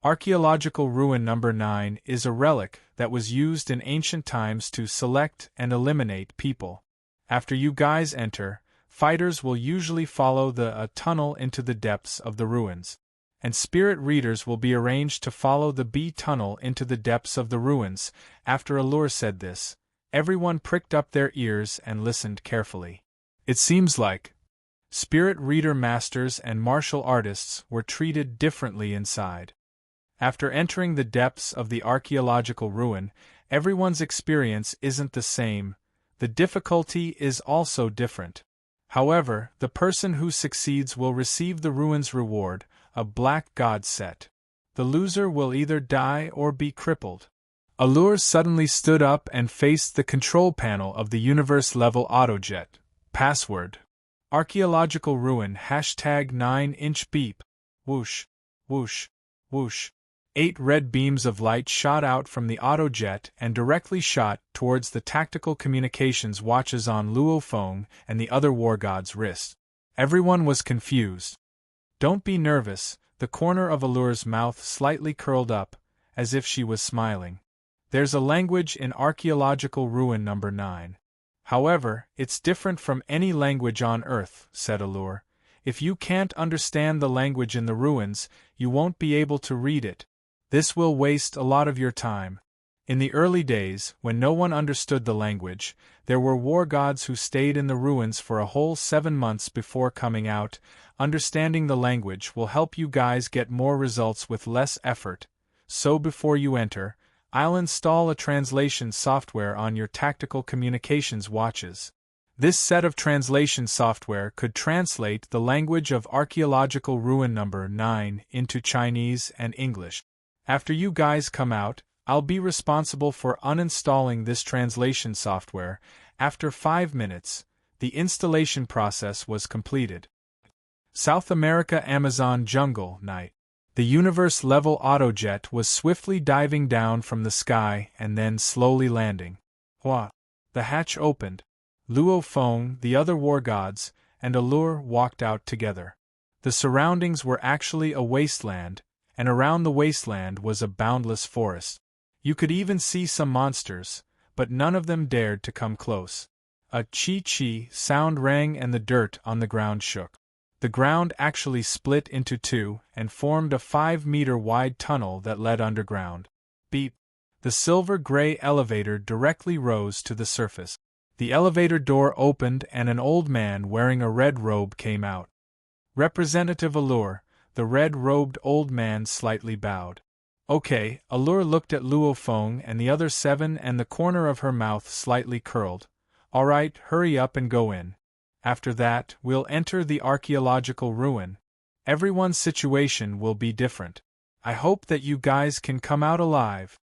Archaeological ruin number 9 is a relic that was used in ancient times to select and eliminate people. After you guys enter, fighters will usually follow a tunnel into the depths of the ruins, and spirit readers will be arranged to follow the B tunnel into the depths of the ruins. After Allure said this, everyone pricked up their ears and listened carefully. It seems like spirit reader masters and martial artists were treated differently inside. After entering the depths of the archaeological ruin, everyone's experience isn't the same. The difficulty is also different. However, the person who succeeds will receive the ruin's reward, a black god set. The loser will either die or be crippled. Allure suddenly stood up and faced the control panel of the universe-level autojet. Password. Archaeological ruin #9-inch beep. Whoosh, whoosh, whoosh. 8 red beams of light shot out from the autojet and directly shot towards the tactical communications watches on Luo Feng and the other war god's wrist. Everyone was confused. Don't be nervous, the corner of Allure's mouth slightly curled up, as if she was smiling. There's a language in archaeological ruin number 9. However, it's different from any language on Earth, said Allure. If you can't understand the language in the ruins, you won't be able to read it. This will waste a lot of your time. In the early days, when no one understood the language, there were war gods who stayed in the ruins for a whole 7 months before coming out. Understanding the language will help you guys get more results with less effort. So before you enter, I'll install a translation software on your tactical communications watches. This set of translation software could translate the language of archaeological ruin number 9 into Chinese and English. After you guys come out, I'll be responsible for uninstalling this translation software. After 5 minutes, the installation process was completed. South America Amazon jungle night. The universe-level autojet was swiftly diving down from the sky and then slowly landing. Hua! The hatch opened. Luo Feng, the other war gods, and Allure walked out together. The surroundings were actually a wasteland, and around the wasteland was a boundless forest. You could even see some monsters, but none of them dared to come close. A chi-chi sound rang and the dirt on the ground shook. The ground actually split into 2 and formed a 5-meter-wide tunnel that led underground. Beep! The silver-gray elevator directly rose to the surface. The elevator door opened and an old man wearing a red robe came out. Representative Allure, the red-robed old man slightly bowed. Okay, Allure looked at Luo Feng and the other 7 and the corner of her mouth slightly curled. Alright, hurry up and go in. After that, we'll enter the archaeological ruin. Everyone's situation will be different. I hope that you guys can come out alive.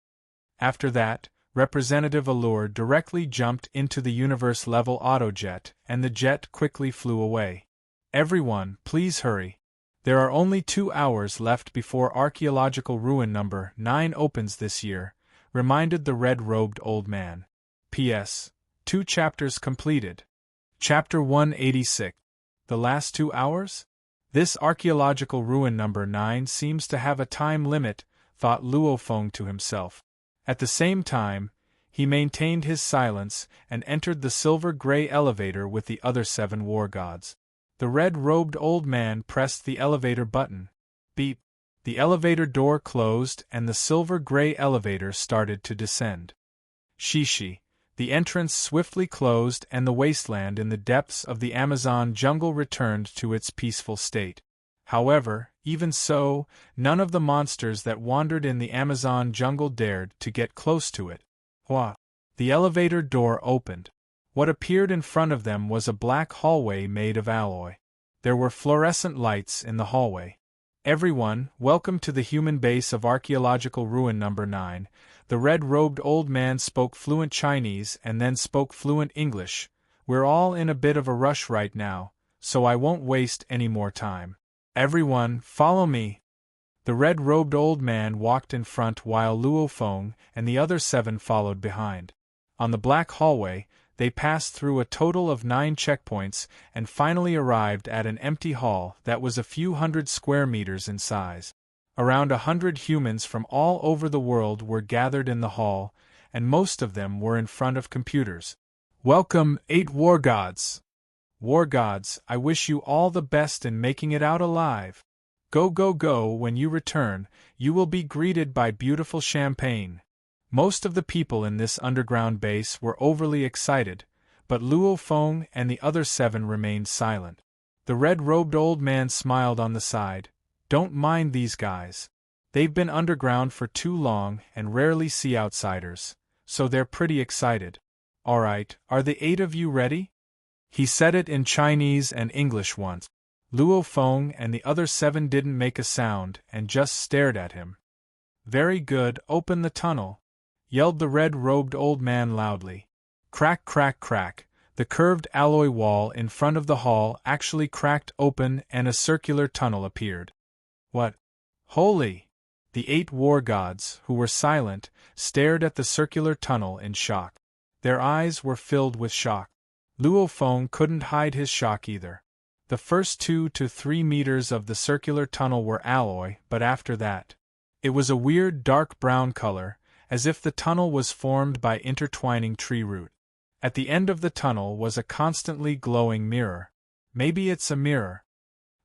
After that, Representative Allure directly jumped into the universe-level autojet, and the jet quickly flew away. Everyone, please hurry. There are only 2 hours left before archaeological ruin number 9 opens this year, reminded the red-robed old man. P.S. 2 chapters completed. Chapter 186. The last 2 hours? This archaeological ruin number 9 seems to have a time limit, thought Luo Feng to himself. At the same time, he maintained his silence and entered the silver-gray elevator with the other 7 war gods. The red-robed old man pressed the elevator button. Beep! The elevator door closed and the silver-gray elevator started to descend. Shishi! The entrance swiftly closed and the wasteland in the depths of the Amazon jungle returned to its peaceful state. However, even so, none of the monsters that wandered in the Amazon jungle dared to get close to it. Hua! The elevator door opened. What appeared in front of them was a black hallway made of alloy. There were fluorescent lights in the hallway. Everyone, welcome to the human base of archaeological ruin number 9. The red-robed old man spoke fluent Chinese and then spoke fluent English. We're all in a bit of a rush right now, so I won't waste any more time. Everyone, follow me. The red-robed old man walked in front while Luo Feng and the other 7 followed behind. On the black hallway, they passed through a total of 9 checkpoints and finally arrived at an empty hall that was a few hundred square meters in size. Around 100 humans from all over the world were gathered in the hall, and most of them were in front of computers. Welcome, 8 war gods! War gods, I wish you all the best in making it out alive. Go go go, when you return, you will be greeted by beautiful champagne. Most of the people in this underground base were overly excited, but Luo Feng and the other 7 remained silent. The red-robed old man smiled on the side. Don't mind these guys. They've been underground for too long and rarely see outsiders, so they're pretty excited. Alright, are the 8 of you ready? He said it in Chinese and English once. Luo Feng and the other 7 didn't make a sound and just stared at him. Very good, open the tunnel, yelled the red-robed old man loudly. Crack crack crack, the curved alloy wall in front of the hall actually cracked open and a circular tunnel appeared. What? Holy! The 8 war gods, who were silent, stared at the circular tunnel in shock. Their eyes were filled with shock. Luo Feng couldn't hide his shock either. The first 2 to 3 meters of the circular tunnel were alloy, but after that, it was a weird dark brown color, as if the tunnel was formed by intertwining tree root. At the end of the tunnel was a constantly glowing mirror. Maybe it's a mirror.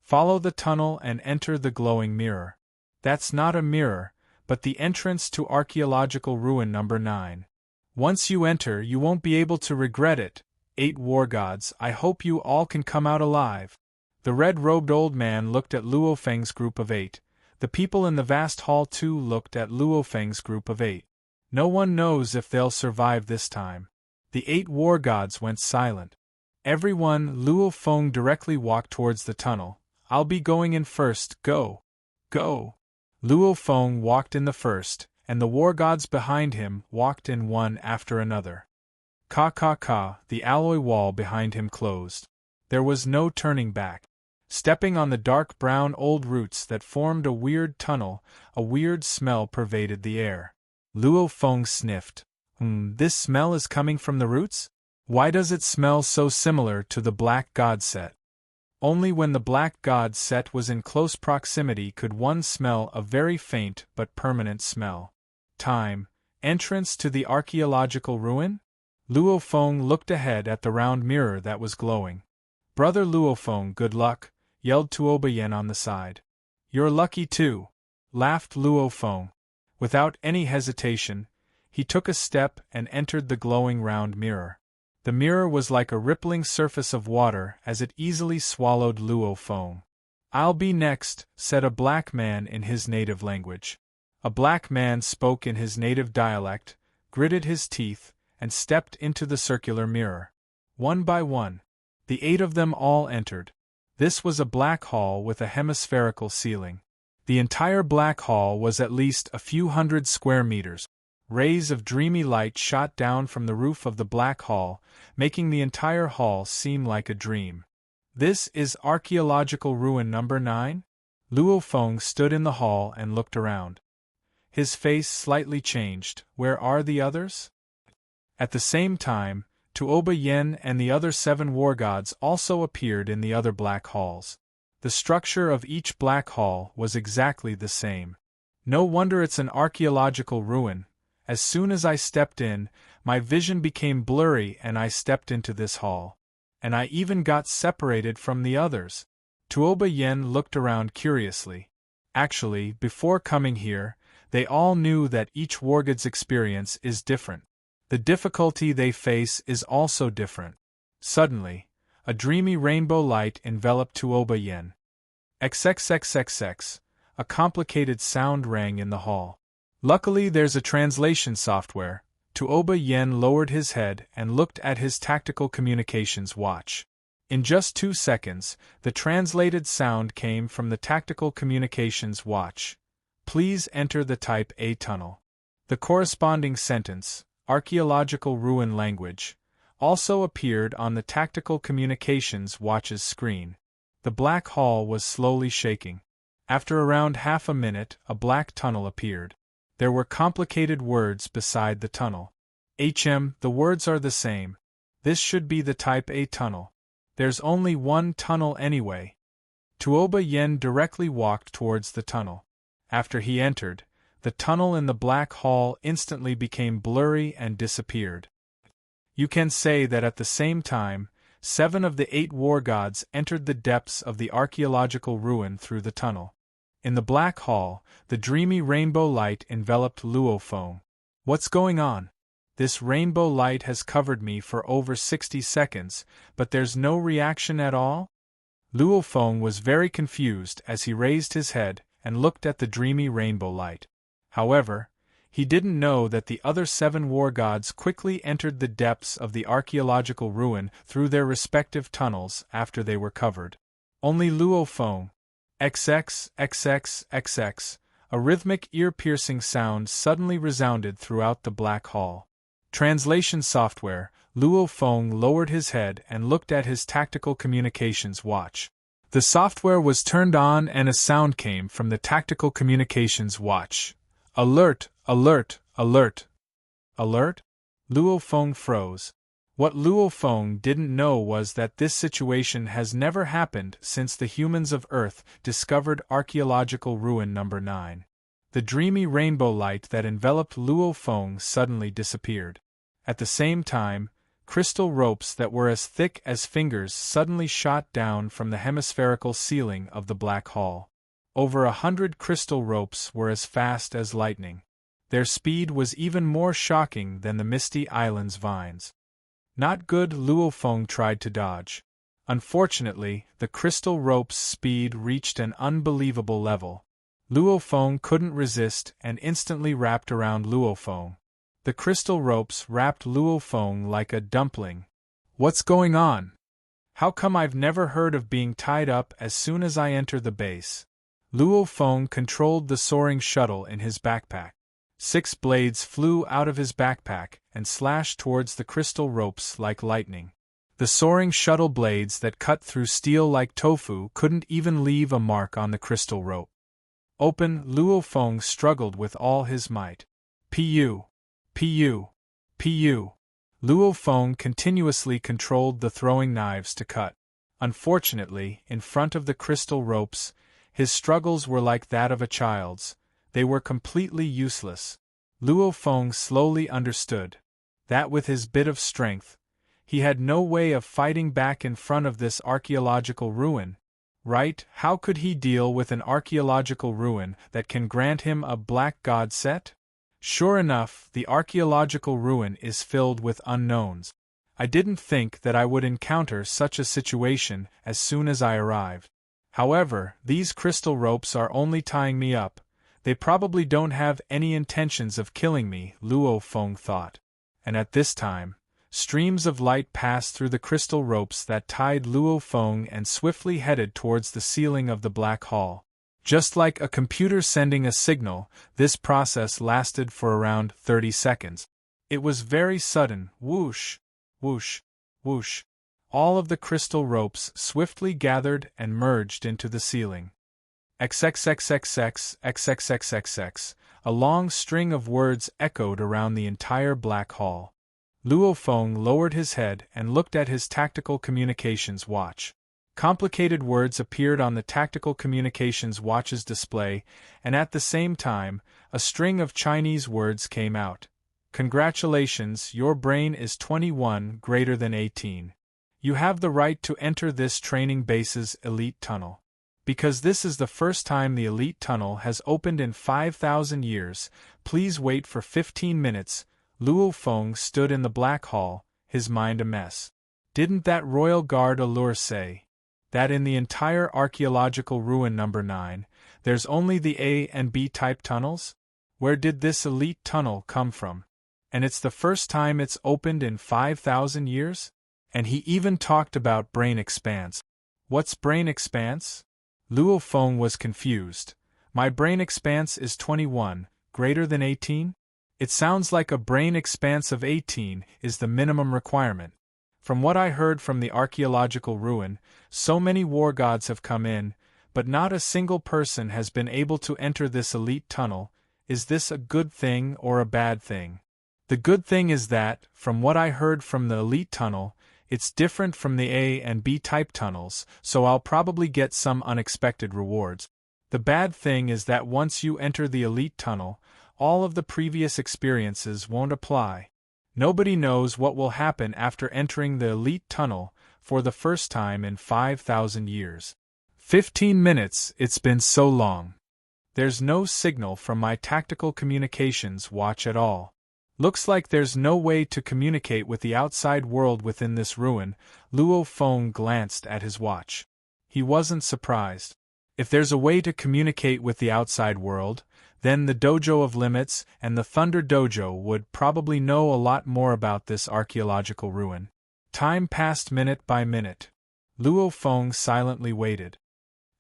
Follow the tunnel and enter the glowing mirror. That's not a mirror, but the entrance to archaeological ruin number 9. Once you enter, you won't be able to regret it. 8 war gods, I hope you all can come out alive. The red-robed old man looked at Luo Feng's group of 8. The people in the vast hall too looked at Luo Feng's group of 8. No one knows if they'll survive this time. The 8 war gods went silent. Everyone, Luo Feng directly walked towards the tunnel. I'll be going in first, go. Go. Luo Feng walked in the first, and the war gods behind him walked in one after another. Ka ka ka, the alloy wall behind him closed. There was no turning back. Stepping on the dark brown old roots that formed a weird tunnel, a weird smell pervaded the air. Luo Feng sniffed. This smell is coming from the roots? Why does it smell so similar to the black god set? Only when the black god set was in close proximity could one smell a very faint but permanent smell. Time. Entrance to the archaeological ruin? Luo Feng looked ahead at the round mirror that was glowing. Brother Luo Feng, good luck, yelled Tuoba Yen on the side. You're lucky too, laughed Luo Feng. Without any hesitation, he took a step and entered the glowing round mirror. The mirror was like a rippling surface of water as it easily swallowed Luo Feng. I'll be next, said a black man in his native language. A black man spoke in his native dialect, gritted his teeth, and stepped into the circular mirror. One by one, the 8 of them all entered. This was a black hall with a hemispherical ceiling. The entire black hall was at least a few hundred square meters. Rays of dreamy light shot down from the roof of the black hall, making the entire hall seem like a dream. This is archaeological ruin number 9? Luo Feng stood in the hall and looked around. His face slightly changed. Where are the others? At the same time, Tuoba Yen and the other 7 war gods also appeared in the other black halls. The structure of each black hall was exactly the same. No wonder it's an archaeological ruin. As soon as I stepped in, my vision became blurry and I stepped into this hall. And I even got separated from the others. Tuoba Yen looked around curiously. Actually, before coming here, they all knew that each wargod's experience is different. The difficulty they face is also different. Suddenly, a dreamy rainbow light enveloped Tuoba Yen. XXXXX, a complicated sound rang in the hall. Luckily there's a translation software. Tuoba Yen lowered his head and looked at his tactical communications watch. In just 2 seconds, the translated sound came from the tactical communications watch. Please enter the Type A tunnel. The corresponding sentence, archaeological ruin language, also appeared on the tactical communications watch's screen. The black hall was slowly shaking. After around half a minute, a black tunnel appeared. There were complicated words beside the tunnel. The words are the same. This should be the Type A tunnel. There's only one tunnel anyway. Tuoba Yen directly walked towards the tunnel. After he entered, the tunnel in the black hall instantly became blurry and disappeared. You can say that at the same time, 7 of the 8 war gods entered the depths of the archaeological ruin through the tunnel. In the black hall, the dreamy rainbow light enveloped Luo Feng. What's going on? This rainbow light has covered me for over 60 seconds, but there's no reaction at all? Luo Feng was very confused as he raised his head and looked at the dreamy rainbow light. However, he didn't know that the other 7 war gods quickly entered the depths of the archaeological ruin through their respective tunnels after they were covered. Only Luo Feng. XX, XX, XX, a rhythmic ear-piercing sound suddenly resounded throughout the black hall. Translation software. Luo Feng lowered his head and looked at his tactical communications watch. The software was turned on and a sound came from the tactical communications watch. Alert, alert, alert. Alert? Luo Feng froze. What Luo Feng didn't know was that this situation has never happened since the humans of Earth discovered archaeological ruin number 9. The dreamy rainbow light that enveloped Luo Feng suddenly disappeared. At the same time, crystal ropes that were as thick as fingers suddenly shot down from the hemispherical ceiling of the black hall. Over 100 crystal ropes were as fast as lightning. Their speed was even more shocking than the misty island's vines. Not good. Luo Feng tried to dodge. Unfortunately, the crystal rope's speed reached an unbelievable level. Luo Feng couldn't resist and instantly wrapped around Luo Feng. The crystal ropes wrapped Luo Feng like a dumpling. What's going on? How come I've never heard of being tied up as soon as I enter the base? Luo Feng controlled the soaring shuttle in his backpack. 6 blades flew out of his backpack and slashed towards the crystal ropes like lightning. The soaring shuttle blades that cut through steel like tofu couldn't even leave a mark on the crystal rope. Open. Luo Feng struggled with all his might. Pu. Pu. Pu. Luo Feng continuously controlled the throwing knives to cut. Unfortunately, in front of the crystal ropes, his struggles were like that of a child's. They were completely useless. Luo Feng slowly understood that with his bit of strength, he had no way of fighting back in front of this archaeological ruin. Right? How could he deal with an archaeological ruin that can grant him a black god set? Sure enough, the archaeological ruin is filled with unknowns. I didn't think that I would encounter such a situation as soon as I arrived. However, these crystal ropes are only tying me up. They probably don't have any intentions of killing me, Luo Feng thought. And at this time, streams of light passed through the crystal ropes that tied Luo Feng and swiftly headed towards the ceiling of the black hall. Just like a computer sending a signal, this process lasted for around 30 seconds. It was very sudden. Whoosh, whoosh, whoosh. All of the crystal ropes swiftly gathered and merged into the ceiling. XXXXX, XXXXX, a long string of words echoed around the entire black hall. Luo Feng lowered his head and looked at his tactical communications watch. Complicated words appeared on the tactical communications watch's display, and at the same time, a string of Chinese words came out. Congratulations, your brain is 21 greater than 18. You have the right to enter this training base's elite tunnel. Because this is the first time the elite tunnel has opened in 5,000 years, please wait for 15 minutes. Luo Feng stood in the black hall, his mind a mess. Didn't that royal guard allure say that in the entire archaeological ruin number 9, there's only the A and B type tunnels? Where did this elite tunnel come from? And it's the first time it's opened in 5,000 years? And he even talked about brain expanse. What's brain expanse? Luo Feng was confused. My brain expanse is 21, greater than 18? It sounds like a brain expanse of 18 is the minimum requirement. From what I heard from the archaeological ruin, so many war gods have come in, but not a single person has been able to enter this elite tunnel. Is this a good thing or a bad thing? The good thing is that, from what I heard from the elite tunnel, it's different from the A and B type tunnels, so I'll probably get some unexpected rewards. The bad thing is that once you enter the elite tunnel, all of the previous experiences won't apply. Nobody knows what will happen after entering the elite tunnel for the first time in 5,000 years. 15 minutes, it's been so long. There's no signal from my tactical communications watch at all. Looks like there's no way to communicate with the outside world within this ruin. Luo Feng glanced at his watch. He wasn't surprised. If there's a way to communicate with the outside world, then the Dojo of Limits and the Thunder Dojo would probably know a lot more about this archaeological ruin. Time passed minute by minute. Luo Feng silently waited.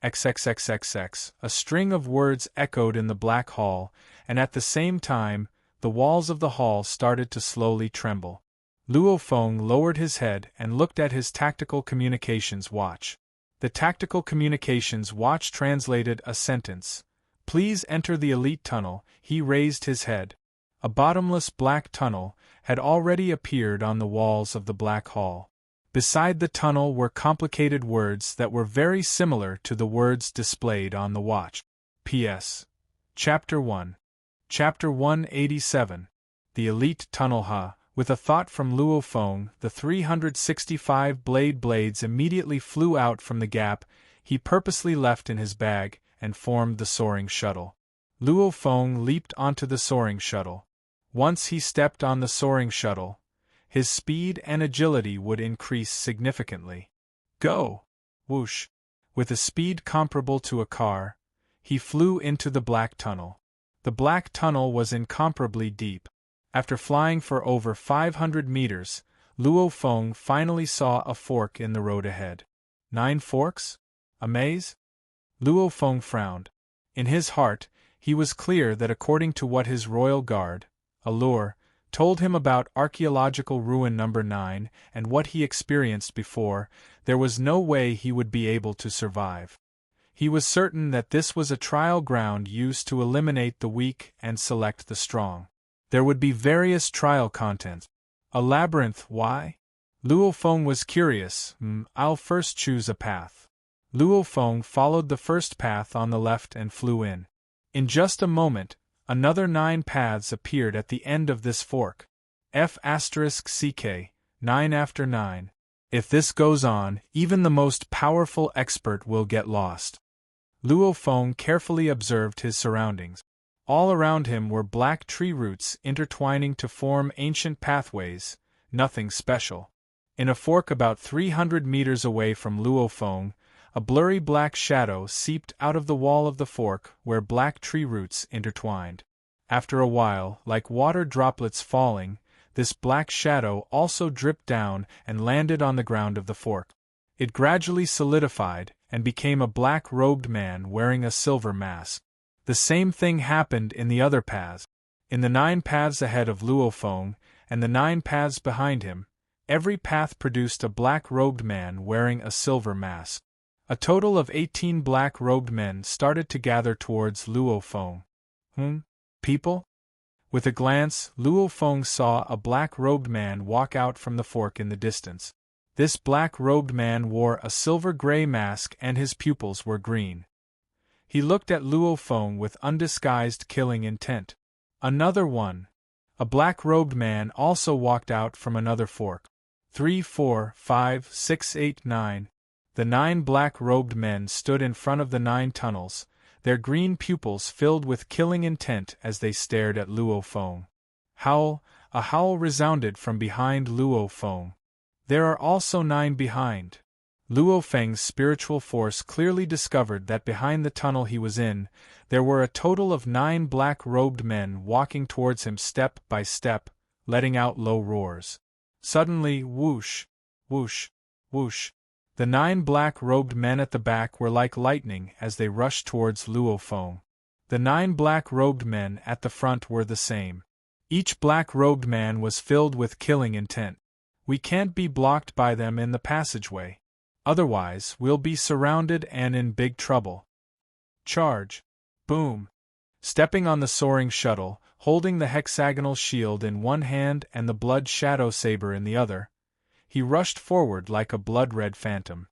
XXXXX, a string of words echoed in the black hall, and at the same time, the walls of the hall started to slowly tremble. Luo Feng lowered his head and looked at his tactical communications watch. The tactical communications watch translated a sentence. Please enter the elite tunnel. He raised his head. A bottomless black tunnel had already appeared on the walls of the black hall. Beside the tunnel were complicated words that were very similar to the words displayed on the watch. P.S. Chapter 1. Chapter 187. The Elite Tunnel Ha. With a thought from Luo Feng, the 365 blades immediately flew out from the gap he purposely left in his bag and formed the soaring shuttle. Luo Feng leaped onto the soaring shuttle. Once he stepped on the soaring shuttle, his speed and agility would increase significantly. Go! Whoosh! With a speed comparable to a car, he flew into the black tunnel. The black tunnel was incomparably deep. After flying for over 500 meters, Luo Feng finally saw a fork in the road ahead. 9 forks? A maze? Luo Feng frowned. In his heart, he was clear that according to what his royal guard, Allure, told him about archaeological ruin number 9 and what he experienced before, there was no way he would be able to survive. He was certain that this was a trial ground used to eliminate the weak and select the strong. There would be various trial contents. A labyrinth, why? Luo Feng was curious. I'll first choose a path. Luo Feng followed the first path on the left and flew in. In just a moment, another 9 paths appeared at the end of this fork. F***CK, 9 after 9. If this goes on, even the most powerful expert will get lost. Luo Feng carefully observed his surroundings. All around him were black tree roots intertwining to form ancient pathways, nothing special. In a fork about 300 meters away from Luo Feng, a blurry black shadow seeped out of the wall of the fork where black tree roots intertwined. After a while, like water droplets falling, this black shadow also dripped down and landed on the ground of the fork. It gradually solidified and became a black-robed man wearing a silver mask. The same thing happened in the other paths. In the 9 paths ahead of Luo Feng and the 9 paths behind him, every path produced a black-robed man wearing a silver mask. A total of 18 black-robed men started to gather towards Luo Feng. People? With a glance, Luo Feng saw a black-robed man walk out from the fork in the distance. This black-robed man wore a silver-gray mask and his pupils were green. He looked at Luo Feng with undisguised killing intent. Another one. A black-robed man also walked out from another fork. 3, 4, 5, 6, 8, 9. The 9 black-robed men stood in front of the 9 tunnels, their green pupils filled with killing intent as they stared at Luo Feng. A howl resounded from behind Luo Feng. There are also 9 behind. Luo Feng's spiritual force clearly discovered that behind the tunnel he was in, there were a total of 9 black-robed men walking towards him step by step, letting out low roars. Suddenly, whoosh, whoosh, whoosh. The 9 black-robed men at the back were like lightning as they rushed towards Luo Feng. The 9 black-robed men at the front were the same. Each black-robed man was filled with killing intent. We can't be blocked by them in the passageway. Otherwise, we'll be surrounded and in big trouble. Charge! Boom! Stepping on the soaring shuttle, holding the hexagonal shield in one hand and the blood shadow saber in the other, he rushed forward like a blood-red phantom.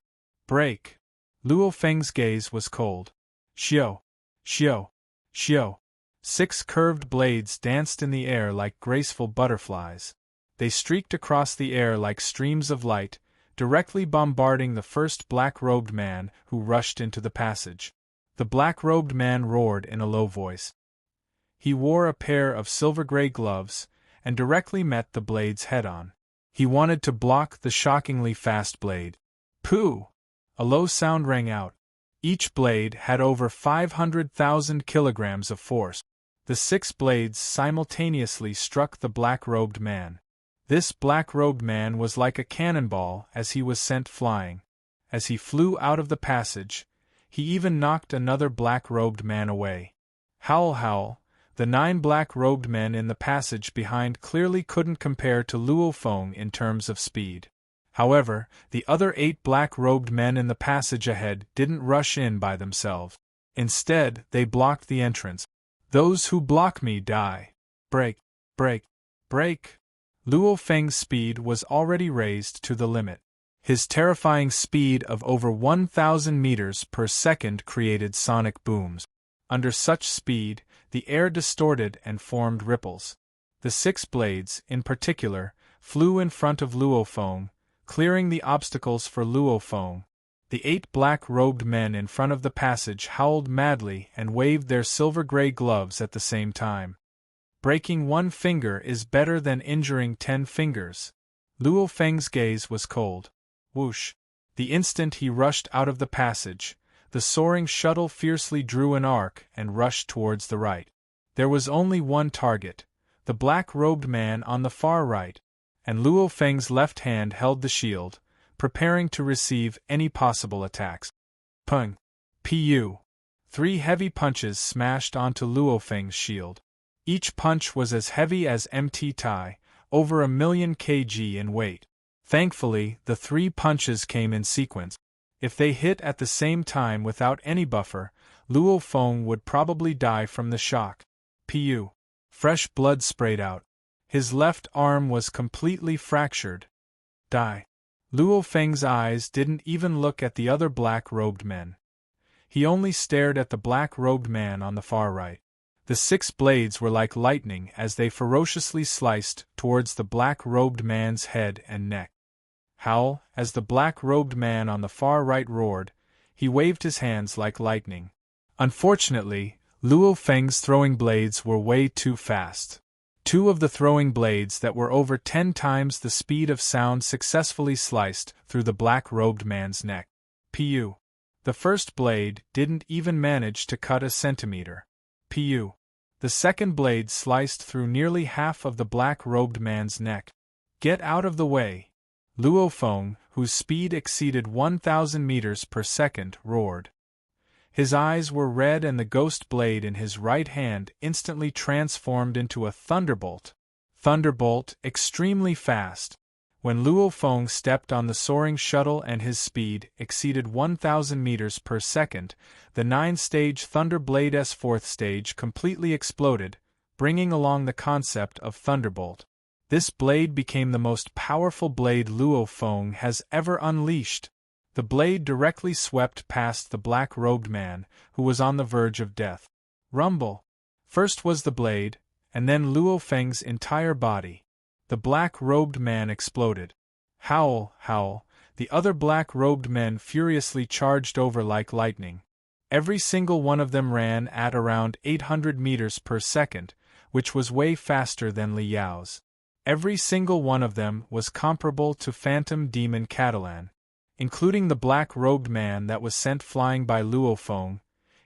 Break! Luo Feng's gaze was cold. Xiao! Xiao! Xiao! 6 curved blades danced in the air like graceful butterflies. They streaked across the air like streams of light, directly bombarding the first black-robed man who rushed into the passage. The black-robed man roared in a low voice. He wore a pair of silver-gray gloves, and directly met the blades head-on. He wanted to block the shockingly fast blade. Pooh! A low sound rang out. Each blade had over 500,000 kilograms of force. The 6 blades simultaneously struck the black-robed man. This black-robed man was like a cannonball as he was sent flying. As he flew out of the passage, he even knocked another black-robed man away. Howl, howl! The 9 black-robed men in the passage behind clearly couldn't compare to Luo Feng in terms of speed. However, the other 8 black-robed men in the passage ahead didn't rush in by themselves. Instead, they blocked the entrance. Those who block me die. Break, break, break! Luo Feng's speed was already raised to the limit. His terrifying speed of over 1,000 meters per second created sonic booms. Under such speed, the air distorted and formed ripples. The 6 blades, in particular, flew in front of Luo Feng, clearing the obstacles for Luo Feng. The 8 black-robed men in front of the passage howled madly and waved their silver-gray gloves at the same time. Breaking 1 finger is better than injuring 10 fingers. Luo Feng's gaze was cold. Whoosh! The instant he rushed out of the passage, the soaring shuttle fiercely drew an arc and rushed towards the right. There was only one target, the black-robed man on the far right, and Luo Feng's left hand held the shield, preparing to receive any possible attacks. Pung! Pu! 3 heavy punches smashed onto Luo Feng's shield. Each punch was as heavy as MT Tai, over 1,000,000 kg in weight. Thankfully, the 3 punches came in sequence. If they hit at the same time without any buffer, Luo Feng would probably die from the shock. Pu! Fresh blood sprayed out. His left arm was completely fractured. Die! Luo Feng's eyes didn't even look at the other black-robed men. He only stared at the black-robed man on the far right. The 6 blades were like lightning as they ferociously sliced towards the black-robed man's head and neck. Howl! As the black-robed man on the far right roared, he waved his hands like lightning. Unfortunately, Luo Feng's throwing blades were way too fast. 2 of the throwing blades that were over 10 times the speed of sound successfully sliced through the black-robed man's neck. Pu! The first blade didn't even manage to cut a centimeter. Pu! The second blade sliced through nearly half of the black-robed man's neck. Get out of the way! Luo Feng, whose speed exceeded 1,000 meters per second, roared. His eyes were red and the ghost blade in his right hand instantly transformed into a thunderbolt. Thunderbolt, extremely fast. When Luo Feng stepped on the soaring shuttle and his speed exceeded 1,000 meters per second, the 9-stage Thunder Blade's 4th stage completely exploded, bringing along the concept of Thunderbolt. This blade became the most powerful blade Luo Feng has ever unleashed. The blade directly swept past the black-robed man, who was on the verge of death. Rumble! First was the blade, and then Luo Feng's entire body. The black-robed man exploded. Howl, howl! The other black-robed men furiously charged over like lightning. Every single one of them ran at around 800 meters per second, which was way faster than Li Yao's. Every single one of them was comparable to Phantom Demon Catalan. Including the black-robed man that was sent flying by Luo Feng,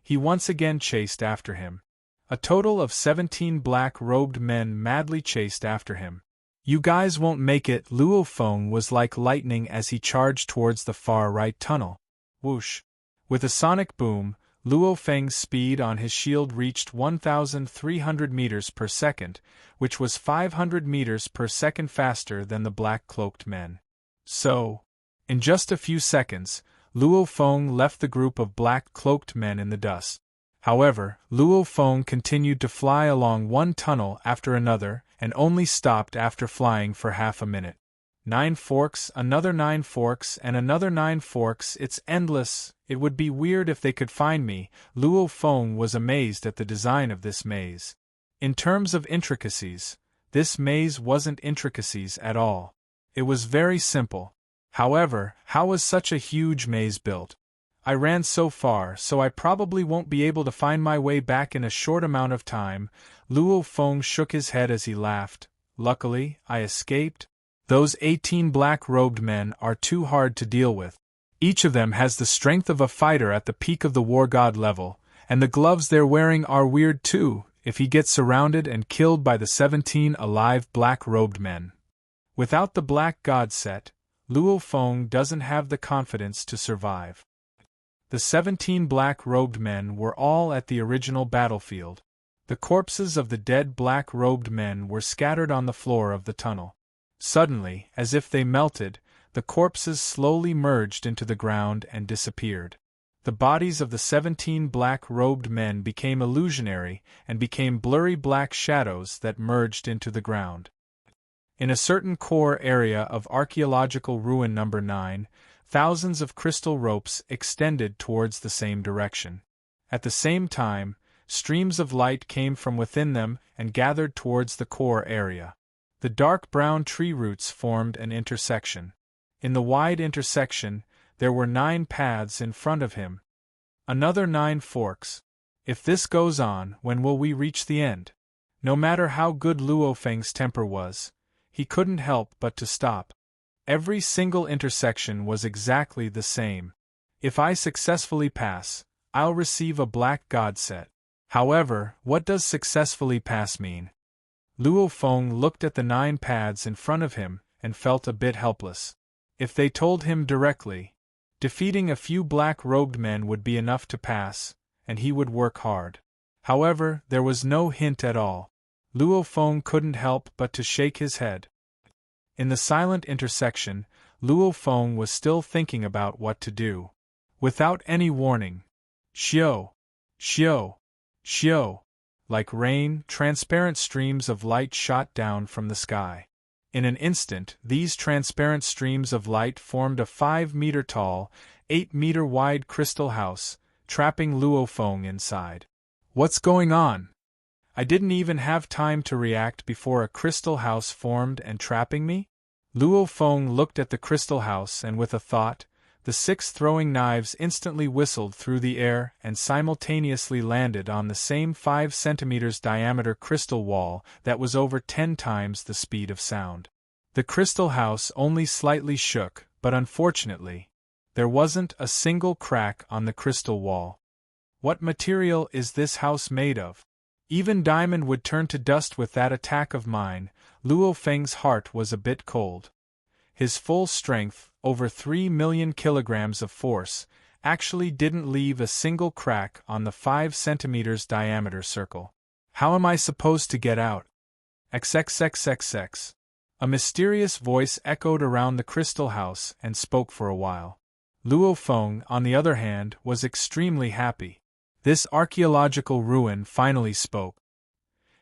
he once again chased after him. A total of 17 black-robed men madly chased after him. You guys won't make it. Luo Feng was like lightning as he charged towards the far right tunnel. Whoosh! With a sonic boom, Luo Feng's speed on his shield reached 1,300 meters per second, which was 500 meters per second faster than the black-cloaked men. So, in just a few seconds, Luo Feng left the group of black-cloaked men in the dust. However, Luo Feng continued to fly along one tunnel after another and only stopped after flying for half a minute. 9 forks, another 9 forks, and another 9 forks, it's endless. It would be weird if they could find me. Luo Feng was amazed at the design of this maze. In terms of intricacies, this maze wasn't intricacies at all. It was very simple. However, how was such a huge maze built? I ran so far, so I probably won't be able to find my way back in a short amount of time. Luo Feng shook his head as he laughed. Luckily, I escaped. Those 18 black-robed men are too hard to deal with. Each of them has the strength of a fighter at the peak of the war god level, and the gloves they're wearing are weird too, if he gets surrounded and killed by the 17 alive black-robed men. Without the black god set, Luo Feng doesn't have the confidence to survive. The 17 black-robed men were all at the original battlefield. The corpses of the dead black-robed men were scattered on the floor of the tunnel. Suddenly, as if they melted, the corpses slowly merged into the ground and disappeared. The bodies of the 17 black-robed men became illusionary and became blurry black shadows that merged into the ground. In a certain core area of archaeological ruin number 9, thousands of crystal ropes extended towards the same direction. At the same time, streams of light came from within them and gathered towards the core area. The dark brown tree roots formed an intersection. In the wide intersection, there were 9 paths in front of him. Another 9 forks. If this goes on, when will we reach the end? No matter how good Luo Feng's temper was, he couldn't help but to stop. Every single intersection was exactly the same. If I successfully pass, I'll receive a black god set. However, what does successfully pass mean? Luo Feng looked at the 9 paths in front of him and felt a bit helpless. If they told him directly, defeating a few black-robed men would be enough to pass, and he would work hard. However, there was no hint at all. Luo Feng couldn't help but to shake his head. In the silent intersection, Luo Feng was still thinking about what to do. Without any warning, xiao, xiao, xiao, like rain, transparent streams of light shot down from the sky. In an instant, these transparent streams of light formed a 5-meter-tall, 8-meter-wide crystal house, trapping Luo Feng inside. What's going on? I didn't even have time to react before a crystal house formed and trapping me? Luo Feng looked at the crystal house and with a thought, the 6 throwing knives instantly whistled through the air and simultaneously landed on the same 5 centimeters diameter crystal wall that was over 10 times the speed of sound. The crystal house only slightly shook, but unfortunately, there wasn't a single crack on the crystal wall. What material is this house made of? Even diamond would turn to dust with that attack of mine. Luo Feng's heart was a bit cold. His full strength, over 3 million kilograms of force, actually didn't leave a single crack on the 5 centimeters diameter circle. How am I supposed to get out? XXXXX. A mysterious voice echoed around the crystal house and spoke for a while. Luo Feng, on the other hand, was extremely happy. This archaeological ruin finally spoke.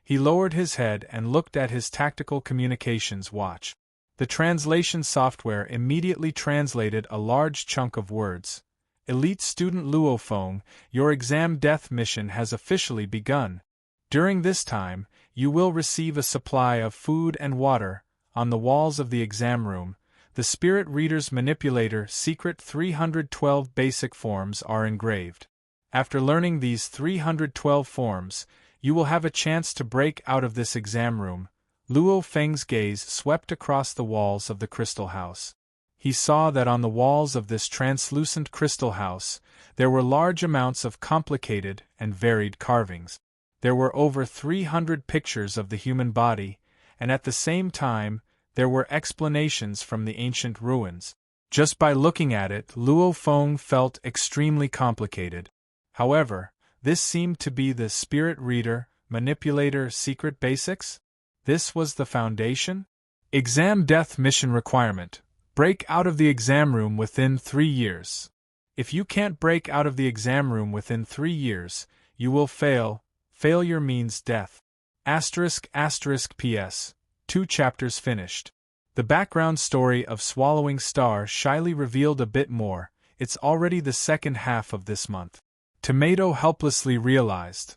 He lowered his head and looked at his tactical communications watch. The translation software immediately translated a large chunk of words. Elite student Luo Feng, your exam death mission has officially begun. During this time, you will receive a supply of food and water. On the walls of the exam room, the Spirit Reader's Manipulator Secret 312 basic forms are engraved. After learning these 312 forms, you will have a chance to break out of this exam room. Luo Feng's gaze swept across the walls of the crystal house. He saw that on the walls of this translucent crystal house, there were large amounts of complicated and varied carvings. There were over 300 pictures of the human body, and at the same time, there were explanations from the ancient ruins. Just by looking at it, Luo Feng felt extremely complicated. However, this seemed to be the Spirit Reader, Manipulator Secret Basics? This was the foundation? Exam Death Mission Requirement. Break out of the exam room within 3 years. If you can't break out of the exam room within 3 years, You will fail. Failure means death. **P.S. 2 chapters finished. The background story of Swallowing Star shyly revealed a bit more. It's already the second half of this month. Tomato helplessly realized.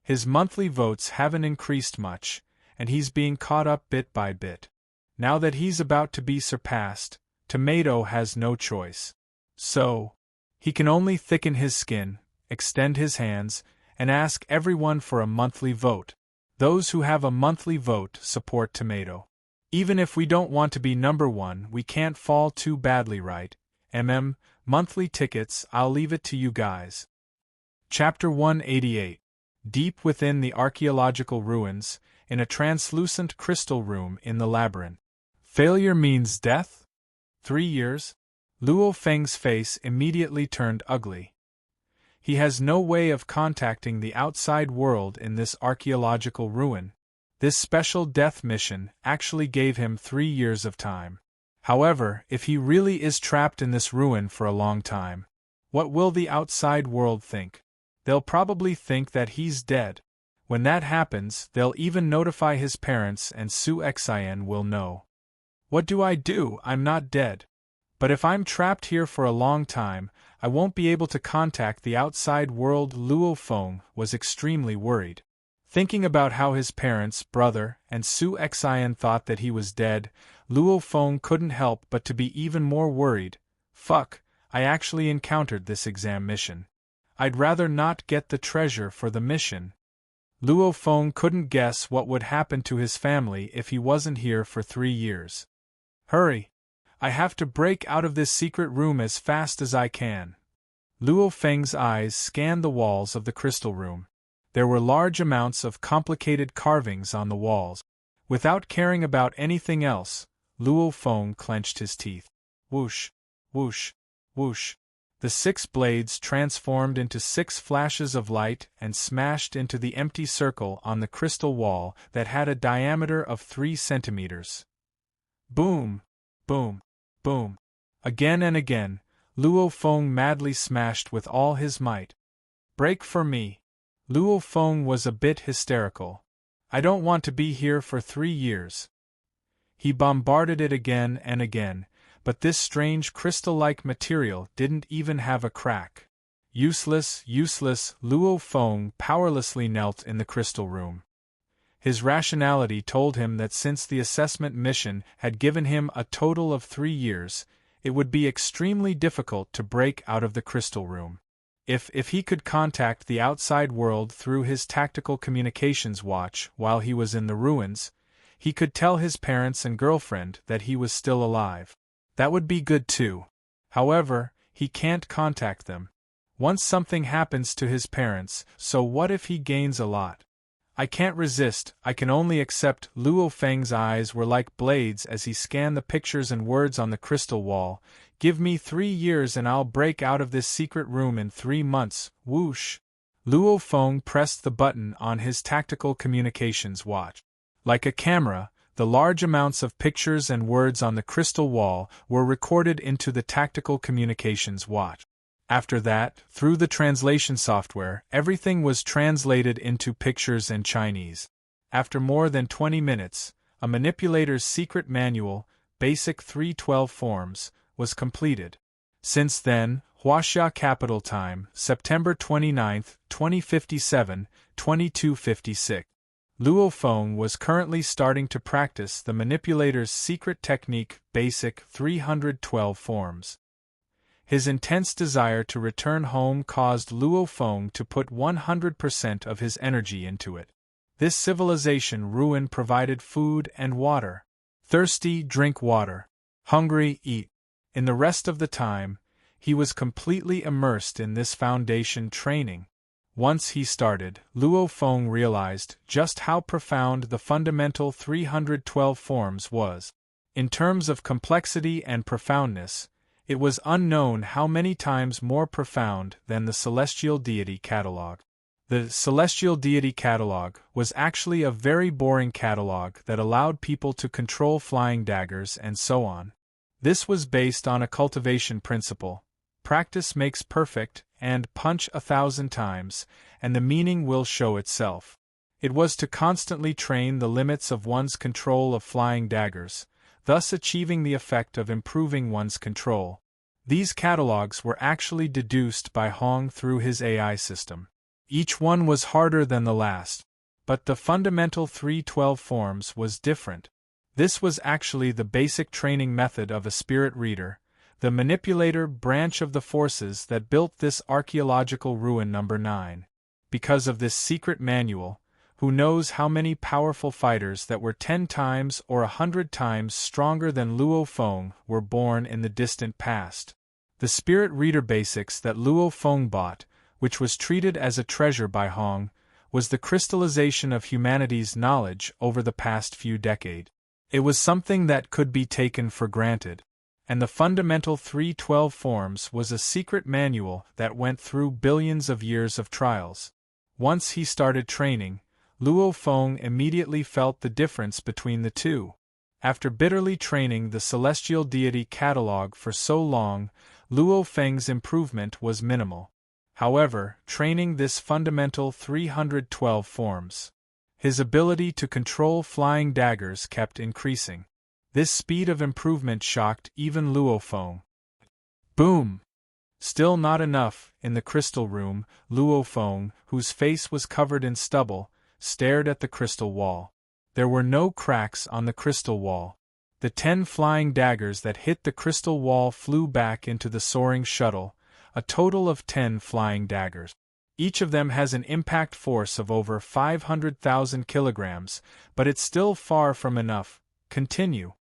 His monthly votes haven't increased much, and he's being caught up bit by bit. Now that he's about to be surpassed, Tomato has no choice. So, he can only thicken his skin, extend his hands, and ask everyone for a monthly vote. Those who have a monthly vote support Tomato. Even if we don't want to be number one, we can't fall too badly, right? Monthly tickets, I'll leave it to you guys. Chapter 188. Deep within the archaeological ruins, in a translucent crystal room in the labyrinth. Failure means death? 3 years? Luo Feng's face immediately turned ugly. He has no way of contacting the outside world in this archaeological ruin. This special death mission actually gave him 3 years of time. However, if he really is trapped in this ruin for a long time, what will the outside world think? They'll probably think that he's dead. When that happens, they'll even notify his parents and Su Xian will know. What do? I'm not dead. But if I'm trapped here for a long time, I won't be able to contact the outside world. Luo Feng was extremely worried. Thinking about how his parents, brother, and Su Xian thought that he was dead, Luo Feng couldn't help but to be even more worried. Fuck, I actually encountered this exam mission. I'd rather not get the treasure for the mission. Luo Feng couldn't guess what would happen to his family if he wasn't here for 3 years. Hurry! I have to break out of this secret room as fast as I can. Luo Feng's eyes scanned the walls of the crystal room. There were large amounts of complicated carvings on the walls. Without caring about anything else, Luo Feng clenched his teeth. Whoosh, whoosh, whoosh. The 6 blades transformed into 6 flashes of light and smashed into the empty circle on the crystal wall that had a diameter of 3 centimeters. Boom! Boom! Boom! Again and again, Luo Feng madly smashed with all his might. Break for me! Luo Feng was a bit hysterical. I don't want to be here for 3 years. He bombarded it again and again, but this strange crystal-like material didn't even have a crack. Useless, useless, Luo Feng powerlessly knelt in the crystal room. His rationality told him that since the assessment mission had given him a total of 3 years, it would be extremely difficult to break out of the crystal room. If he could contact the outside world through his tactical communications watch while he was in the ruins, he could tell his parents and girlfriend that he was still alive. That would be good too. However, he can't contact them. Once something happens to his parents, so what if he gains a lot? I can't resist, I can only accept. Luo Feng's eyes were like blades as he scanned the pictures and words on the crystal wall. Give me 3 years and I'll break out of this secret room in 3 months. Whoosh! Luo Feng pressed the button on his tactical communications watch. Like a camera, the large amounts of pictures and words on the crystal wall were recorded into the tactical communications watch. After that, through the translation software, everything was translated into pictures and Chinese. After more than 20 minutes, a manipulator's secret manual, Basic 312 Forms, was completed. Since then, Huaxia Capital Time, September 29, 2057, 2256. Luo Feng was currently starting to practice the manipulator's secret technique, Basic 312 Forms. His intense desire to return home caused Luo Feng to put 100% of his energy into it. This civilization ruin provided food and water. Thirsty, drink water. Hungry, eat. In the rest of the time, he was completely immersed in this foundation training. Once he started, Luo Feng realized just how profound the fundamental 312 forms was. In terms of complexity and profoundness, it was unknown how many times more profound than the Celestial Deity Catalog. The Celestial Deity Catalog was actually a very boring catalog that allowed people to control flying daggers and so on. This was based on a cultivation principle. Practice makes perfect, and punch 1,000 times, and the meaning will show itself. It was to constantly train the limits of one's control of flying daggers, thus achieving the effect of improving one's control. These catalogs were actually deduced by Hong through his AI system. Each one was harder than the last, but the fundamental 312 forms was different. This was actually the basic training method of a spirit reader, the manipulator branch of the forces that built this archaeological ruin number 9. Because of this secret manual, who knows how many powerful fighters that were 10 times or 100 times stronger than Luo Feng were born in the distant past. The spirit reader basics that Luo Feng bought, which was treated as a treasure by Hong, was the crystallization of humanity's knowledge over the past few decades. It was something that could be taken for granted. And the fundamental 312 forms was a secret manual that went through billions of years of trials. Once he started training, Luo Feng immediately felt the difference between the two. After bitterly training the celestial deity catalog for so long, Luo Feng's improvement was minimal. However, training this fundamental 312 forms, his ability to control flying daggers kept increasing. This speed of improvement shocked even Luo Feng. Boom! Still not enough. In the crystal room, Luo Feng, whose face was covered in stubble, stared at the crystal wall. There were no cracks on the crystal wall. The 10 flying daggers that hit the crystal wall flew back into the soaring shuttle, a total of 10 flying daggers. Each of them has an impact force of over 500,000 kilograms, but it's still far from enough. Continue.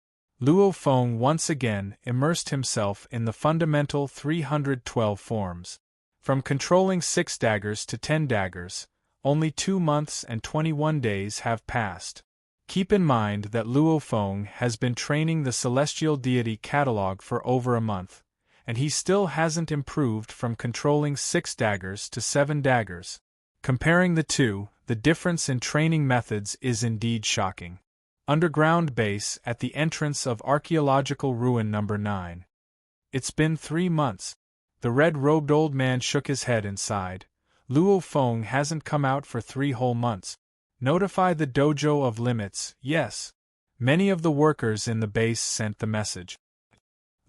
Luo Feng once again immersed himself in the fundamental 312 forms. From controlling 6 daggers to 10 daggers, only 2 months and 21 days have passed. Keep in mind that Luo Feng has been training the celestial deity catalog for over a month, and he still hasn't improved from controlling 6 daggers to 7 daggers. Comparing the two, the difference in training methods is indeed shocking. Underground base at the entrance of archaeological ruin number 9. It's been 3 months. The red-robed old man shook his head and sighed. Luo Feng hasn't come out for 3 whole months. Notify the dojo of limits, yes. Many of the workers in the base sent the message.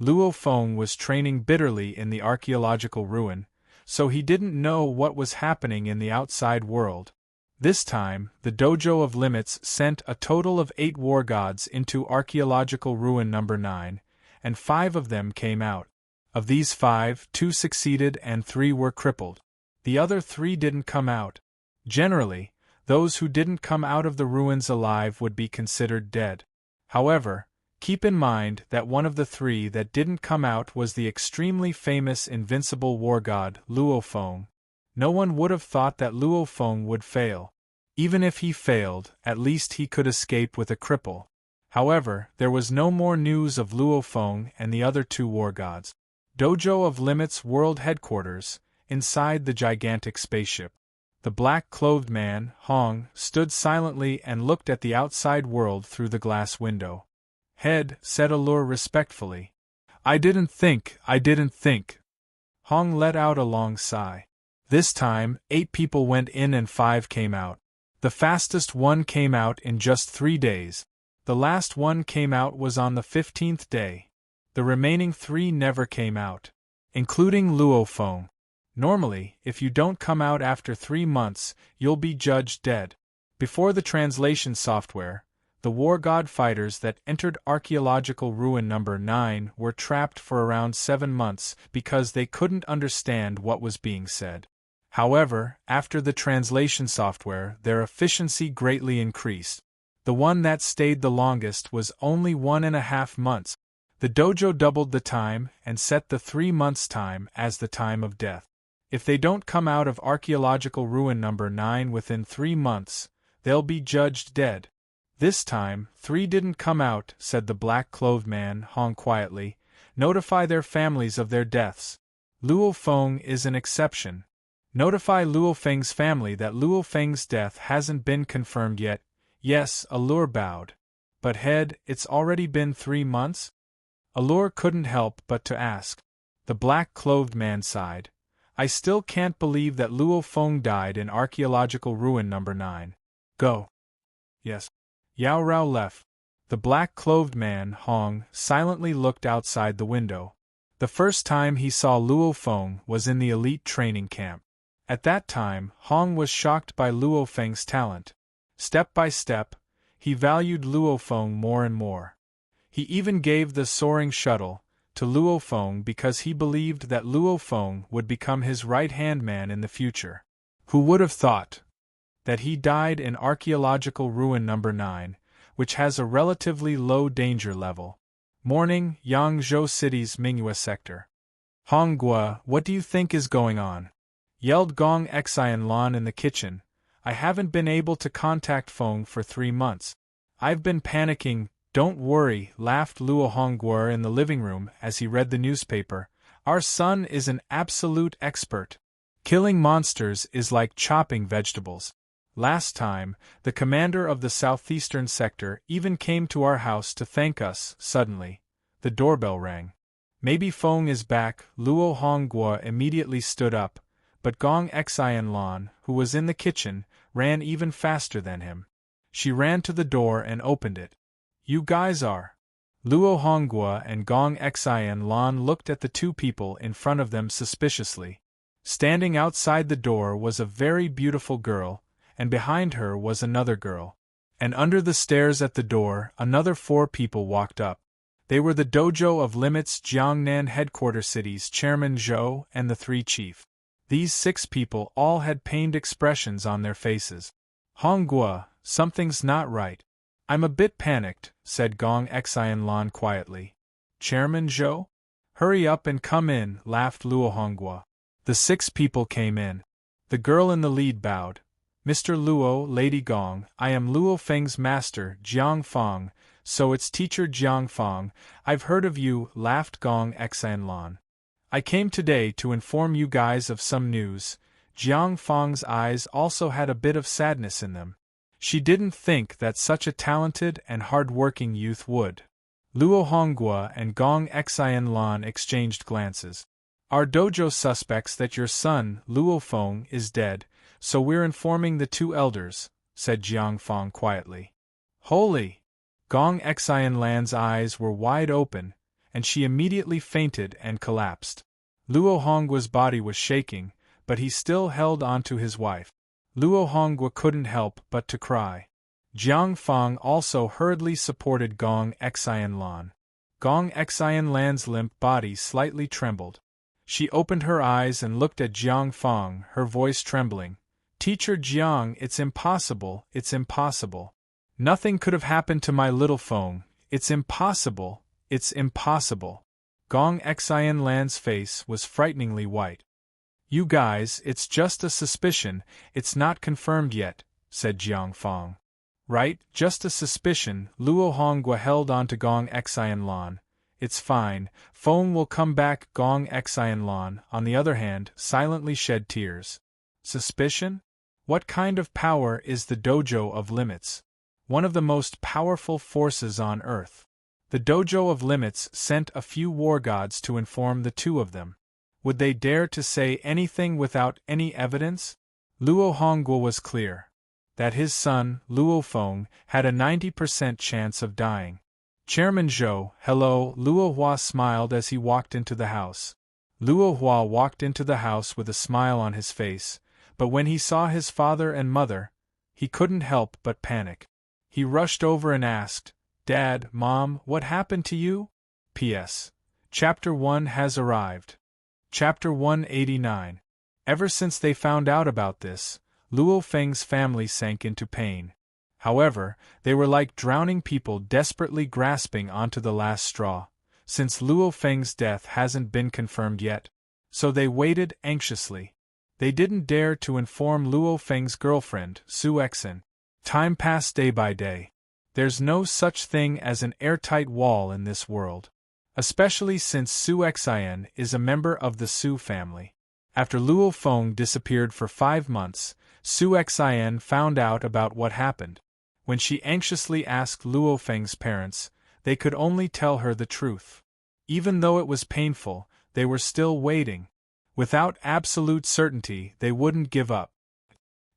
Luo Feng was training bitterly in the archaeological ruin, so he didn't know what was happening in the outside world. This time, the dojo of limits sent a total of 8 war gods into archaeological ruin number 9, and 5 of them came out. Of these 5, 2 succeeded and 3 were crippled. The other 3 didn't come out. Generally, those who didn't come out of the ruins alive would be considered dead. However, keep in mind that one of the 3 that didn't come out was the extremely famous invincible war god, Luo Feng. No one would have thought that Luo Feng would fail. Even if he failed, at least he could escape with a cripple. However, there was no more news of Luo Feng and the other 2 war gods. Dojo of Limits World Headquarters, inside the gigantic spaceship. The black-clothed man, Hong, stood silently and looked at the outside world through the glass window. Head, said Allure respectfully. I didn't think. Hong let out a long sigh. This time, 8 people went in and 5 came out. The fastest one came out in just 3 days. The last one came out was on the 15th day. The remaining 3 never came out, including Luo Feng. Normally, if you don't come out after 3 months, you'll be judged dead. Before the translation software, the war god fighters that entered archaeological ruin number 9 were trapped for around 7 months because they couldn't understand what was being said. However, after the translation software, their efficiency greatly increased. The one that stayed the longest was only 1.5 months. The dojo doubled the time and set the 3 months' time as the time of death. If they don't come out of archaeological ruin number 9 within 3 months, they'll be judged dead. This time, 3 didn't come out, said the black-clothed man, Hong quietly. Notify their families of their deaths. Luo Feng is an exception. Notify Luo Feng's family that Luo Feng's death hasn't been confirmed yet. Yes, Allure bowed. But head, it's already been 3 months? Allure couldn't help but to ask. The black-clothed man sighed. I still can't believe that Luo Feng died in archaeological ruin number 9. Go. Yes. Yao Rao left. The black-clothed man, Hong, silently looked outside the window. The first time he saw Luo Feng was in the elite training camp. At that time, Hong was shocked by Luo Feng's talent. Step by step, he valued Luo Feng more and more. He even gave the soaring shuttle to Luo Feng because he believed that Luo Feng would become his right-hand man in the future. Who would have thought that he died in archaeological ruin number 9, which has a relatively low danger level. Morning, Yangzhou City's Mingyue sector. Honggua, what do you think is going on? Yelled Gong Xianlan in the kitchen. I haven't been able to contact Feng for 3 months. I've been panicking. Don't worry, laughed Luo Honggua in the living room as he read the newspaper. Our son is an absolute expert. Killing monsters is like chopping vegetables. Last time, the commander of the southeastern sector even came to our house to thank us. Suddenly, the doorbell rang. Maybe Feng is back. Luo Honggua immediately stood up, but Gong Xianlan, who was in the kitchen, ran even faster than him. She ran to the door and opened it. You guys are. Luo Honggua and Gong Xianlan looked at the two people in front of them suspiciously. Standing outside the door was a very beautiful girl, and behind her was another girl. And under the stairs at the door, another 4 people walked up. They were the Dojo of Limits Jiangnan headquarter city's chairman Zhou and the 3 chief. These 6 people all had pained expressions on their faces. Honggua, something's not right. I'm a bit panicked, said Gong Xianlan quietly. Chairman Zhou? Hurry up and come in, laughed Luo Honggua. The 6 people came in. The girl in the lead bowed. Mr. Luo, Lady Gong, I am Luo Feng's master, Jiang Feng, so it's teacher Jiang Feng. I've heard of you, laughed Gong Xianlan. I came today to inform you guys of some news. Jiang Feng's eyes also had a bit of sadness in them. She didn't think that such a talented and hard-working youth would. Luo Honggua and Gong Xianlan exchanged glances. Our dojo suspects that your son, Luo Feng, is dead, so we're informing the 2 elders, said Jiang Feng quietly. Holy! Gong Xianlan's eyes were wide open, and she immediately fainted and collapsed. Luo Honggua's body was shaking, but he still held on to his wife. Luo Honggua couldn't help but to cry. Jiang Feng also hurriedly supported Gong Xianlan. Gong Xianlan's limp body slightly trembled. She opened her eyes and looked at Jiang Feng, her voice trembling. Teacher Jiang, it's impossible, it's impossible. Nothing could have happened to my little Feng. It's impossible, it's impossible. Gong Xianlan's face was frighteningly white. You guys, it's just a suspicion, it's not confirmed yet, said Jiang Feng. Right, just a suspicion. Luo Honggua held on to Gong Xianlan. It's fine, Feng will come back. Gong Xianlan, on the other hand, silently shed tears. Suspicion? What kind of power is the Dojo of Limits? One of the most powerful forces on Earth. The Dojo of Limits sent a few war gods to inform the 2 of them. Would they dare to say anything without any evidence? Luo Honggua was clear that his son, Luo Feng, had a 90% chance of dying. Chairman Zhou, hello, Luo Hua smiled as he walked into the house. Luo Hua walked into the house with a smile on his face, but when he saw his father and mother, he couldn't help but panic. He rushed over and asked, Dad, Mom, what happened to you? P.S. Chapter 1 has arrived. Chapter 189. Ever since they found out about this, Luo Feng's family sank into pain. However, they were like drowning people desperately grasping onto the last straw, since Luo Feng's death hasn't been confirmed yet. So they waited anxiously. They didn't dare to inform Luo Feng's girlfriend, Su Exin. Time passed day by day. There's no such thing as an airtight wall in this world. Especially since Su Exin is a member of the Su family. After Luo Feng disappeared for 5 months, Su Exin found out about what happened. When she anxiously asked Luo Feng's parents, they could only tell her the truth. Even though it was painful, they were still waiting. Without absolute certainty, they wouldn't give up.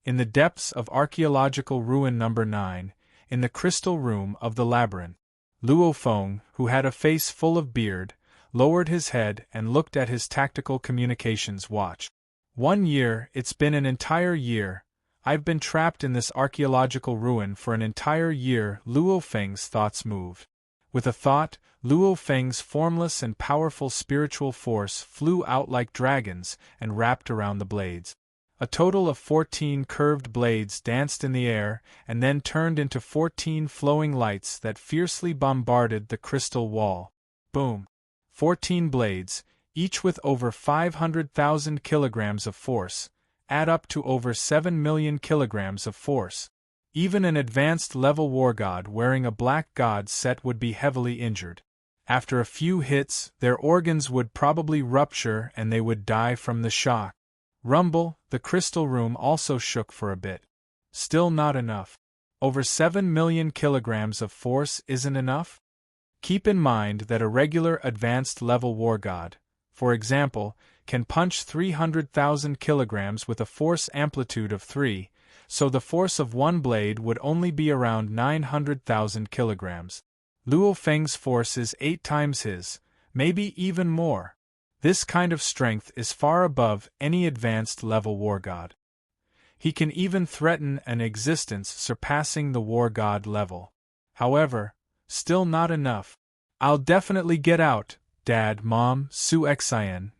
In the depths of archaeological ruin number 9, in the crystal room of the labyrinth, Luo Feng, who had a face full of beard, lowered his head and looked at his tactical communications watch. 1 year, it's been an entire year. I've been trapped in this archaeological ruin for an entire year. Luo Feng's thoughts moved. With a thought, Luo Feng's formless and powerful spiritual force flew out like dragons and wrapped around the blades. A total of 14 curved blades danced in the air and then turned into 14 flowing lights that fiercely bombarded the crystal wall. Boom! 14 blades, each with over 500,000 kilograms of force, add up to over 7 million kilograms of force. Even an advanced level war god wearing a black god set would be heavily injured. After a few hits, their organs would probably rupture and they would die from the shock. Rumble, the crystal room also shook for a bit. Still not enough. Over 7 million kilograms of force isn't enough? Keep in mind that a regular advanced level war god, for example, can punch 300,000 kilograms with a force amplitude of 3, so the force of one blade would only be around 900,000 kilograms. Luo Feng's force is 8 times his, maybe even more. This kind of strength is far above any advanced level war god. He can even threaten an existence surpassing the war god level. However, still not enough. I'll definitely get out, Dad, Mom, Su Xian.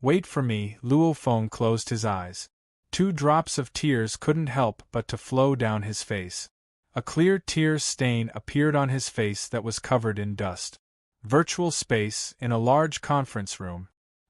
Wait for me. Luo Feng closed his eyes. 2 drops of tears couldn't help but to flow down his face. A clear tear stain appeared on his face that was covered in dust. Virtual space in a large conference room.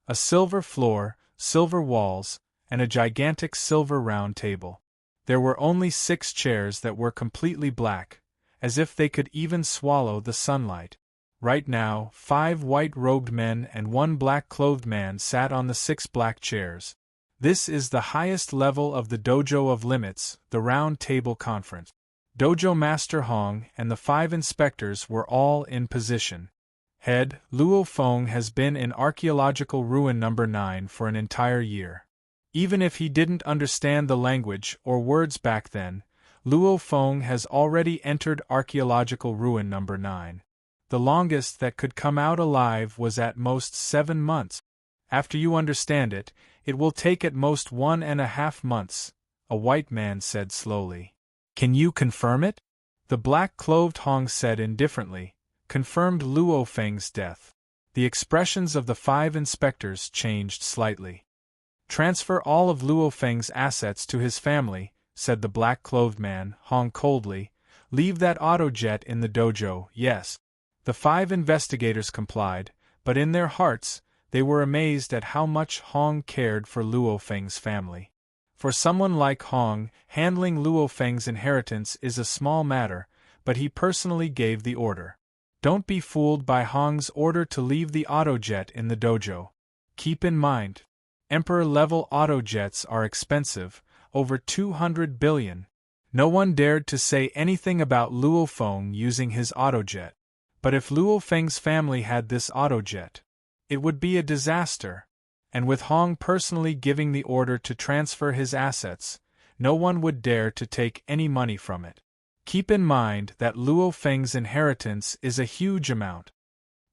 A silver floor, silver walls, and a gigantic silver round table. There were only 6 chairs that were completely black, as if they could even swallow the sunlight. Right now, 5 white-robed men and 1 black-clothed man sat on the 6 black chairs. This is the highest level of the Dojo of Limits, the Round Table Conference. Dojo Master Hong and the 5 inspectors were all in position. Head, Luo Feng has been in archaeological ruin number 9 for an entire year. Even if he didn't understand the language or words back then, Luo Feng has already entered archaeological ruin number 9. The longest that could come out alive was at most 7 months. After you understand it, it will take at most 1.5 months, a white man said slowly. Can you confirm it? The black-clothed Hong said indifferently, confirmed Luo Feng's death. The expressions of the 5 inspectors changed slightly. Transfer all of Luo Feng's assets to his family, said the black-clothed man, Hong coldly. Leave that autojet in the dojo, yes. The 5 investigators complied, but in their hearts, they were amazed at how much Hong cared for Luo Feng's family. For someone like Hong, handling Luo Feng's inheritance is a small matter, but he personally gave the order. Don't be fooled by Hong's order to leave the autojet in the dojo. Keep in mind, Emperor-level autojets are expensive, over 200 billion. No one dared to say anything about Luo Feng using his autojet. But if Luo Feng's family had this autojet, it would be a disaster. And with Hong personally giving the order to transfer his assets, no one would dare to take any money from it. Keep in mind that Luo Feng's inheritance is a huge amount.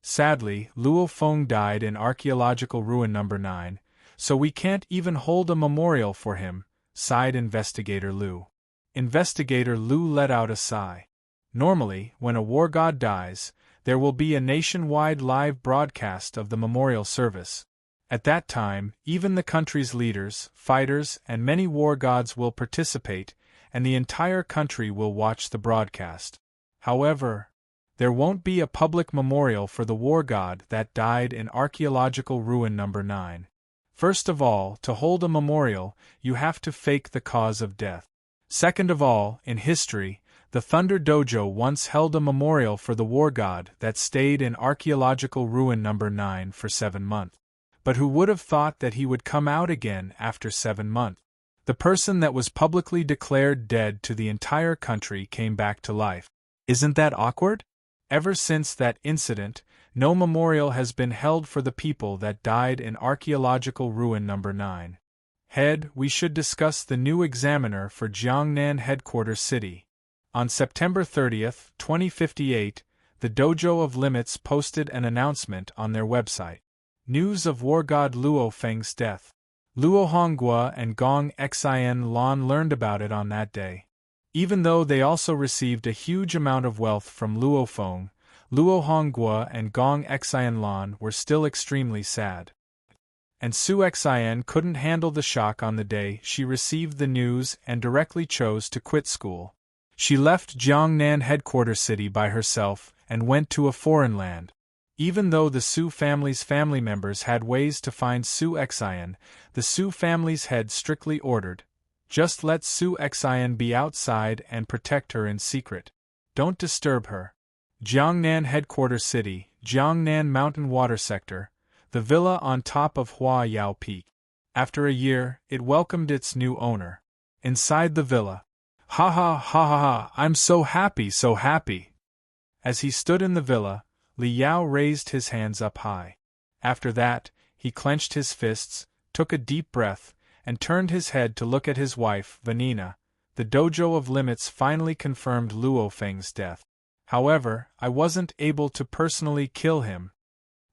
Sadly, Luo Feng died in archaeological ruin number 9, so we can't even hold a memorial for him, sighed Investigator Liu. Investigator Liu let out a sigh. Normally, when a war god dies, there will be a nationwide live broadcast of the memorial service. At that time, even the country's leaders, fighters, and many war gods will participate, and the entire country will watch the broadcast. However, there won't be a public memorial for the war god that died in archaeological ruin number 9. First of all, to hold a memorial, you have to fake the cause of death. Second of all, in history, the Thunder Dojo once held a memorial for the war god that stayed in archaeological ruin number 9 for 7 months. But who would have thought that he would come out again after 7 months? The person that was publicly declared dead to the entire country came back to life. Isn't that awkward? Ever since that incident, no memorial has been held for the people that died in archaeological ruin number 9. Head, we should discuss the new examiner for Jiangnan headquarters city. On September 30, 2058, the Dojo of Limits posted an announcement on their website. News of war god Luo Feng's death. Luo Honghua and Gong Xian Lan learned about it on that day. Even though they also received a huge amount of wealth from Luo Feng, Luo Honghua and Gong Xian Lan were still extremely sad. And Su Xian couldn't handle the shock on the day she received the news and directly chose to quit school. She left Jiangnan headquarters city by herself and went to a foreign land. Even though the Su family's family members had ways to find Su Xian, the Su family's head strictly ordered, "Just let Su Xian be outside and protect her in secret. Don't disturb her." Jiangnan headquarters city, Jiangnan Mountain Water Sector, the villa on top of Hua Yao Peak. After a year, it welcomed its new owner. Inside the villa. Ha ha ha ha ha, I'm so happy, so happy. As he stood in the villa, Li Yao raised his hands up high. After that, he clenched his fists, took a deep breath, and turned his head to look at his wife, Vanina. The Dojo of Limits finally confirmed Luo Feng's death. However, I wasn't able to personally kill him.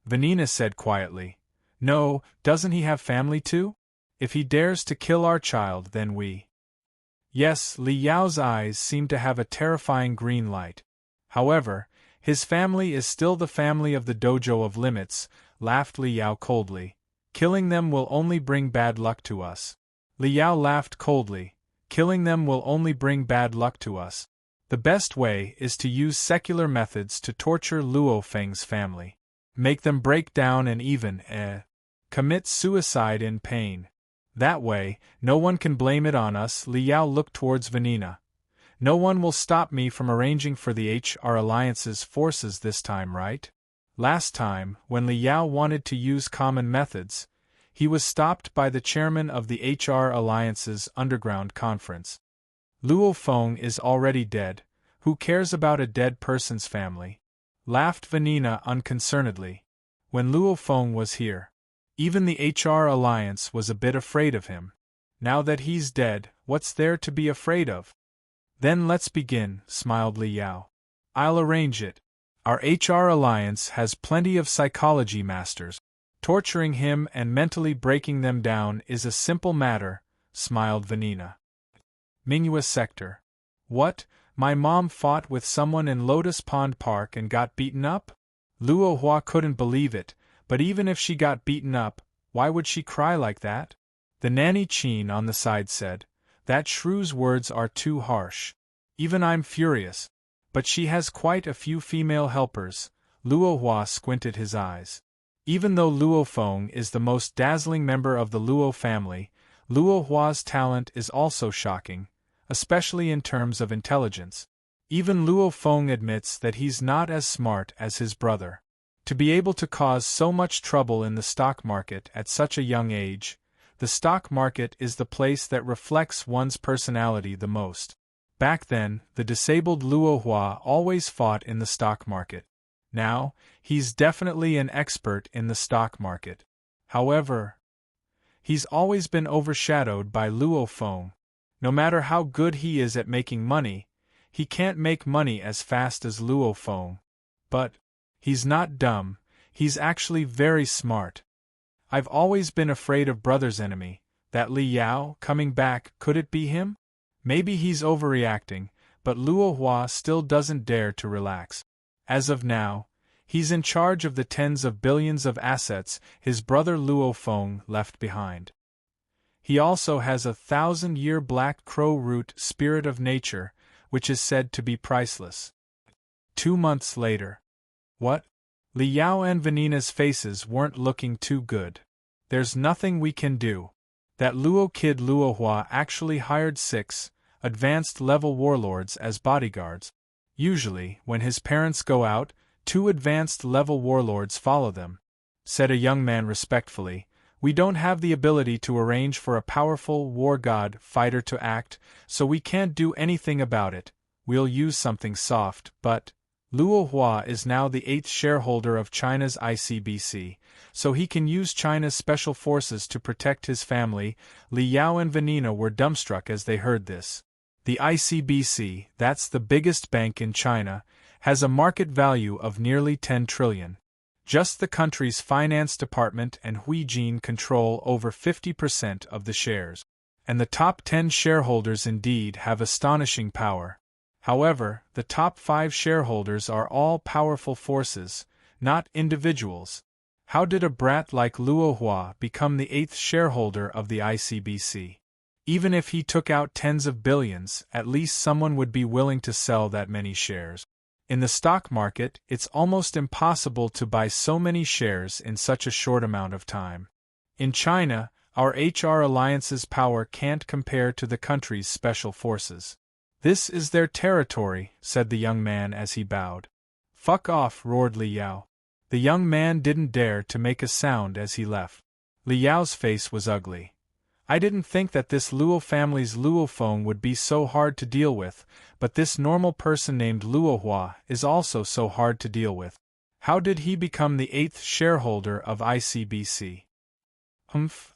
Vanina said quietly. No, doesn't he have family too? If he dares to kill our child, then we. Yes, Li Yao's eyes seemed to have a terrifying green light. However, his family is still the family of the Dojo of Limits, laughed Li Yao coldly. Killing them will only bring bad luck to us. Li Yao laughed coldly. Killing them will only bring bad luck to us. The best way is to use secular methods to torture Luo Feng's family. Make them break down and even, commit suicide in pain. That way, no one can blame it on us. Li Yao looked towards Vanina. No one will stop me from arranging for the HR Alliance's forces this time, right? Last time, when Li Yao wanted to use common methods, he was stopped by the chairman of the HR Alliance's underground conference. Luo Feng is already dead. Who cares about a dead person's family? Laughed Vanina unconcernedly. When Luo Feng was here, even the HR Alliance was a bit afraid of him. Now that he's dead, what's there to be afraid of? Then let's begin, smiled Li Yao. I'll arrange it. Our HR Alliance has plenty of psychology masters. Torturing him and mentally breaking them down is a simple matter, smiled Vanina. Mingyue Sector. What? My mom fought with someone in Lotus Pond Park and got beaten up? Luo Hua couldn't believe it, but even if she got beaten up, why would she cry like that? The nanny Qin on the side said, that shrew's words are too harsh. Even I'm furious. But she has quite a few female helpers. Luo Hua squinted his eyes. Even though Luo Feng is the most dazzling member of the Luo family, Luo Hua's talent is also shocking, especially in terms of intelligence. Even Luo Feng admits that he's not as smart as his brother. To be able to cause so much trouble in the stock market at such a young age, the stock market is the place that reflects one's personality the most. Back then, the disabled Luo Hua always fought in the stock market. Now, he's definitely an expert in the stock market. However, he's always been overshadowed by Luo Feng. No matter how good he is at making money, he can't make money as fast as Luo Feng. But he's not dumb, he's actually very smart. I've always been afraid of brother's enemy, that Li Yao coming back. Could it be him? Maybe he's overreacting, but Luo Hua still doesn't dare to relax. As of now, he's in charge of the tens of billions of assets his brother Luo Feng left behind. He also has a 1,000-year black crow root spirit of nature, which is said to be priceless. 2 months later. What? Li Yao and Vanina's faces weren't looking too good. There's nothing we can do. That Luo kid Luo Hua actually hired 6 advanced-level warlords as bodyguards. Usually, when his parents go out, 2 advanced-level warlords follow them. Said a young man respectfully, we don't have the ability to arrange for a powerful war god fighter to act, so we can't do anything about it. We'll use something soft, but Luo Hua is now the 8th shareholder of China's ICBC, so he can use China's special forces to protect his family. Li Yao and Vanina were dumbstruck as they heard this. The ICBC, that's the biggest bank in China, has a market value of nearly 10 trillion. Just the country's finance department and Hui Jin control over 50% of the shares. And the top 10 shareholders indeed have astonishing power. However, the top 5 shareholders are all powerful forces, not individuals. How did a brat like Luo Hua become the 8th shareholder of the ICBC? Even if he took out tens of billions, at least someone would be willing to sell that many shares. In the stock market, it's almost impossible to buy so many shares in such a short amount of time. In China, our HR Alliance's power can't compare to the country's special forces. This is their territory, said the young man as he bowed. Fuck off, roared Li Yao. The young man didn't dare to make a sound as he left. Li Yao's face was ugly. I didn't think that this Luo family's Luo Feng would be so hard to deal with, but this normal person named Luo Hua is also so hard to deal with. How did he become the 8th shareholder of ICBC?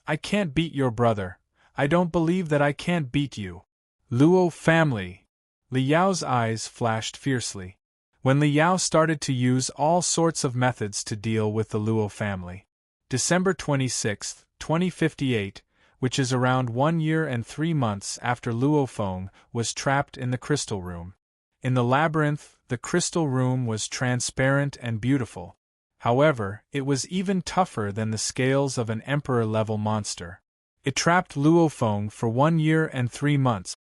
I can't beat your brother. I don't believe that I can't beat you. Luo family. Li Yao's eyes flashed fiercely. When Li Yao started to use all sorts of methods to deal with the Luo family. December 26, 2058, which is around 1 year and 3 months after Luo Feng was trapped in the crystal room. In the labyrinth, the crystal room was transparent and beautiful. However, it was even tougher than the scales of an emperor-level monster. It trapped Luo Feng for 1 year and 3 months.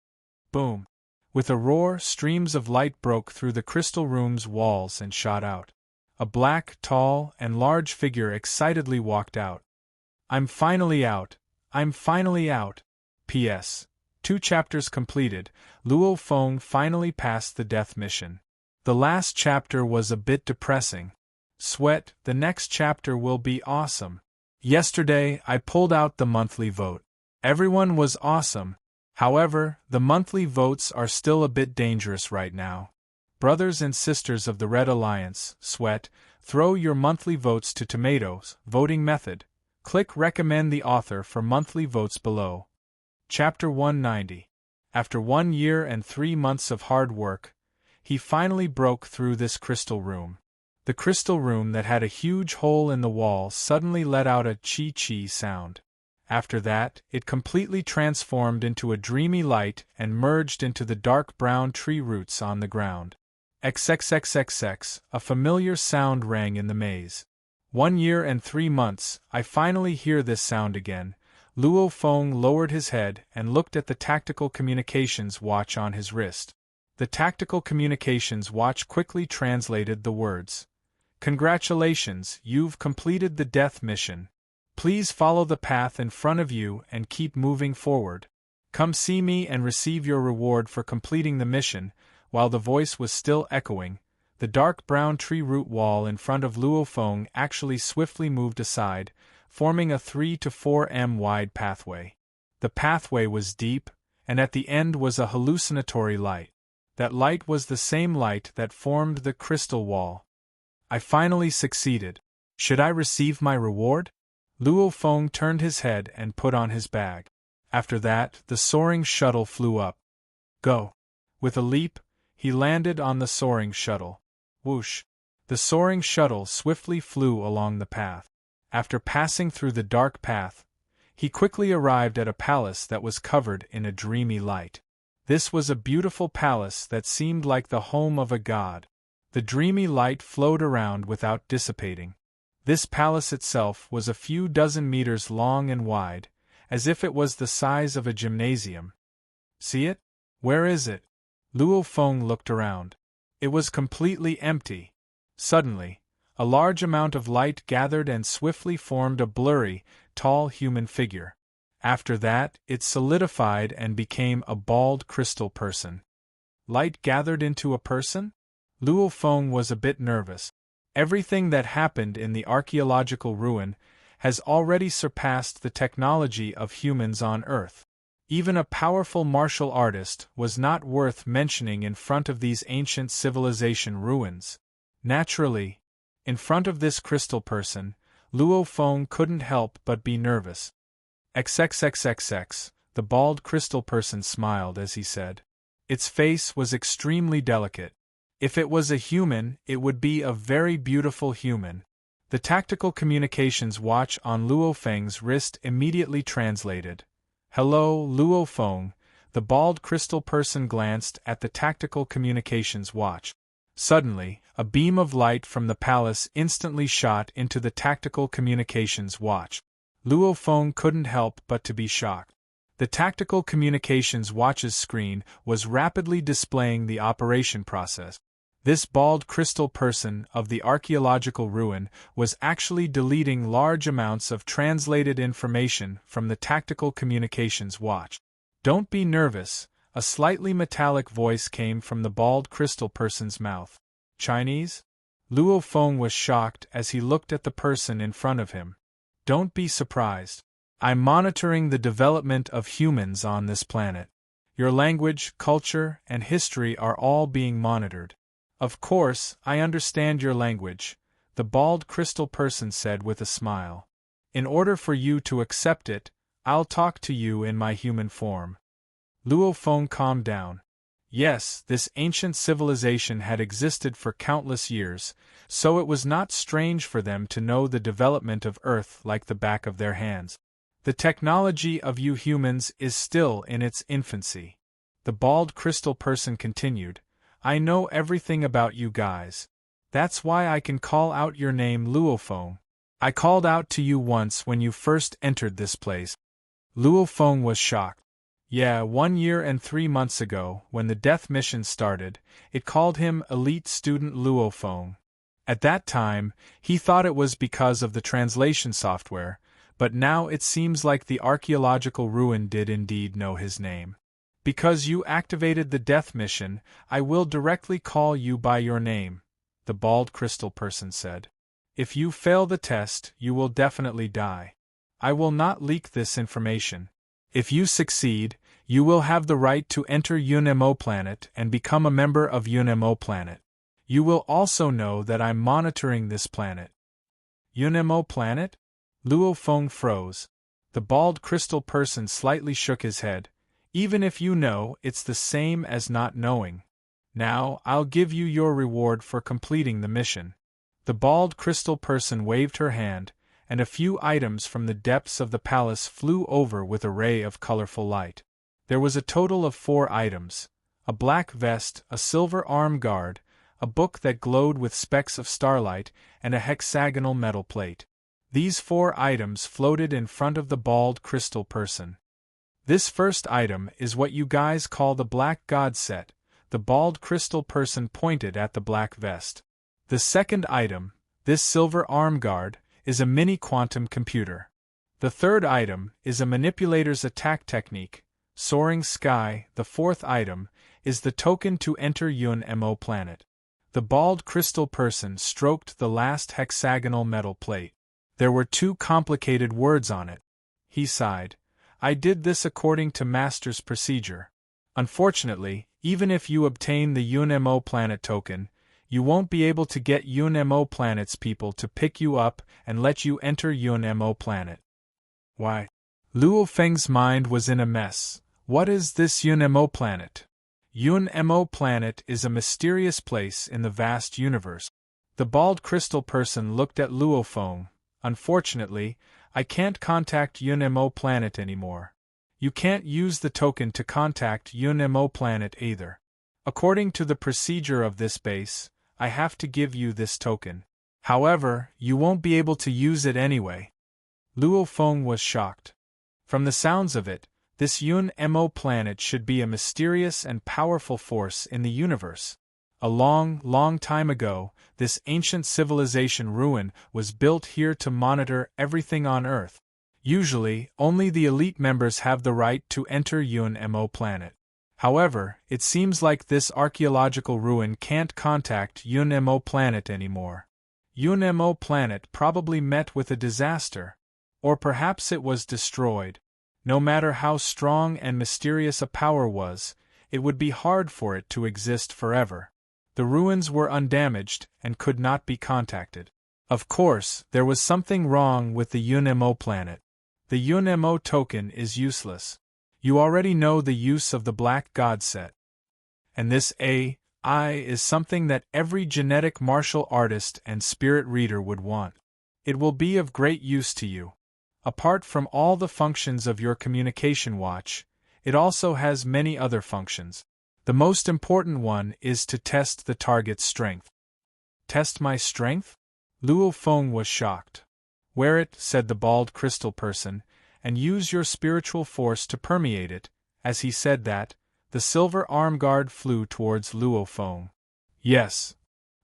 Boom! With a roar, streams of light broke through the crystal room's walls and shot out. A black, tall, and large figure excitedly walked out. I'm finally out! I'm finally out! P.S. 2 chapters completed, Luo Feng finally passed the death mission. The last chapter was a bit depressing. Sweat, the next chapter will be awesome. Yesterday, I pulled out the monthly vote. Everyone was awesome. However, the monthly votes are still a bit dangerous right now. Brothers and sisters of the Red Alliance, Sweat, throw your monthly votes to Tomatoes, voting method. Click recommend the author for monthly votes below. Chapter 190. After 1 year and 3 months of hard work, he finally broke through this crystal room. The crystal room that had a huge hole in the wall suddenly let out a chi-chi sound. After that, it completely transformed into a dreamy light and merged into the dark brown tree roots on the ground. XXXXX, a familiar sound rang in the maze. 1 year and 3 months, I finally hear this sound again. Luo Feng lowered his head and looked at the tactical communications watch on his wrist. The tactical communications watch quickly translated the words. Congratulations, you've completed the death mission. Please follow the path in front of you and keep moving forward. Come see me and receive your reward for completing the mission. While the voice was still echoing, the dark brown tree root wall in front of Luo Feng actually swiftly moved aside, forming a 3 to 4 m wide pathway. The pathway was deep, and at the end was a hallucinatory light. That light was the same light that formed the crystal wall. I finally succeeded. Should I receive my reward? Luo Feng turned his head and put on his bag. After that, the soaring shuttle flew up. Go! With a leap, he landed on the soaring shuttle. Whoosh! The soaring shuttle swiftly flew along the path. After passing through the dark path, he quickly arrived at a palace that was covered in a dreamy light. This was a beautiful palace that seemed like the home of a god. The dreamy light flowed around without dissipating. This palace itself was a few dozen meters long and wide, as if it was the size of a gymnasium. See it? Where is it? Luo Feng looked around. It was completely empty. Suddenly, a large amount of light gathered and swiftly formed a blurry, tall human figure. After that, it solidified and became a bald crystal person. Light gathered into a person? Luo Feng was a bit nervous. Everything that happened in the archaeological ruin has already surpassed the technology of humans on Earth. Even a powerful martial artist was not worth mentioning in front of these ancient civilization ruins. Naturally, in front of this crystal person, Luo Feng couldn't help but be nervous. XXXXX, the bald crystal person smiled as he said. Its face was extremely delicate. If it was a human, it would be a very beautiful human. The tactical communications watch on Luo Feng's wrist immediately translated. Hello, Luo Feng. The bald crystal person glanced at the tactical communications watch. Suddenly, a beam of light from the palace instantly shot into the tactical communications watch. Luo Feng couldn't help but to be shocked. The tactical communications watch's screen was rapidly displaying the operation process. This bald crystal person of the archaeological ruin was actually deleting large amounts of translated information from the tactical communications watch. Don't be nervous, a slightly metallic voice came from the bald crystal person's mouth. Chinese? Luo Feng was shocked as he looked at the person in front of him. Don't be surprised. I'm monitoring the development of humans on this planet. Your language, culture, and history are all being monitored. Of course, I understand your language, the bald crystal person said with a smile. In order for you to accept it, I'll talk to you in my human form. Luo Feng calmed down. Yes, this ancient civilization had existed for countless years, so it was not strange for them to know the development of Earth like the back of their hands. The technology of you humans is still in its infancy. The bald crystal person continued. I know everything about you guys. That's why I can call out your name Luo Feng. I called out to you once when you first entered this place. Luo Feng was shocked. Yeah, 1 year and 3 months ago, when the death mission started, it called him Elite Student Luo Feng. At that time, he thought it was because of the translation software, but now it seems like the archaeological ruin did indeed know his name. Because you activated the death mission, I will directly call you by your name, the bald crystal person said. If you fail the test, you will definitely die. I will not leak this information. If you succeed, you will have the right to enter UNMO planet and become a member of UNMO planet. You will also know that I'm monitoring this planet. UNMO planet? Luo Feng froze. The bald crystal person slightly shook his head. Even if you know, it's the same as not knowing. Now, I'll give you your reward for completing the mission. The bald crystal person waved her hand, and a few items from the depths of the palace flew over with a ray of colorful light. There was a total of 4 items: a black vest, a silver arm guard, a book that glowed with specks of starlight, and a hexagonal metal plate. These 4 items floated in front of the bald crystal person. This first item is what you guys call the Black God set. The bald crystal person pointed at the black vest. The second item, this silver arm guard, is a mini quantum computer. The third item is a manipulator's attack technique, Soaring Sky. The fourth item is the token to enter UNMO planet. The bald crystal person stroked the last hexagonal metal plate. There were 2 complicated words on it. He sighed. I did this according to Master's procedure. Unfortunately, even if you obtain the UNMO planet token, you won't be able to get UNMO planet's people to pick you up and let you enter UNMO planet. Why? Luo Feng's mind was in a mess. What is this UNMO planet? UNMO planet is a mysterious place in the vast universe. The bald crystal person looked at Luo Feng. Unfortunately, I can't contact UNMO planet anymore. You can't use the token to contact UNMO planet either. According to the procedure of this base, I have to give you this token. However, you won't be able to use it anyway. Luo Feng was shocked. From the sounds of it, this UNMO planet should be a mysterious and powerful force in the universe. A long, long time ago, this ancient civilization ruin was built here to monitor everything on Earth. Usually, only the elite members have the right to enter UNMO planet. However, it seems like this archaeological ruin can't contact UNMO planet anymore. UNMO planet probably met with a disaster. Or perhaps it was destroyed. No matter how strong and mysterious a power was, it would be hard for it to exist forever. The ruins were undamaged and could not be contacted. Of course, there was something wrong with the UNMO planet. The UNMO token is useless. You already know the use of the Black God set. And this AI is something that every genetic martial artist and spirit reader would want. It will be of great use to you. Apart from all the functions of your communication watch, it also has many other functions. The most important one is to test the target's strength. Test my strength? Luo Feng was shocked. Wear it, said the bald crystal person, and use your spiritual force to permeate it. As he said that, the silver arm guard flew towards Luo Feng. Yes.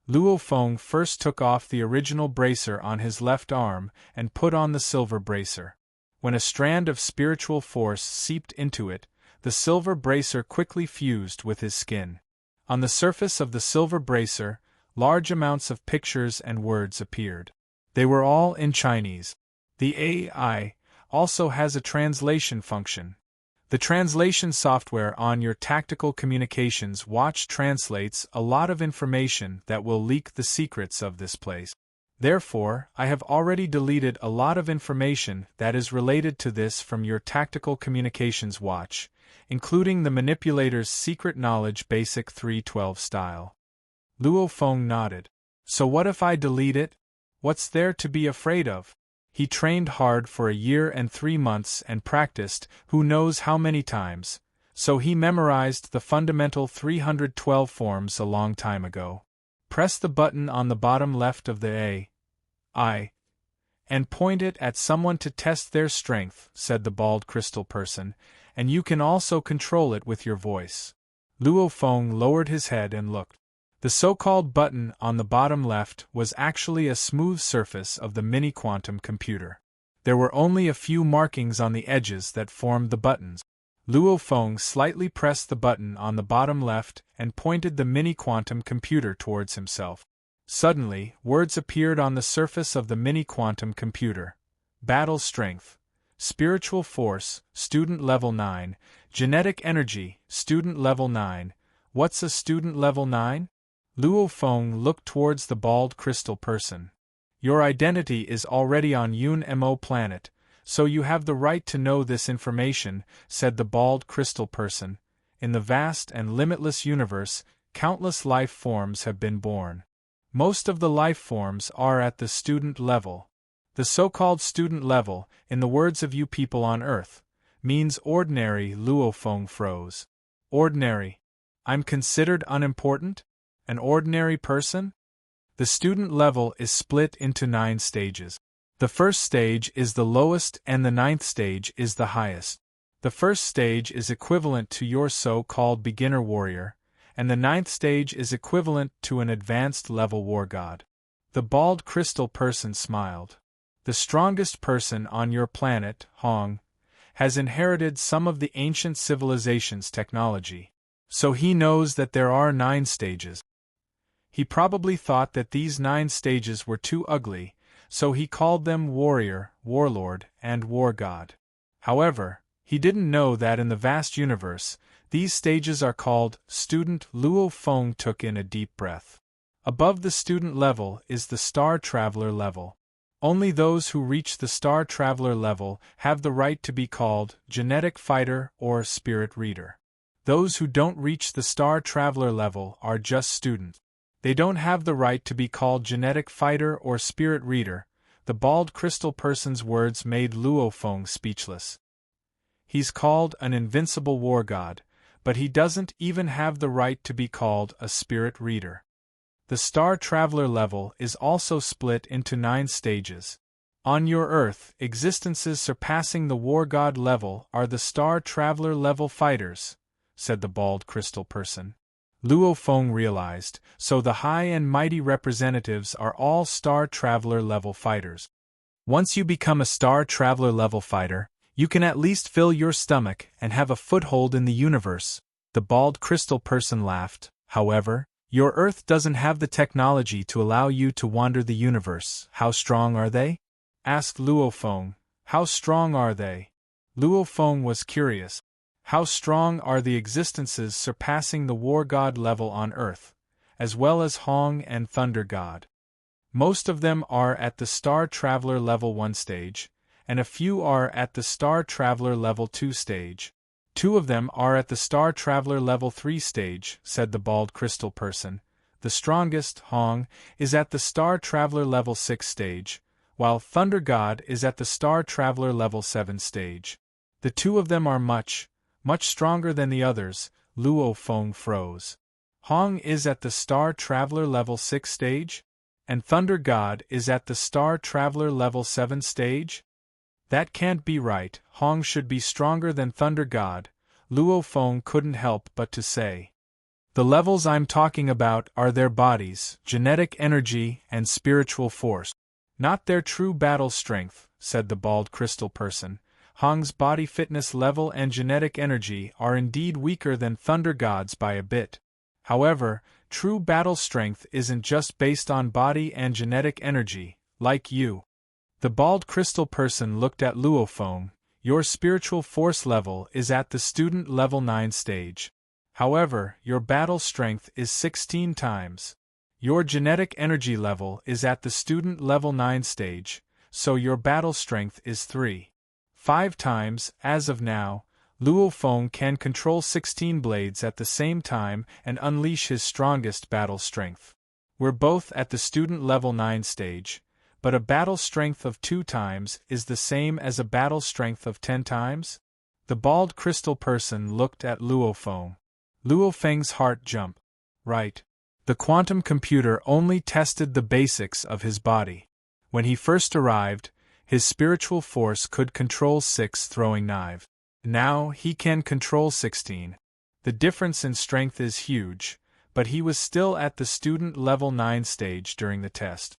Luo Feng first took off the original bracer on his left arm and put on the silver bracer. When a strand of spiritual force seeped into it, the silver bracer quickly fused with his skin. On the surface of the silver bracer, large amounts of pictures and words appeared. They were all in Chinese. The AI also has a translation function. The translation software on your tactical communications watch translates a lot of information that will leak the secrets of this place. Therefore, I have already deleted a lot of information that is related to this from your tactical communications watch, including the manipulator's secret knowledge basic 312 style. Luo Feng nodded. So what if I delete it? What's there to be afraid of? He trained hard for a year and 3 months and practiced who knows how many times, so he memorized the fundamental 312 forms a long time ago. Press the button on the bottom left of the AI and point it at someone to test their strength, said the bald crystal person, and you can also control it with your voice. Luo Feng lowered his head and looked. The so-called button on the bottom left was actually a smooth surface of the mini-quantum computer. There were only a few markings on the edges that formed the buttons. Luo Feng slightly pressed the button on the bottom left and pointed the mini-quantum computer towards himself. Suddenly, words appeared on the surface of the mini-quantum computer. Battle strength, spiritual force, student level 9, genetic energy, student level 9. What's a student level 9? Luo Feng looked towards the bald crystal person. Your identity is already on UNMO planet, so you have the right to know this information, said the bald crystal person. In the vast and limitless universe, countless life forms have been born. Most of the life forms are at the student level. The so-called student level, in the words of you people on Earth, means ordinary. Luo Feng froze. Ordinary. I'm considered unimportant? An ordinary person? The student level is split into 9 stages. The first stage is the lowest and the 9th stage is the highest. The first stage is equivalent to your so-called beginner warrior, and the 9th stage is equivalent to an advanced level war god. The bald crystal person smiled. The strongest person on your planet, Hong, has inherited some of the ancient civilization's technology, so he knows that there are 9 stages. He probably thought that these 9 stages were too ugly, so he called them warrior, warlord, and war god. However, he didn't know that in the vast universe, these stages are called student. Luo Feng took in a deep breath. Above the student level is the star traveler level. Only those who reach the star traveler level have the right to be called genetic fighter or spirit reader. Those who don't reach the star traveler level are just students. They don't have the right to be called genetic fighter or spirit reader. The bald crystal person's words made Luo Feng speechless. He's called an invincible war god, but he doesn't even have the right to be called a spirit reader. The star traveler level is also split into 9 stages. On your Earth, existences surpassing the war god level are the star traveler level fighters, said the bald crystal person. Luo Feng realized, so the high and mighty representatives are all Star Traveler level fighters. Once you become a Star Traveler level fighter, you can at least fill your stomach and have a foothold in the universe. The bald crystal person laughed. However, your Earth doesn't have the technology to allow you to wander the universe. How strong are they? Asked Luo Feng. How strong are they? Luo Feng was curious. How strong are the existences surpassing the War God level on Earth, as well as Hong and Thunder God? Most of them are at the Star Traveler level 1 stage, and a few are at the Star Traveler level 2 stage. 2 of them are at the Star Traveler level 3 stage, said the bald crystal person. The strongest, Hong, is at the Star Traveler level 6 stage, while Thunder God is at the Star Traveler level 7 stage. The 2 of them are much stronger than the others. Luo Feng froze. Hong is at the Star Traveler level 6 stage? And Thunder God is at the Star Traveler level 7 stage? That can't be right. Hong should be stronger than Thunder God, Luo Feng couldn't help but to say. The levels I'm talking about are their bodies, genetic energy, and spiritual force. Not their true battle strength, said the bald crystal person. Hong's body fitness level and genetic energy are indeed weaker than Thunder God's by a bit. However, true battle strength isn't just based on body and genetic energy, like you. The bald crystal person looked at Luo Feng. Your spiritual force level is at the student level 9 stage. However, your battle strength is 16 times. Your genetic energy level is at the student level 9 stage, so your battle strength is 5 times. As of now, Luo Feng can control 16 blades at the same time and unleash his strongest battle strength. We're both at the student level 9 stage, but a battle strength of 2 times is the same as a battle strength of 10 times? The bald crystal person looked at Luo Feng. Luo Feng's heart jumped. Right. The quantum computer only tested the basics of his body. When he first arrived, his spiritual force could control 6 throwing knives. Now he can control 16. The difference in strength is huge, but he was still at the student level 9 stage during the test.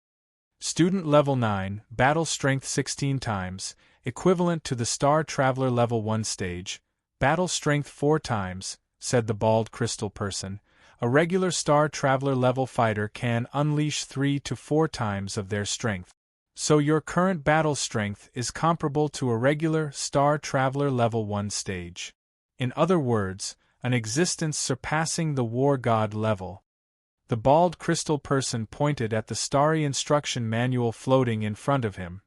Student level 9, battle strength 16 times, equivalent to the Star Traveler level 1 stage, battle strength 4 times, said the bald crystal person. A regular Star Traveler level fighter can unleash 3 to 4 times of their strength. So your current battle strength is comparable to a regular Star Traveler level 1 stage. In other words, an existence surpassing the War God level. The bald crystal person pointed at the starry instruction manual floating in front of him.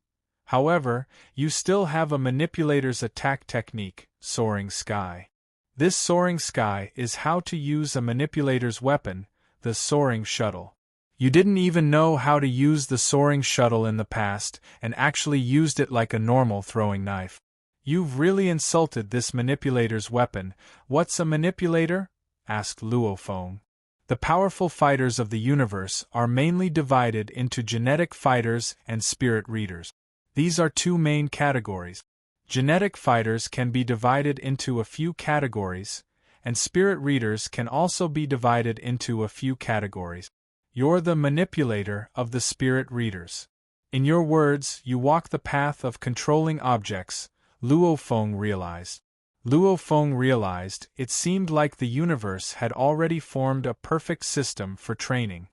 However, you still have a manipulator's attack technique, Soaring Sky. This Soaring Sky is how to use a manipulator's weapon, the Soaring Shuttle. You didn't even know how to use the Soaring Shuttle in the past and actually used it like a normal throwing knife. You've really insulted this manipulator's weapon. What's a manipulator? Asked Luo Feng. The powerful fighters of the universe are mainly divided into genetic fighters and spirit readers. These are 2 main categories. Genetic fighters can be divided into a few categories, and spirit readers can also be divided into a few categories. You're the manipulator of the spirit readers. In your words, you walk the path of controlling objects, Luo Feng realized. Luo Feng realized it seemed like the universe had already formed a perfect system for training.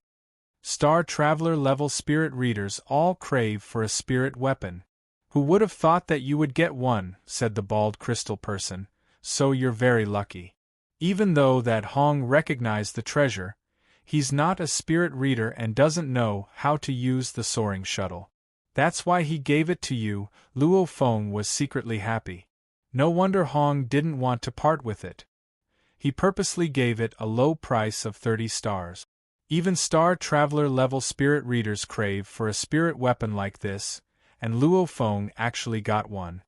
Star Traveler level spirit readers all crave for a spirit weapon. Who would have thought that you would get one, said the bald crystal person, so you're very lucky. Even though that Hong recognized the treasure, he's not a spirit reader and doesn't know how to use the Soaring Shuttle. That's why he gave it to you. Luo Feng was secretly happy. No wonder Hong didn't want to part with it. He purposely gave it a low price of 30 stars. Even Star Traveler level spirit readers crave for a spirit weapon like this, and Luo Feng actually got one.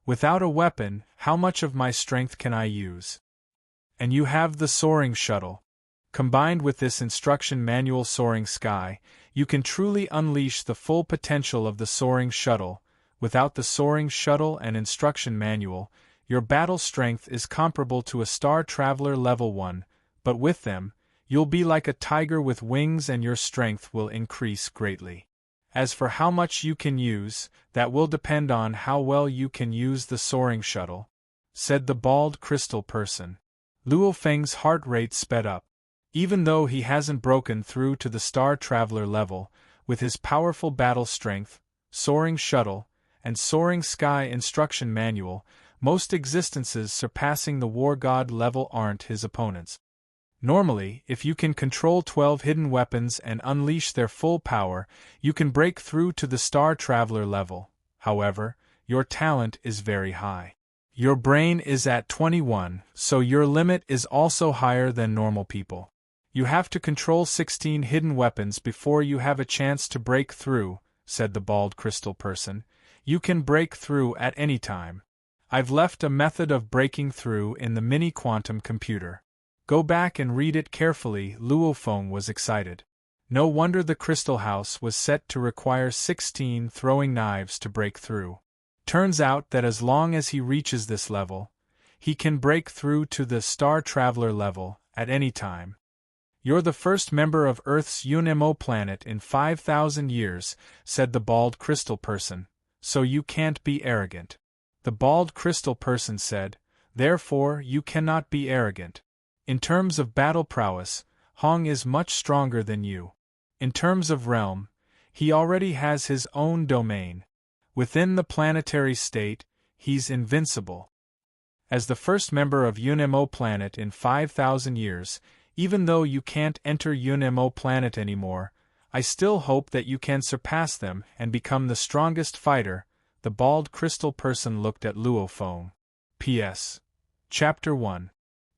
Without a weapon, how much of my strength can I use? And you have the Soaring Shuttle. Combined with this instruction manual Soaring Sky, you can truly unleash the full potential of the Soaring Shuttle. Without the Soaring Shuttle and instruction manual, your battle strength is comparable to a Star Traveler level 1, but with them, you'll be like a tiger with wings and your strength will increase greatly. As for how much you can use, that will depend on how well you can use the Soaring Shuttle, said the bald crystal person. Luo Feng's heart rate sped up. Even though he hasn't broken through to the Star Traveler level, with his powerful battle strength, Soaring Shuttle, and Soaring Sky instruction manual, most existences surpassing the war god level aren't his opponents. Normally, if you can control 12 hidden weapons and unleash their full power, you can break through to the Star Traveler level. However, your talent is very high. Your brain is at 21, so your limit is also higher than normal people. You have to control 16 hidden weapons before you have a chance to break through, said the bald crystal person. You can break through at any time. I've left a method of breaking through in the mini quantum computer. Go back and read it carefully. Luo Feng was excited. No wonder the crystal house was set to require 16 throwing knives to break through. Turns out that as long as he reaches this level, he can break through to the Star Traveler level at any time. You're the first member of Earth's UNMO planet in 5,000 years, said the bald crystal person, so you can't be arrogant. The bald crystal person said, therefore you cannot be arrogant. In terms of battle prowess, Hong is much stronger than you. In terms of realm, he already has his own domain. Within the planetary state, he's invincible. As the first member of UNMO planet in 5,000 years, even though you can't enter UNMO planet anymore, I still hope that you can surpass them and become the strongest fighter. The bald crystal person looked at Luo Feng. P.S. Chapter 1.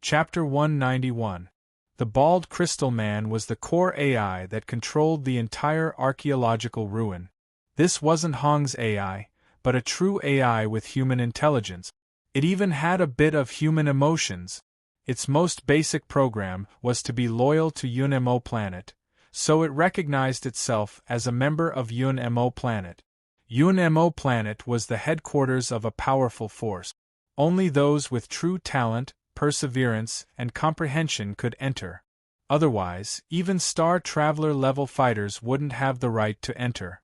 Chapter 191. The bald crystal man was the core AI that controlled the entire archaeological ruin. This wasn't Hong's AI, but a true AI with human intelligence. It even had a bit of human emotions. Its most basic program was to be loyal to UNMO planet, so it recognized itself as a member of UNMO planet. UNMO planet was the headquarters of a powerful force. Only those with true talent, perseverance, and comprehension could enter. Otherwise, even Star Traveler level fighters wouldn't have the right to enter.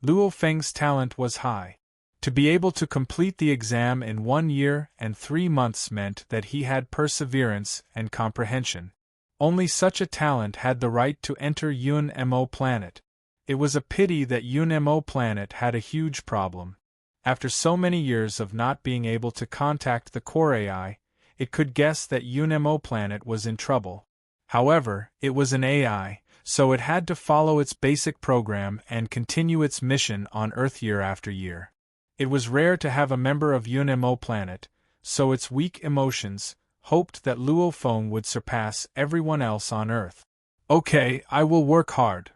Luo Feng's talent was high. To be able to complete the exam in 1 year and 3 months meant that he had perseverance and comprehension. Only such a talent had the right to enter UNMO planet. It was a pity that UNMO planet had a huge problem. After so many years of not being able to contact the core AI, it could guess that UNMO planet was in trouble. However, it was an AI, so it had to follow its basic program and continue its mission on Earth year after year. It was rare to have a member of UNMO planet, so its weak emotions hoped that Luo Feng would surpass everyone else on Earth. Okay, I will work hard.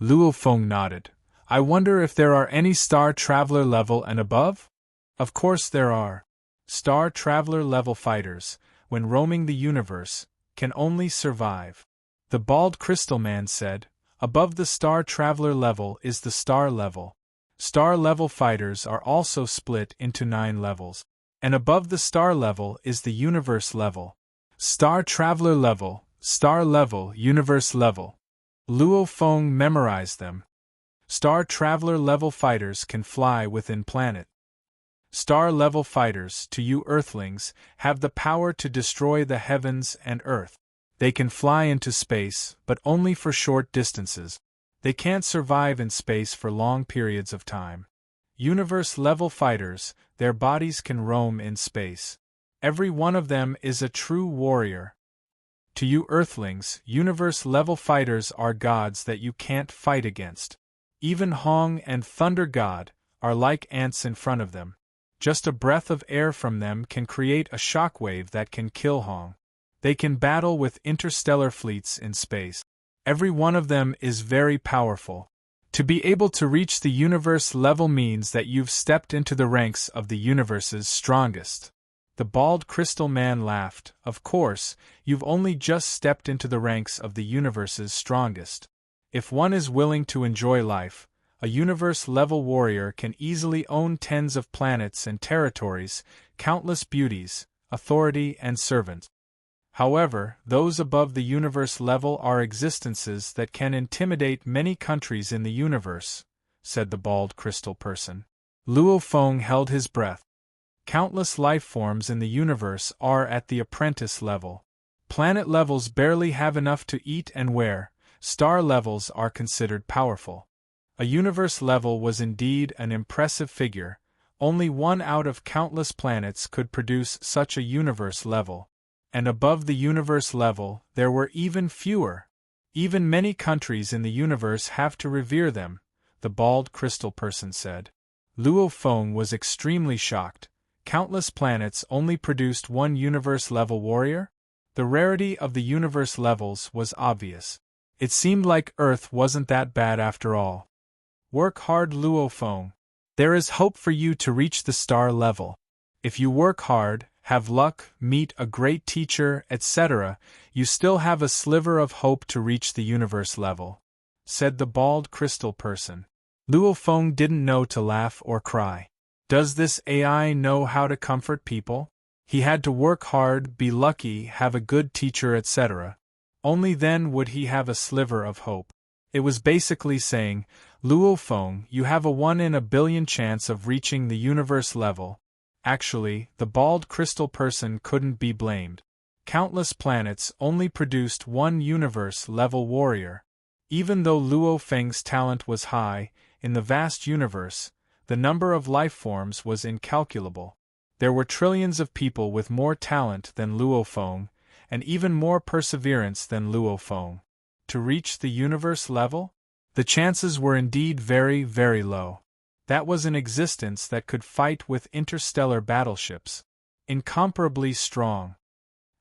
Luo Feng nodded. I wonder if there are any Star Traveler level and above? Of course there are. Star Traveler level fighters, when roaming the universe, can only survive. The bald crystal man said, above the Star Traveler level is the Star level. Star level fighters are also split into 9 levels. And above the Star level is the Universe level. Star Traveler level, Star level, Universe level. Luo Feng memorized them. Star Traveler level fighters can fly within planet. Star level fighters, to you Earthlings, have the power to destroy the heavens and Earth. They can fly into space, but only for short distances. They can't survive in space for long periods of time. Universe-level fighters, their bodies can roam in space. Every one of them is a true warrior. To you Earthlings, universe-level fighters are gods that you can't fight against. Even Hong and Thunder God are like ants in front of them. Just a breath of air from them can create a shockwave that can kill Hong. They can battle with interstellar fleets in space. Every one of them is very powerful. To be able to reach the universe level means that you've stepped into the ranks of the universe's strongest. The bald crystal man laughed. Of course, you've only just stepped into the ranks of the universe's strongest. If one is willing to enjoy life, a universe-level warrior can easily own tens of planets and territories, countless beauties, authority and servants. However, those above the universe level are existences that can intimidate many countries in the universe, said the bald crystal person. Luo Feng held his breath. Countless life forms in the universe are at the apprentice level. Planet levels barely have enough to eat and wear. Star levels are considered powerful. A universe level was indeed an impressive figure. Only one out of countless planets could produce such a universe level. And above the universe level, there were even fewer. Even many countries in the universe have to revere them, the bald crystal person said. Luo Feng was extremely shocked. Countless planets only produced one universe-level warrior? The rarity of the universe levels was obvious. It seemed like Earth wasn't that bad after all. Work hard, Luo Feng. There is hope for you to reach the star level. If you work hard, have luck, meet a great teacher, etc., you still have a sliver of hope to reach the universe level, said the bald crystal person. Luo Feng didn't know to laugh or cry. Does this AI know how to comfort people? He had to work hard, be lucky, have a good teacher, etc. Only then would he have a sliver of hope. It was basically saying, Luo Feng, you have a 1 in a billion chance of reaching the universe level. Actually, the bald crystal person couldn't be blamed. Countless planets only produced one universe-level warrior. Even though Luo Feng's talent was high, in the vast universe, the number of life forms was incalculable. There were trillions of people with more talent than Luo Feng, and even more perseverance than Luo Feng. To reach the universe level? The chances were indeed very, very low. That was an existence that could fight with interstellar battleships. Incomparably strong.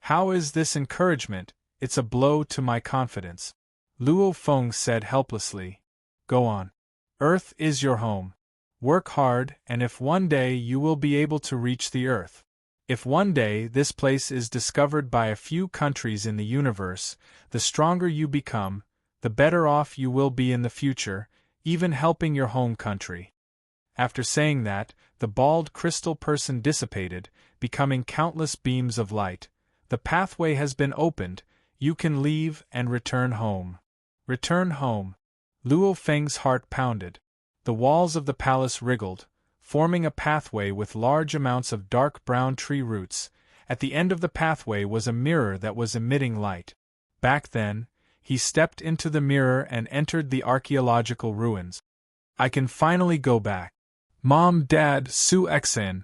How is this encouragement? It's a blow to my confidence. Luo Feng said helplessly. Go on. Earth is your home. Work hard, and if one day you will be able to reach the Earth. If one day this place is discovered by a few countries in the universe, the stronger you become, the better off you will be in the future, even helping your home country. After saying that, the bald crystal person dissipated, becoming countless beams of light. The pathway has been opened, you can leave and return home. Return home. Luo Feng's heart pounded. The walls of the palace wriggled, forming a pathway with large amounts of dark brown tree roots. At the end of the pathway was a mirror that was emitting light. Back then, he stepped into the mirror and entered the archaeological ruins. I can finally go back. Mom, Dad, Su Exin.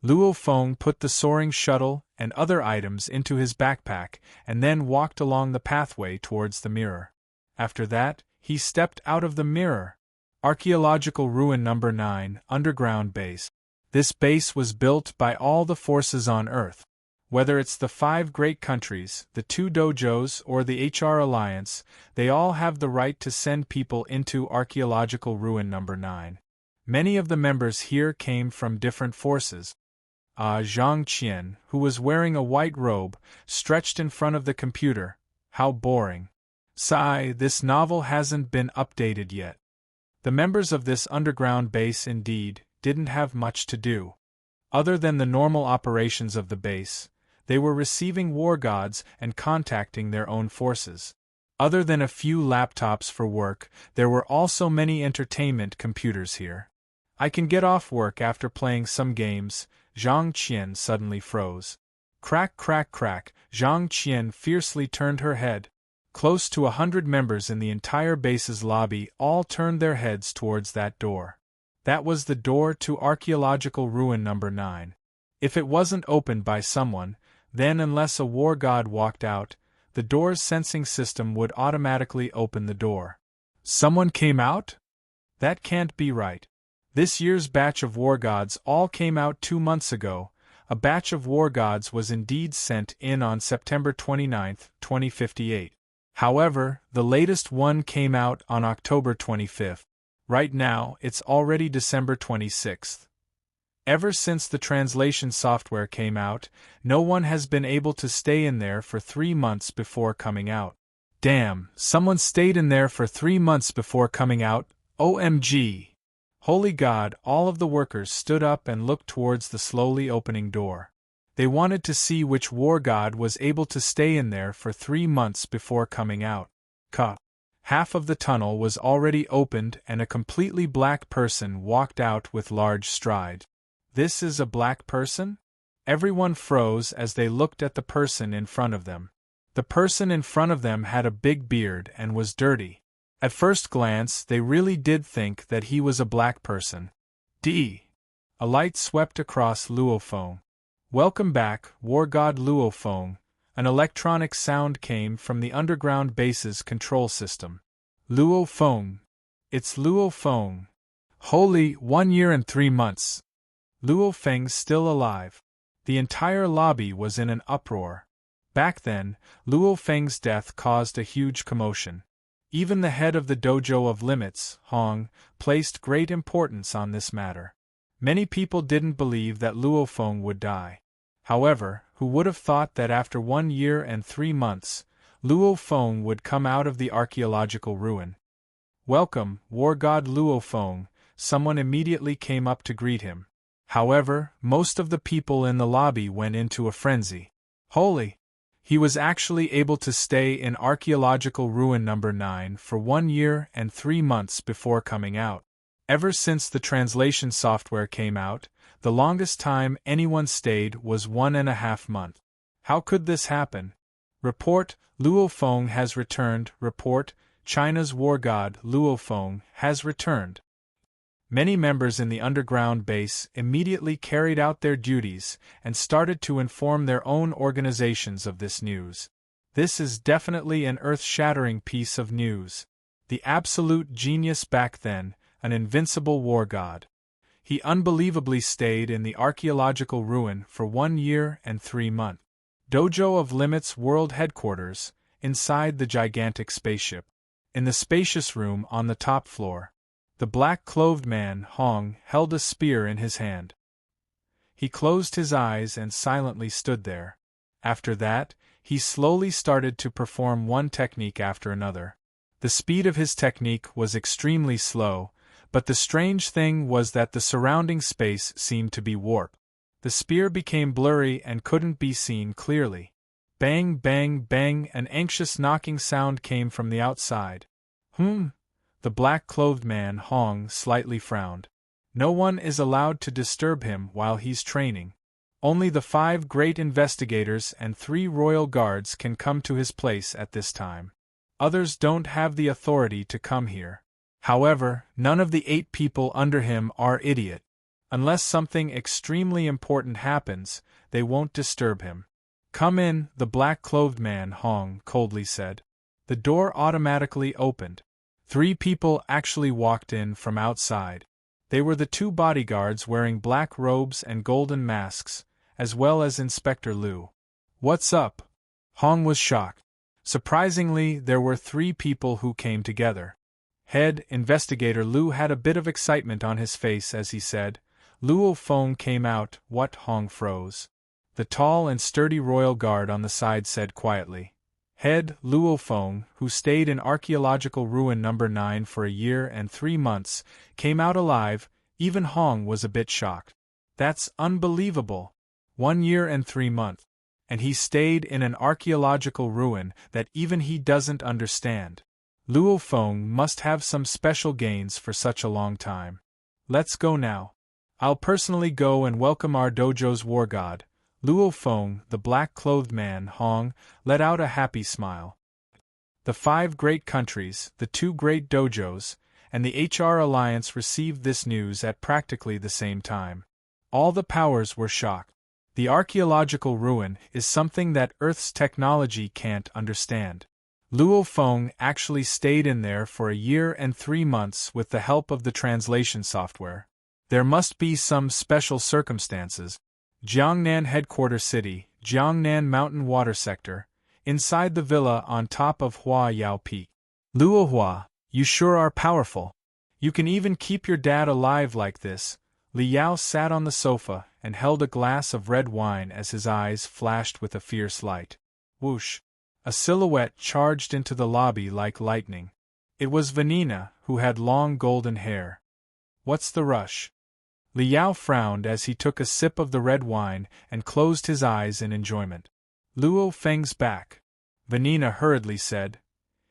Luo Feng put the soaring shuttle and other items into his backpack and then walked along the pathway towards the mirror. After that, he stepped out of the mirror. Archaeological Ruin Number 9, Underground Base. This base was built by all the forces on Earth. Whether it's the 5 great countries, the 2 dojos, or the HR Alliance, they all have the right to send people into Archaeological Ruin Number 9. Many of the members here came from different forces. Zhang Qian, who was wearing a white robe, stretched in front of the computer. How boring. Sigh, this novel hasn't been updated yet. The members of this underground base indeed didn't have much to do. Other than the normal operations of the base, they were receiving war gods and contacting their own forces. Other than a few laptops for work, there were also many entertainment computers here. I can get off work after playing some games. Zhang Qian suddenly froze. Crack, crack, crack. Zhang Qian fiercely turned her head. Close to 100 members in the entire base's lobby all turned their heads towards that door. That was the door to Archaeological Ruin Number 9. If it wasn't opened by someone, then unless a war god walked out, the door's sensing system would automatically open the door. Someone came out? That can't be right. This year's batch of war gods all came out 2 months ago. A batch of war gods was indeed sent in on September 29, 2058. However, the latest one came out on October 25. Right now, it's already December 26. Ever since the translation software came out, no one has been able to stay in there for 3 months before coming out. Damn, someone stayed in there for 3 months before coming out? OMG! Holy God, all of the workers stood up and looked towards the slowly opening door. They wanted to see which war god was able to stay in there for 3 months before coming out. Half of the tunnel was already opened and a completely black person walked out with large strides. This is a black person? Everyone froze as they looked at the person in front of them. The person in front of them had a big beard and was dirty. At first glance, they really did think that he was a black person. A light swept across Luo Feng. Welcome back, War God Luo Feng. An electronic sound came from the underground base's control system. Luo Feng. It's Luo Feng. Holy, 1 year and 3 months. Luo Feng's still alive. The entire lobby was in an uproar. Back then, Luo Feng's death caused a huge commotion. Even the head of the Dojo of Limits, Hong, placed great importance on this matter. Many people didn't believe that Luo Feng would die. However, who would have thought that after 1 year and 3 months, Luo Feng would come out of the archaeological ruin? Welcome, War God Luo Feng, someone immediately came up to greet him. However, most of the people in the lobby went into a frenzy. Holy! He was actually able to stay in archaeological ruin number 9 for 1 year and 3 months before coming out. Ever since the translation software came out, the longest time anyone stayed was 1.5 months. How could this happen? Report, Luo Feng has returned. Report, China's war god Luo Feng has returned. Many members in the underground base immediately carried out their duties and started to inform their own organizations of this news. This is definitely an earth-shattering piece of news. The absolute genius back then, an invincible war god. He unbelievably stayed in the archaeological ruin for 1 year and 3 months. Dojo of Limits World Headquarters, inside the gigantic spaceship. In the spacious room on the top floor, the black-clothed man, Hong, held a spear in his hand. He closed his eyes and silently stood there. After that, he slowly started to perform one technique after another. The speed of his technique was extremely slow, but the strange thing was that the surrounding space seemed to be warped. The spear became blurry and couldn't be seen clearly. Bang, bang, bang, an anxious knocking sound came from the outside. The black-clothed man, Hong, slightly frowned. No one is allowed to disturb him while he's training. Only the 5 great investigators and 3 royal guards can come to his place at this time. Others don't have the authority to come here. However, none of the 8 people under him are idiot. Unless something extremely important happens, they won't disturb him. Come in, the black-clothed man, Hong, coldly said. The door automatically opened. 3 people actually walked in from outside. They were the 2 bodyguards wearing black robes and golden masks, as well as Inspector Liu. What's up? Hong was shocked. Surprisingly, there were 3 people who came together. Head Investigator Liu had a bit of excitement on his face as he said, Luo Feng came out. What? Hong froze. The tall and sturdy royal guard on the side said quietly. Head Luo Feng, who stayed in archaeological ruin number 9 for 1 year and 3 months, came out alive. Even Hong was a bit shocked. That's unbelievable. 1 year and 3 months. And he stayed in an archaeological ruin that even he doesn't understand. Luo Feng must have some special gains for such a long time. Let's go now. I'll personally go and welcome our dojo's war god. Luo Feng, the black-clothed man, Hong, let out a happy smile. The 5 great countries, the 2 great dojos, and the HR Alliance received this news at practically the same time. All the powers were shocked. The archaeological ruin is something that Earth's technology can't understand. Luo Feng actually stayed in there for 1 year and 3 months with the help of the translation software. There must be some special circumstances. Jiangnan Headquarter City, Jiangnan Mountain Water Sector, inside the villa on top of Hua Yao Peak. Luo Hua, you sure are powerful. You can even keep your dad alive like this. Li Yao sat on the sofa and held a glass of red wine as his eyes flashed with a fierce light. Whoosh! A silhouette charged into the lobby like lightning. It was Vanina, who had long golden hair. What's the rush? Li Yao frowned as he took a sip of the red wine and closed his eyes in enjoyment. Luo Feng's back, Vanina hurriedly said.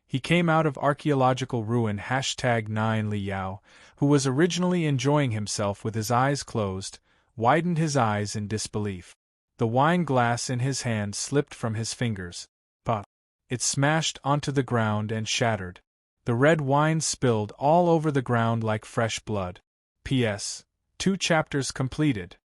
He came out of archaeological ruin #9 Li Yao, who was originally enjoying himself with his eyes closed, widened his eyes in disbelief. The wine glass in his hand slipped from his fingers. But it smashed onto the ground and shattered. The red wine spilled all over the ground like fresh blood. P.S. 2 chapters completed.